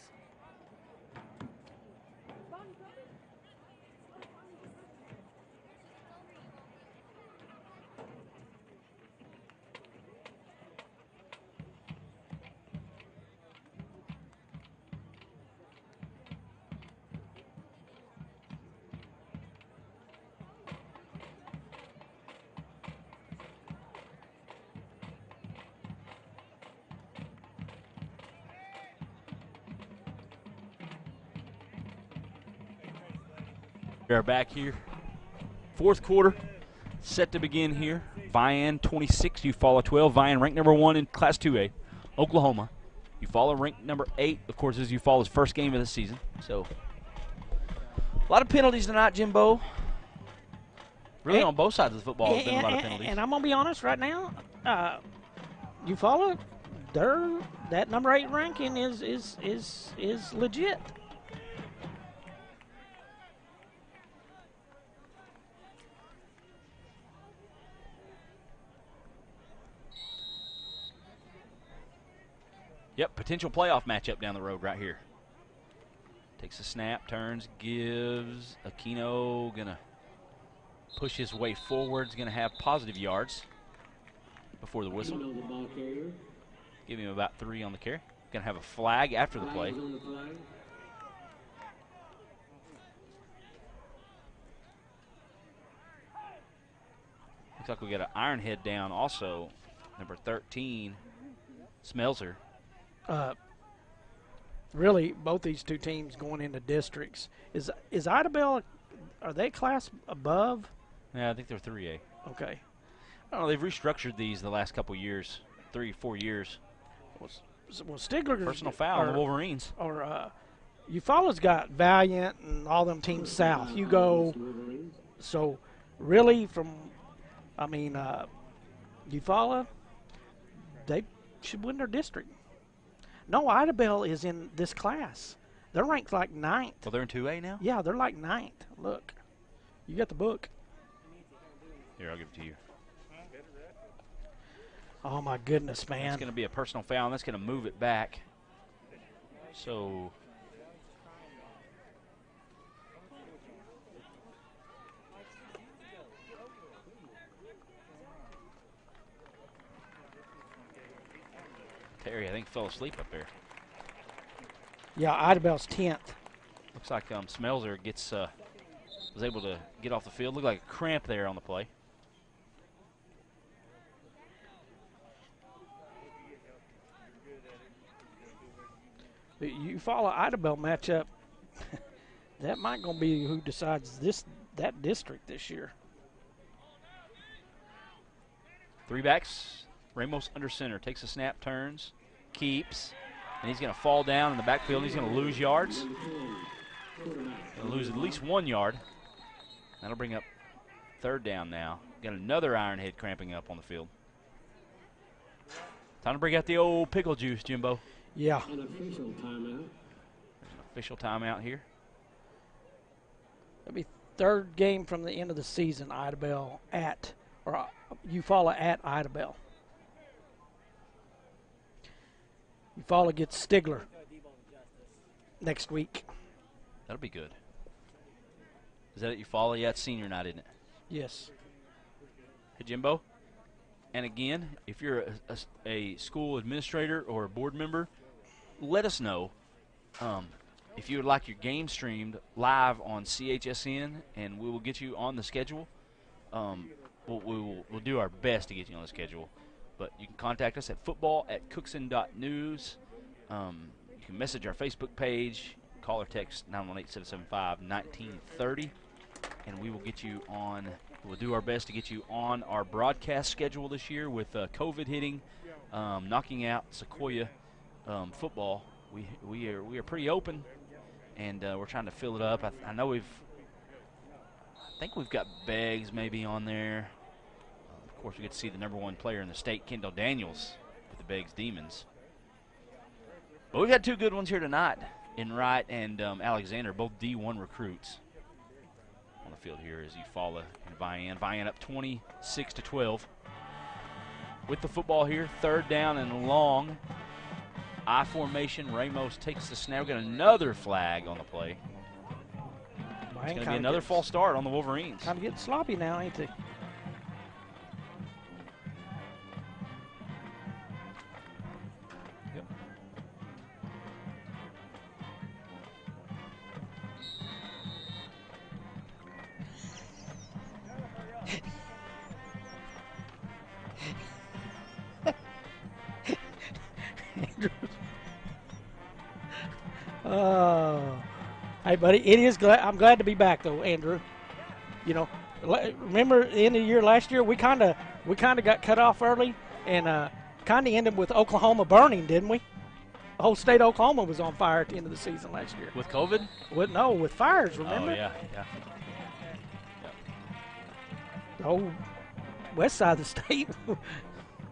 We are back here. 4th quarter set to begin here. Vian 26, Eufaula 12. Vian ranked number 1 in Class 2A, Oklahoma. Eufaula ranked number 8. Of course, this is Eufaula's first game of the season. So, a lot of penalties tonight, Jimbo. Really, on both sides of the football, there's been a lot of penalties. And I'm going to be honest right now, Eufaula, that number 8 ranking is legit. Yep, potential playoff matchup down the road right here. Takes a snap, turns, gives. Aquino going to push his way forward. He's going to have positive yards before the whistle. Give him about 3 on the carry. Going to have a flag after the play. Looks like we got an Ironhead down also. Number 13, Smelzer. Really, both these two teams going into districts. Is Idabel, are they class above? Yeah, I think they're 3A. Okay. I don't know, they've restructured these the last couple years, 3-4 years. Well, Stigler's Personal foul on the Wolverines. Or Eufaula's got Valiant and all them teams south. Hugo. So, really, Eufaula, they should win their district. No, Idabel is in this class. They're ranked like 9th. Well, they're in 2A now? Yeah, they're like 9th. Look. You got the book. Here, I'll give it to you. Oh, my goodness, man. It's going to be a personal foul, and that's going to move it back. So, Terry, I think, fell asleep up there. Yeah, Idabel's 10th. Looks like Smelzer was able to get off the field. Looked like a cramp there on the play. The Eufaula Idabel matchup, that might going to be who decides that district this year. 3 backs. Ramos under center. Takes a snap, turns, keeps, and he's going to fall down in the backfield. He's going to lose yards. Going to lose at least 1 yard. That'll bring up 3rd down now. Got another Ironhead cramping up on the field. Time to bring out the old pickle juice, Jimbo. Yeah. An official timeout. There's an official timeout here. That'll be 3rd game from the end of the season, Eufaula at Idabel. Eufaula gets Stigler next week. That'll be good. Is that at Eufaula? Yeah, it's senior night, isn't it? Yes. Hey, Jimbo. And again, if you're a school administrator or a board member, let us know if you would like your game streamed live on CHSN, and we will get you on the schedule. We'll do our best to get you on the schedule. But you can contact us at football@cookson.news. You can message our Facebook page, call or text 918-775-1930, and we will get you on. We'll do our best to get you on our broadcast schedule this year with COVID hitting, knocking out Sequoyah football. We are pretty open, and we're trying to fill it up. I know I think we've got Beggs maybe on there. Of course, we get to see the #1 player in the state, Kendall Daniels, with the Beggs Demons. But we've had 2 good ones here tonight, Enright and Alexander, both D1 recruits. On the field here is Eufaula and Vian. Vian up 26-12. With the football here, 3rd down and long. I formation. Ramos takes the snap. We got another flag on the play. It's going to be another false start on the Wolverines. Kind of getting sloppy now, ain't they? Hey, buddy, I'm glad to be back, though, Andrew. You know, remember the end of the year last year, we kind of got cut off early and kind of ended with Oklahoma burning, didn't we? The whole state of Oklahoma was on fire at the end of the season last year. With COVID? No, with fires, remember? Oh, yeah. Oh, west side of the state.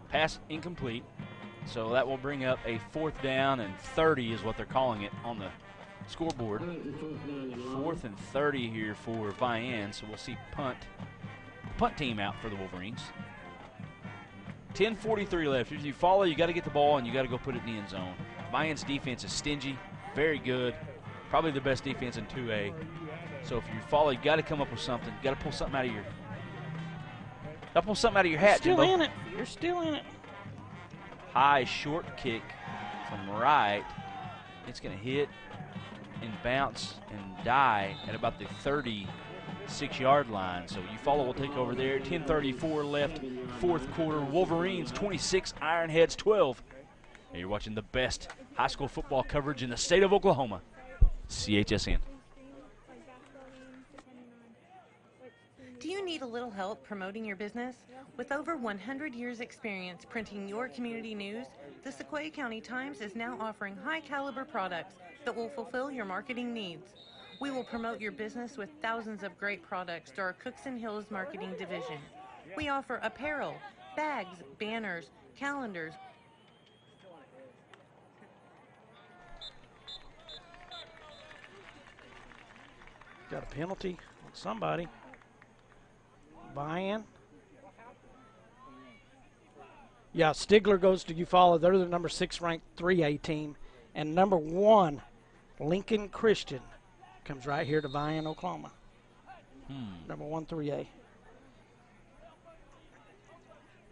Pass incomplete. So that will bring up a 4th down and 30 is what they're calling it on the scoreboard. 4th and 30 here for Vian, so we'll see punt team out for the Wolverines. 10:43 left. If you follow, you got to get the ball and you got to go put it in the end zone. Vian's defense is stingy, very good, probably the best defense in 2A. So if you follow, you got to come up with something. You got to pull something out of your hat. Still Jimbo. in it. You're still in it. High short kick from right. It's going to hit and bounce and die at about the 36-yard line. So Eufaula will take over there. 10:34 left, 4th quarter. Wolverines 26, Ironheads 12. And you're watching the best high school football coverage in the state of Oklahoma. CHSN. Do you need a little help promoting your business? With over 100 years experience printing your community news, the Sequoyah County Times is now offering high-caliber products that will fulfill your marketing needs. We will promote your business with thousands of great products through our Cooks and Hills marketing division. We offer apparel, bags, banners, calendars. Got a penalty on somebody. Vian. Yeah, Stigler goes to Eufaula. They're the number 6 ranked 3A team. And number 1, Lincoln Christian, comes right here to Vian, Oklahoma. Number 1 3A.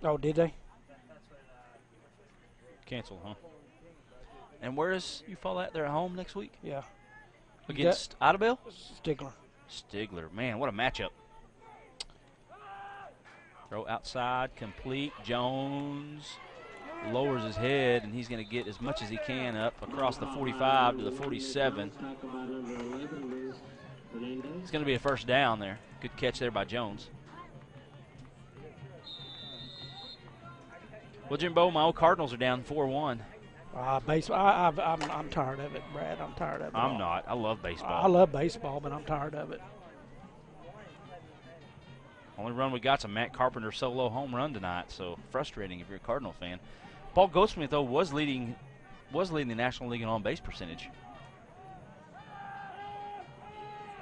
Oh, did they? Cancel, huh? And where is Eufaula at? They're at home next week? Yeah. Against Idabel? Stigler. Stigler. Man, what a matchup. Throw outside, complete. Jones lowers his head, and he's going to get as much as he can up across the 45 to the 47. It's going to be a 1st down there. Good catch there by Jones. Well, Jimbo, my old Cardinals are down 4-1. Baseball. I'm tired of it, Brad. I'm tired of it. I'm not. I love baseball. I love baseball, but I'm tired of it. Only run we got's a Matt Carpenter solo home run tonight, so frustrating if you're a Cardinal fan. Paul Goldsmith, though, was leading the National League in on-base percentage.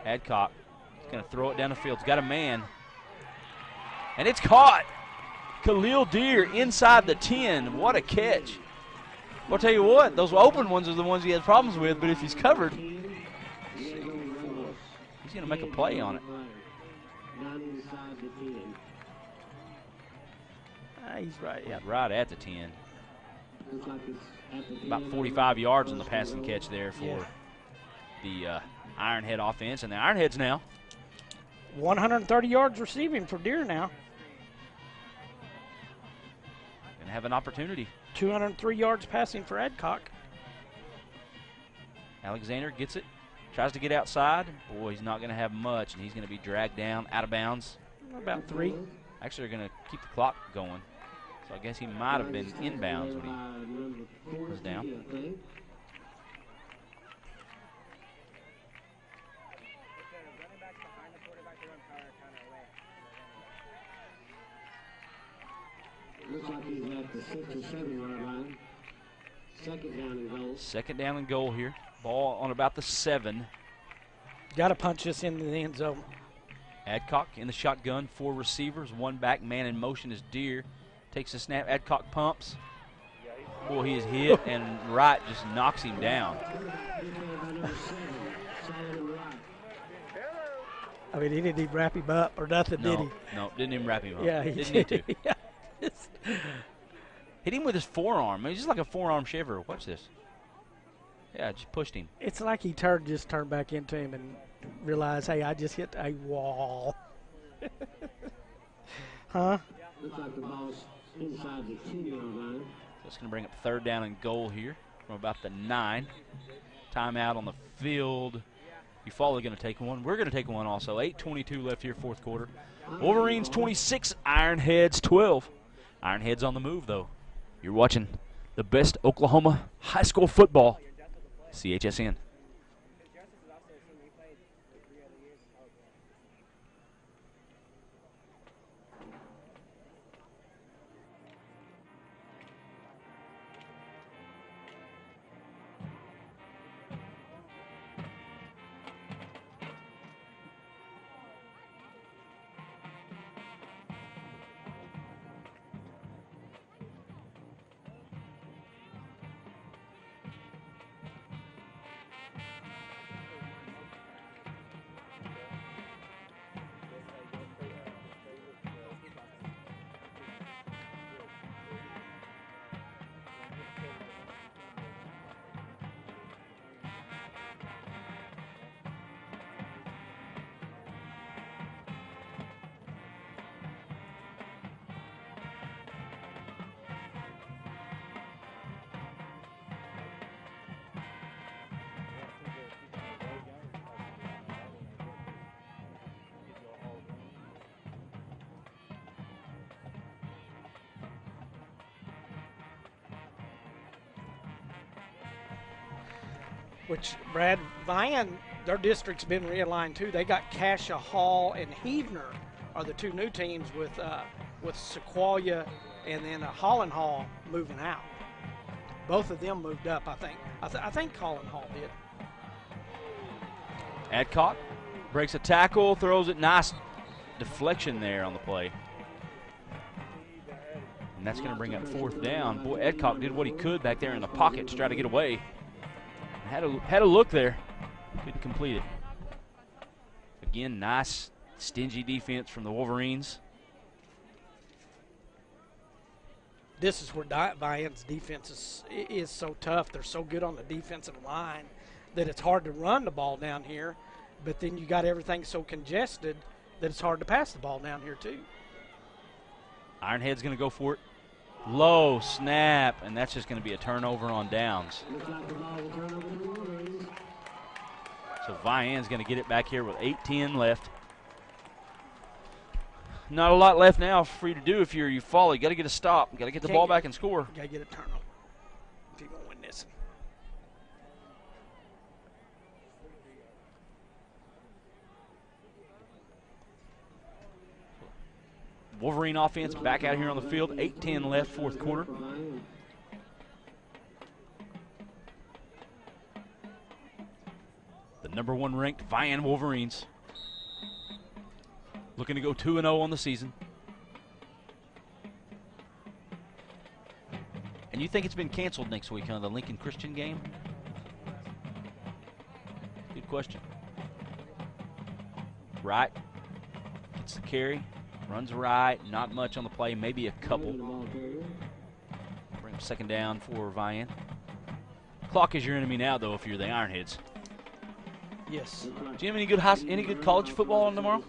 Adcock is going to throw it down the field. He's got a man. And it's caught. Khalil Deer inside the 10. What a catch. I'll tell you what, those open ones are the ones he has problems with, but if he's covered, he's going to make a play on it. He's right. Yeah, right at the 10. About 45 yards on the passing catch there for the Ironhead offense. And the Ironheads now 130 yards receiving for Deer now. going to have an opportunity. 203 yards passing for Adcock. Alexander gets it, tries to get outside. Boy, he's not going to have much, and he's going to be dragged down out of bounds. About 3. Actually, they're going to keep the clock going. So I guess he might have been inbounds when he was down. Looks like he's at the 6 or 7 yard line. 2nd down and goal. 2nd down and goal here. Ball on about the 7. Got to punch this into the end zone. Adcock in the shotgun, 4 receivers, 1 back, man in motion is Deer. Takes the snap, Adcock pumps. Boy, he is hit, and Wright just knocks him down. I mean, he didn't even wrap him up or nothing, did he? No, didn't even wrap him up. Yeah, he didn't did. need to. Yeah. Hit him with his forearm. I mean, just like a forearm shiver. Watch this. Yeah, just pushed him. It's like he just turned back into him and realized, hey, I just hit a wall. Huh? Looks like the ball's inside the 2-yard line. So it's going to bring up 3rd down and goal here from about the 9. Timeout on the field. Eufaula going to take one. We're going to take one also. 8:22 left here, 4th quarter. Wolverines 26, Ironheads 12. Ironheads on the move, though. You're watching the best Oklahoma high school football. CHSN. which Brad Vian, their district's been realigned too. They got Cassia Hall and Heavener are the two new teams with Sequoyah and then Holland Hall moving out. Both of them moved up, I think. I think Holland Hall did. Adcock breaks a tackle, throws it. Nice deflection there on the play. And that's going to bring up 4th down. Boy, Adcock did what he could back there in the pocket to try to get away. Had a look there. Couldn't complete it. Again, nice, stingy defense from the Wolverines. This is where Vian's defense is so tough. They're so good on the defensive line that it's hard to run the ball down here. But then you got everything so congested that it's hard to pass the ball down here too. Ironhead's going to go for it. Low snap, and that's just going to be a turnover on downs. So Vian's going to get it back here with 8:10 left. Not a lot left now for you to do if you're Eufaula. You got to get a stop. You got to get the ball back and score. You got to get a turnover if you're going to win this. Wolverine offense back out here on the field. 8:10 left, 4th quarter. The number 1 ranked Vian Wolverines. Looking to go 2-0 on the season. And you think it's been canceled next week, huh? The Lincoln Christian game? Good question. Right. Gets the carry. Runs right. Not much on the play. Maybe a couple. Bring up 2nd down for Vian. Clock is your enemy now, though, if you're the Ironheads. Yes. Do you have any good college football on tomorrow?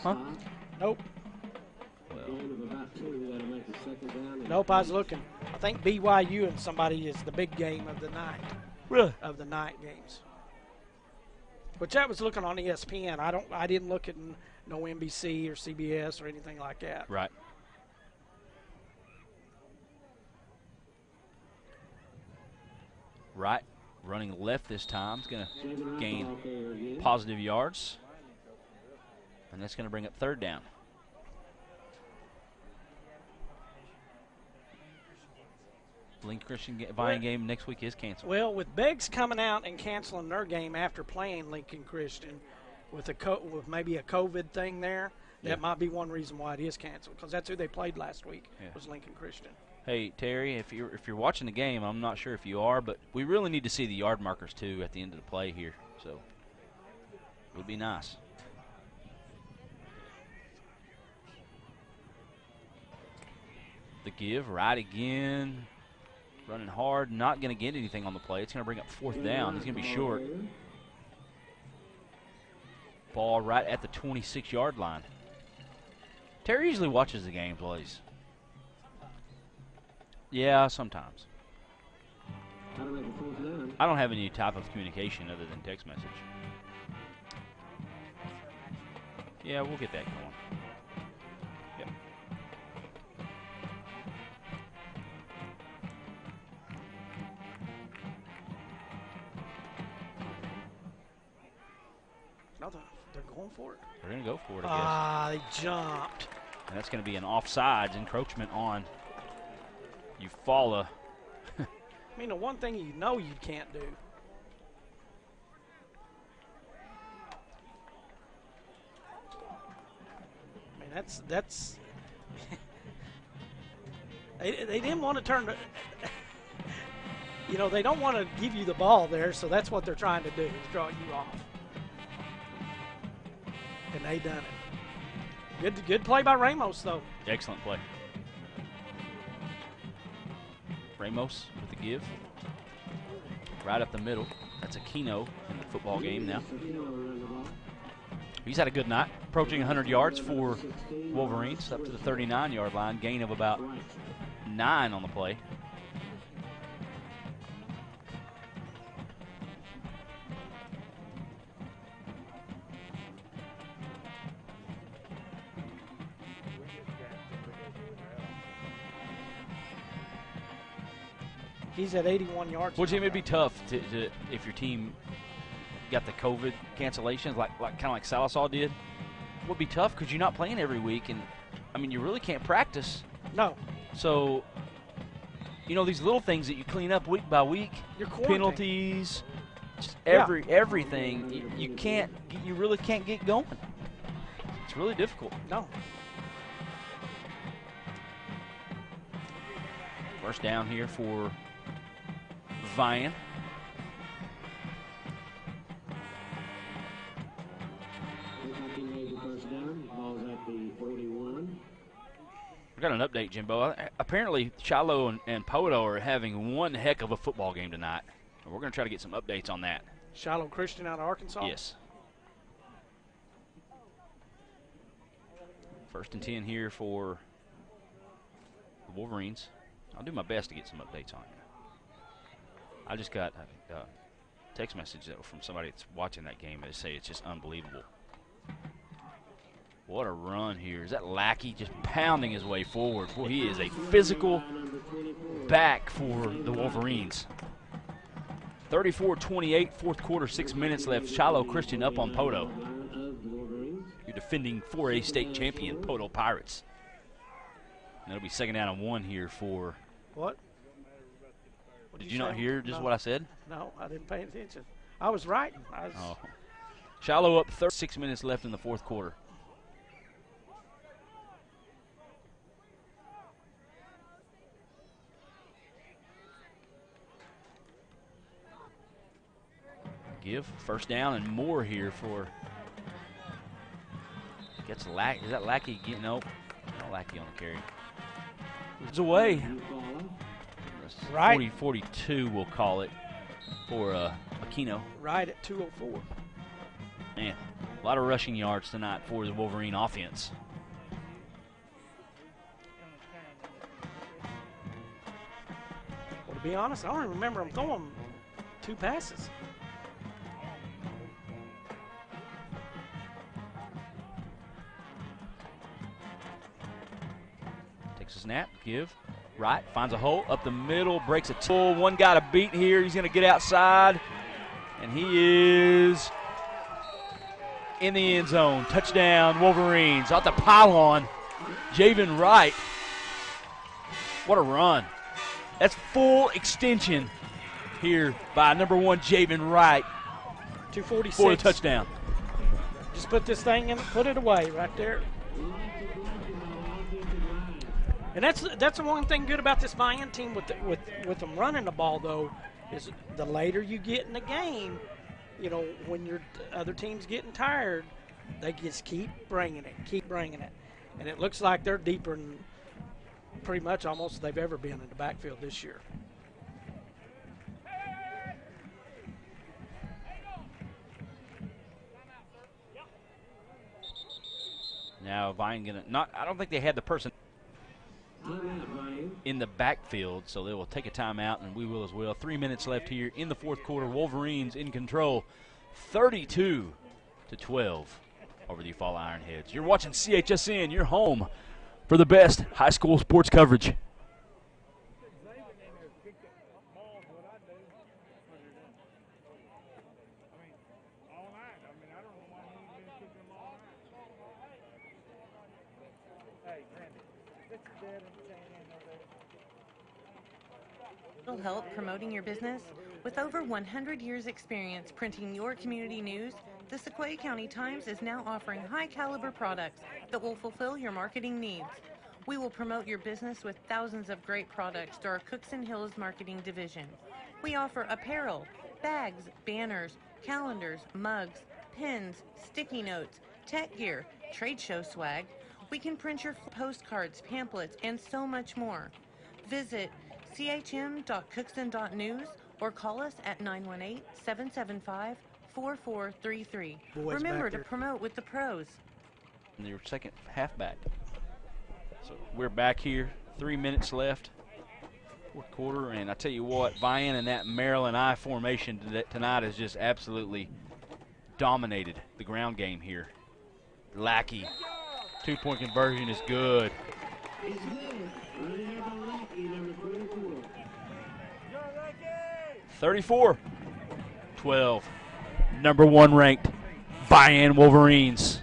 Huh? Nope. Nope, I was looking. I think BYU and somebody is the big game of the night. Really? Of the night games. Which I was looking on ESPN. I didn't look at no NBC or CBS or anything like that. Right. Right. Running left this time. It's going to gain positive yards. And that's going to bring up 3rd down. Lincoln Christian Vian game next week is canceled. Well, with Beggs coming out and canceling their game after playing Lincoln Christian with maybe a COVID thing there, that might be one reason why it is canceled, because that's who they played last week was Lincoln Christian. Hey, Terry, if you're watching the game, I'm not sure if you are, but we really need to see the yard markers, too, at the end of the play here. So it would be nice. The give, right again. Running hard, not going to get anything on the play. It's going to bring up 4th down. He's going to be short. Ball right at the 26-yard line. Terry usually watches the game plays. Yeah, sometimes. I don't have any type of communication other than text message. Yeah, we'll get that going. Yep. No, they're going for it. They're going to go for it, I guess. They jumped. And that's going to be an offsides encroachment on Eufaula. I mean, the one thing you know you can't do. I mean, that's. they didn't want to turn. They don't want to give you the ball there, so that's what they're trying to do, is draw you off. And they done it. Good play by Ramos, though. Excellent play. Ramos with the give. Right up the middle. That's Aquino in the football game now. He's had a good night. Approaching 100 yards for Wolverines, up to the 39-yard line. Gain of about 9 on the play. He's at 81 yards. Well, Jim, it'd be tough to if your team got the COVID cancellations, like kind of like Sallisaw did. It would be tough because you're not playing every week, and I mean you really can't practice. No. So, you know, these little things that you clean up week by week, You're quarantined. penalties, just everything. You really can't get going. It's really difficult. No. First down here for Vian. We got an update, Jimbo. Apparently, Shiloh and Poto are having one heck of a football game tonight. We're going to try to get some updates on that. Shiloh Christian out of Arkansas? Yes. First and 10 here for the Wolverines. I'll do my best to get some updates on it. I just got a text message from somebody that's watching that game. They say it's just unbelievable. What a run here. Is that Lackey just pounding his way forward? Boy, he is a physical back for the Wolverines. 34-28, fourth quarter, 6 minutes left. Shiloh Christian up on Poto. Your defending 4A state champion, Poto Pirates. And it'll be second down and 1 here for. What? Did you not hear just what I said? No, I didn't pay attention. I was writing. Oh. Shiloh up 36 minutes left in the fourth quarter. Give first down and more here for. Gets Lackey. Is that Lackey? Nope. No Lackey on the carry. It's away. Right. 40-42, we'll call it, for Aquino. Right at 2:04. Man, a lot of rushing yards tonight for the Wolverine offense. Well, to be honest, I don't even remember them throwing 2 passes. Takes a snap, give. Right, finds a hole up the middle, breaks a tackle. One guy to beat here. He's going to get outside, and he is in the end zone. Touchdown, Wolverines. Out the pylon, Javen Wright. What a run. That's full extension here by number 1, Javen Wright. 246. For the touchdown. Just put this thing in, put it away right there. And that's the one thing good about this Vian team with them running the ball, though, is the later you get in the game, you know, when your other team's getting tired, they just keep bringing it. And it looks like they're deeper than pretty much almost they've ever been in the backfield this year. Now Vian I don't think they had the person in the backfield, so they will take a timeout, and we will as well. 3 minutes left here in the fourth quarter. Wolverines in control, 32-12 over the Eufaula Ironheads. You're watching CHSN, your home for the best high school sports coverage. Help promoting your business? With over 100 years experience printing your community news, the Sequoyah County Times is now offering high-caliber products that will fulfill your marketing needs. We will promote your business with thousands of great products through our Cookson Hills Marketing Division. We offer apparel, bags, banners, calendars, mugs, pins, sticky notes, tech gear, trade show swag. We can print your postcards, pamphlets, and so much more. Visit chm.cookson.news or call us at 918-775-4433. Remember to promote with the pros. And your second halfback. So we're back here, 3 minutes left, fourth quarter, and I tell you what, Vian and that Maryland I formation tonight has just absolutely dominated the ground game here. Lackey, 2-point conversion is good. 34-12. Number 1 ranked Vian Wolverines.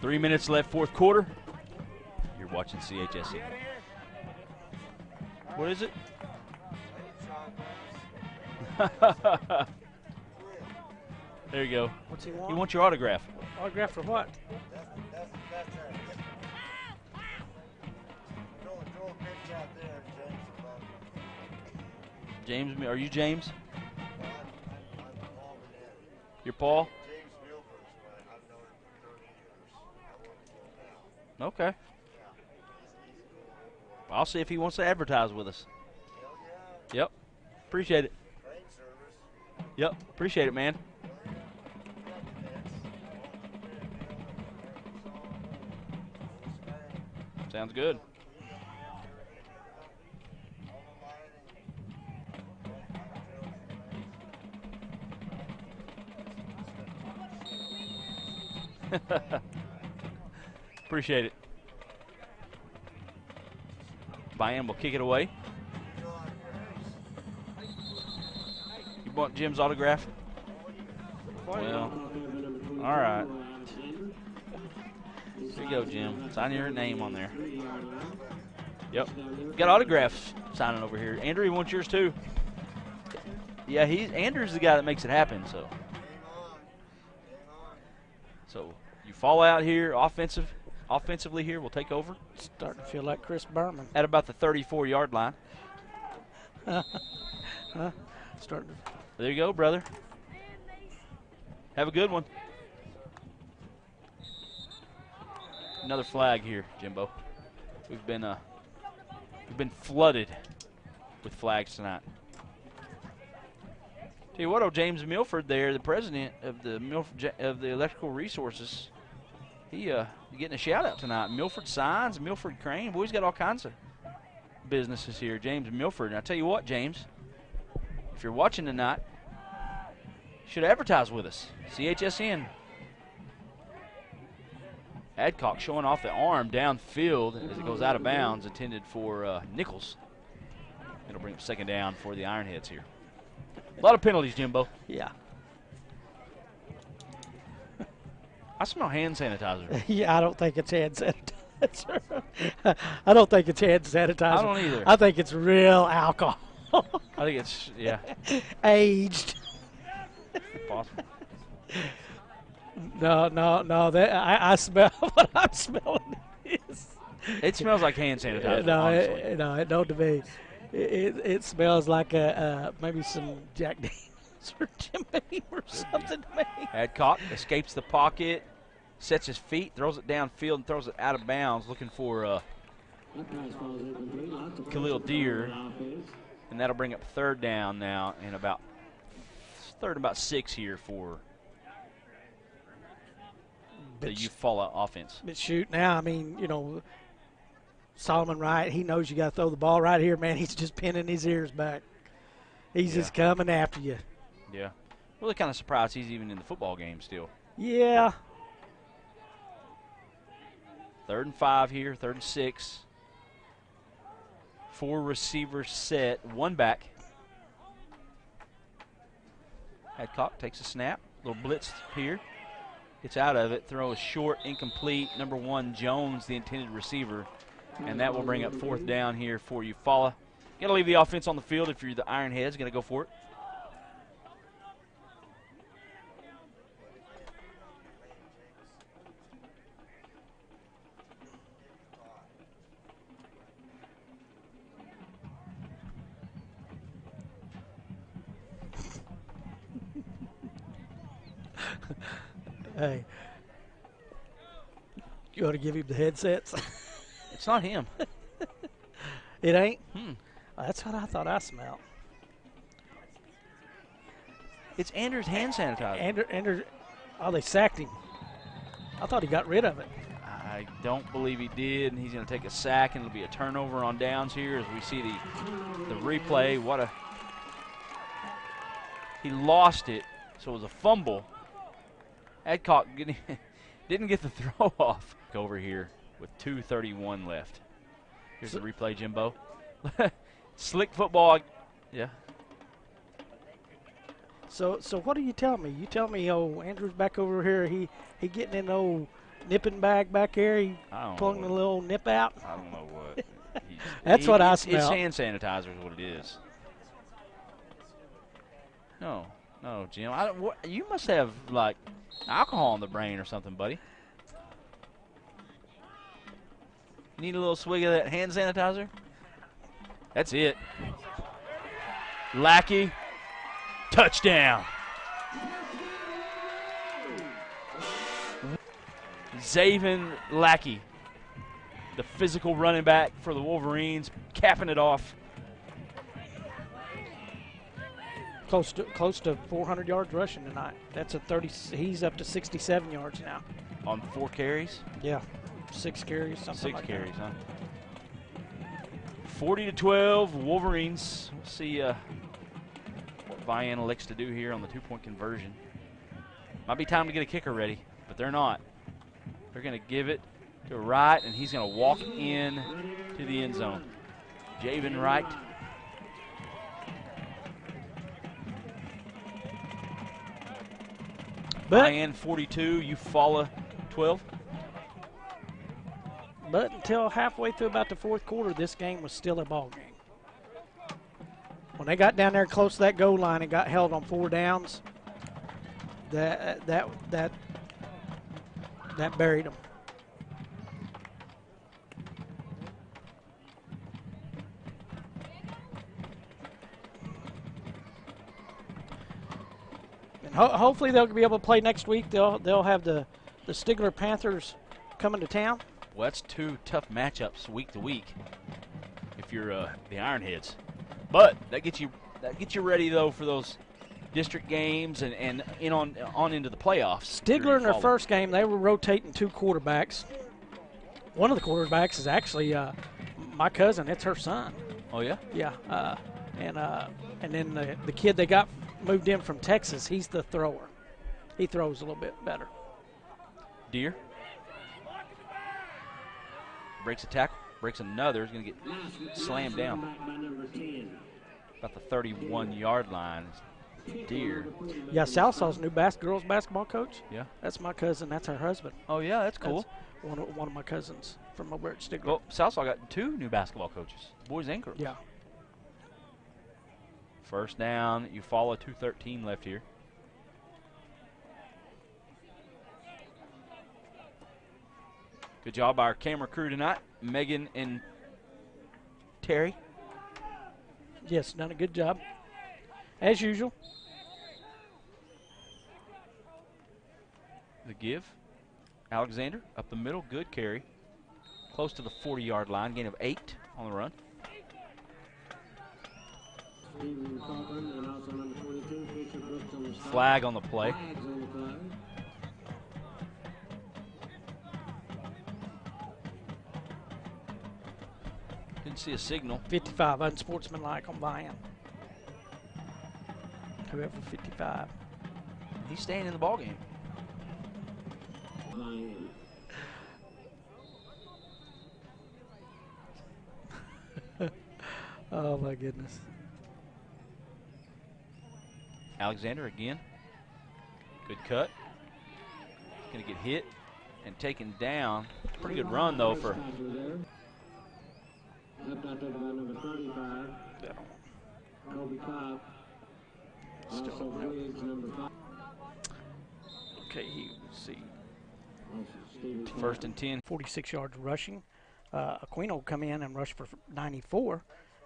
3 minutes left, fourth quarter. You're watching CHSE. What is it? There you go. What's he want? You want your autograph. Autograph for what? James, are you James? You're Paul? Okay. I'll see if he wants to advertise with us. Yep. Appreciate it. Yep. Appreciate it, man. Sounds good. Appreciate it. Vian will kick it away. You want Jim's autograph? Well, all right. Here you go, Jim. Sign your name on there. Yep. Got autographs signing over here. Andrew, you want yours too? Yeah, Andrew's the guy that makes it happen. So you fall out here, offensively here. We'll take over. Starting to feel like Chris Berman. At about the 34-yard line. Starting to. There you go, brother. Have a good one. Another flag here, Jimbo. We've been flooded with flags tonight. Tell you what, old James Milford there, the president of the Electrical Resources, he getting a shout out tonight. Milford Signs, Milford Crane. Boy, he's got all kinds of businesses here. James Milford. And I tell you what, James, if you're watching tonight, you should advertise with us. CHSN. Adcock showing off the arm downfield as it goes out of bounds, intended for Nichols. It'll bring up second down for the Ironheads here. A lot of penalties, Jimbo. Yeah. I smell hand sanitizer. Yeah, I don't think it's hand sanitizer. I don't think it's hand sanitizer. I don't either. I think it's real alcohol. I think it's, yeah. Aged. Possible. No. That I smell what I'm smelling is. It smells like hand sanitizer. No, it don't to me. It smells like maybe some Jack Daniels or Jim Beam or something to me. Adcock escapes the pocket, sets his feet, throws it downfield, and throws it out of bounds, looking for Khalil Deere, and that'll bring up third down now, and about 6 here for the Eufaula offense. But shoot, now, I mean, Solomon Wright, he knows you got to throw the ball right here, man. He's just pinning his ears back. He's just coming after you. Yeah. Really kind of surprised he's even in the football game still. Yeah. 3rd and 5 here, 3rd and 6. 4 receivers set, 1 back. Adcock takes a snap, little blitz here. Gets out of it, throw is short, incomplete. Number 1, Jones, the intended receiver. And that will bring up 4th down here for Eufaula. Got to leave the offense on the field if you're the Ironheads. Got to go for it. Hey, you ought to give him the headsets. It's not him. It ain't? Hmm. That's what I thought I smelled. It's Andrew's hand sanitizer. Andrew, they sacked him. I thought he got rid of it. I don't believe he did, and he's going to take a sack, and it'll be a turnover on downs here as we see the replay. He lost it, so it was a fumble. Adcock didn't get the throw off. Over here with 2:31 left. Here's the replay, Jimbo. Slick football. Yeah. So what do you tell me? You tell me, Andrew's back over here. He getting in the old nipping bag back there. He pulling the little nip out. I don't know what. That's what I smell. It's hand sanitizer is what it is. No, Jim. You must have, like, alcohol in the brain or something, buddy. Need a little swig of that hand sanitizer? That's it. Lackey. Touchdown. Zaven Lackey, the physical running back for the Wolverines, capping it off. Close to 400 yards rushing tonight. That's a 30. He's up to 67 yards now. On 4 carries? Yeah, 6 carries, something 6 like carries, that. huh? 40-12, Wolverines. We'll see what Vian elects to do here on the 2-point conversion. Might be time to get a kicker ready, but they're not. They're going to give it to Wright, and he's going to walk in to the end zone. Javen Wright. Vian 42, Eufaula 12. But until halfway through about the 4th quarter, this game was still a ball game. When they got down there close to that goal line and got held on 4 downs, that buried them. And hopefully they'll be able to play next week. They'll have the Stigler Panthers coming to town. Well, that's 2 tough matchups week to week if you're the Ironheads. But that gets you ready though for those district games and on into the playoffs. Stigler in their first game, they were rotating 2 quarterbacks. One of the quarterbacks is actually my cousin. It's her son. Oh yeah. Yeah, and then the kid they got moved in from Texas, he's the thrower. He throws a little bit better. Deer breaks a tackle, breaks another. He's going to get slammed down about the 31-yard line. Deer. Yeah, Salsaw's new girls basketball coach. Yeah. That's my cousin. That's her husband. Oh, yeah, that's cool. That's one of my cousins from over at Stigler. Well, Salsaw got 2 new basketball coaches, boys and girls. Yeah. First down, you follow 2:13 left here. Good job by our camera crew tonight, Megan and Terry. Yes, done a good job. As usual. The give. Alexander up the middle, good carry. Close to the 40-yard line, gain of 8 on the run. Flag on the play. Didn't see a signal. 55, unsportsmanlike on Vian. Whoever 55. He's staying in the ball game. Oh my goodness. Alexander again. Good cut. Going to get hit and taken down. Pretty good run though for. Okay, let's see. First and 10. 46 yards rushing. Aquino come in and rush for 94.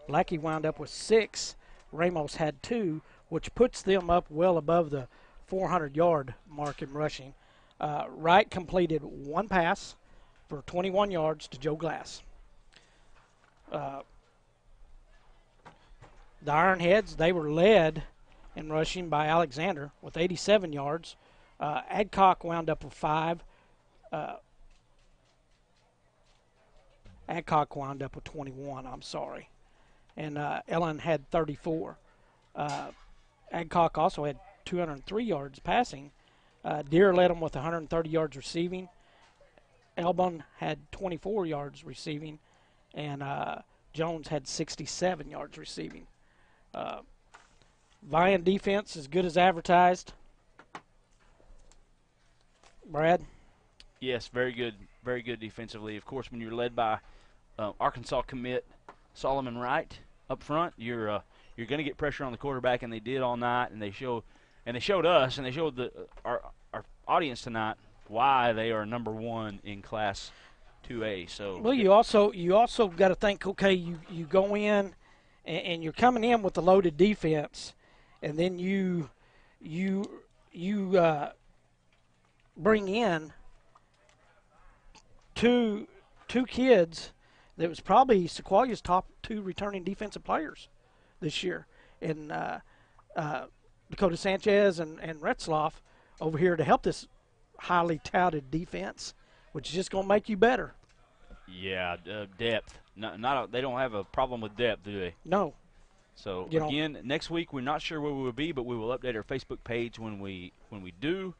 Lackey wound up with 6. Ramos had 2, which puts them up well above the 400-yard mark in rushing. Wright completed 1 pass for 21 yards to Joe Glass. The Ironheads, they were led in rushing by Alexander with 87 yards. Adcock wound up with 5. Adcock wound up with 21, I'm sorry. And Ellen had 34. Adcock also had 203 yards passing. Deer led them with 130 yards receiving. Elbon had 24 yards receiving. And Jones had 67 yards receiving. Vian defense as good as advertised. Brad? Yes, very good defensively. Of course, when you're led by Arkansas commit Solomon Wright up front, you're going to get pressure on the quarterback, and they did all night. And they showed us, and they showed our audience tonight why they are number one in Class 2A. So well, you also got to think. Okay, you go in, and you're coming in with a loaded defense, and then you bring in two kids that was probably Sequoiah's top 2 returning defensive players this year, in Dakota Sanchez and Retzloff over here to help this highly touted defense, which is just going to make you better. Yeah, depth. They don't have a problem with depth, do they? No. So again, next week we're not sure where we will be, but we will update our Facebook page when we do.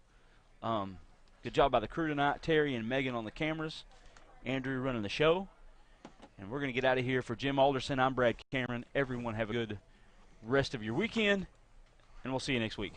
Good job by the crew tonight, Terry and Megan on the cameras, Andrew running the show, and we're going to get out of here. For Jim Alderson, I'm Brad Cameron. Everyone have a good rest of your weekend, and we'll see you next week.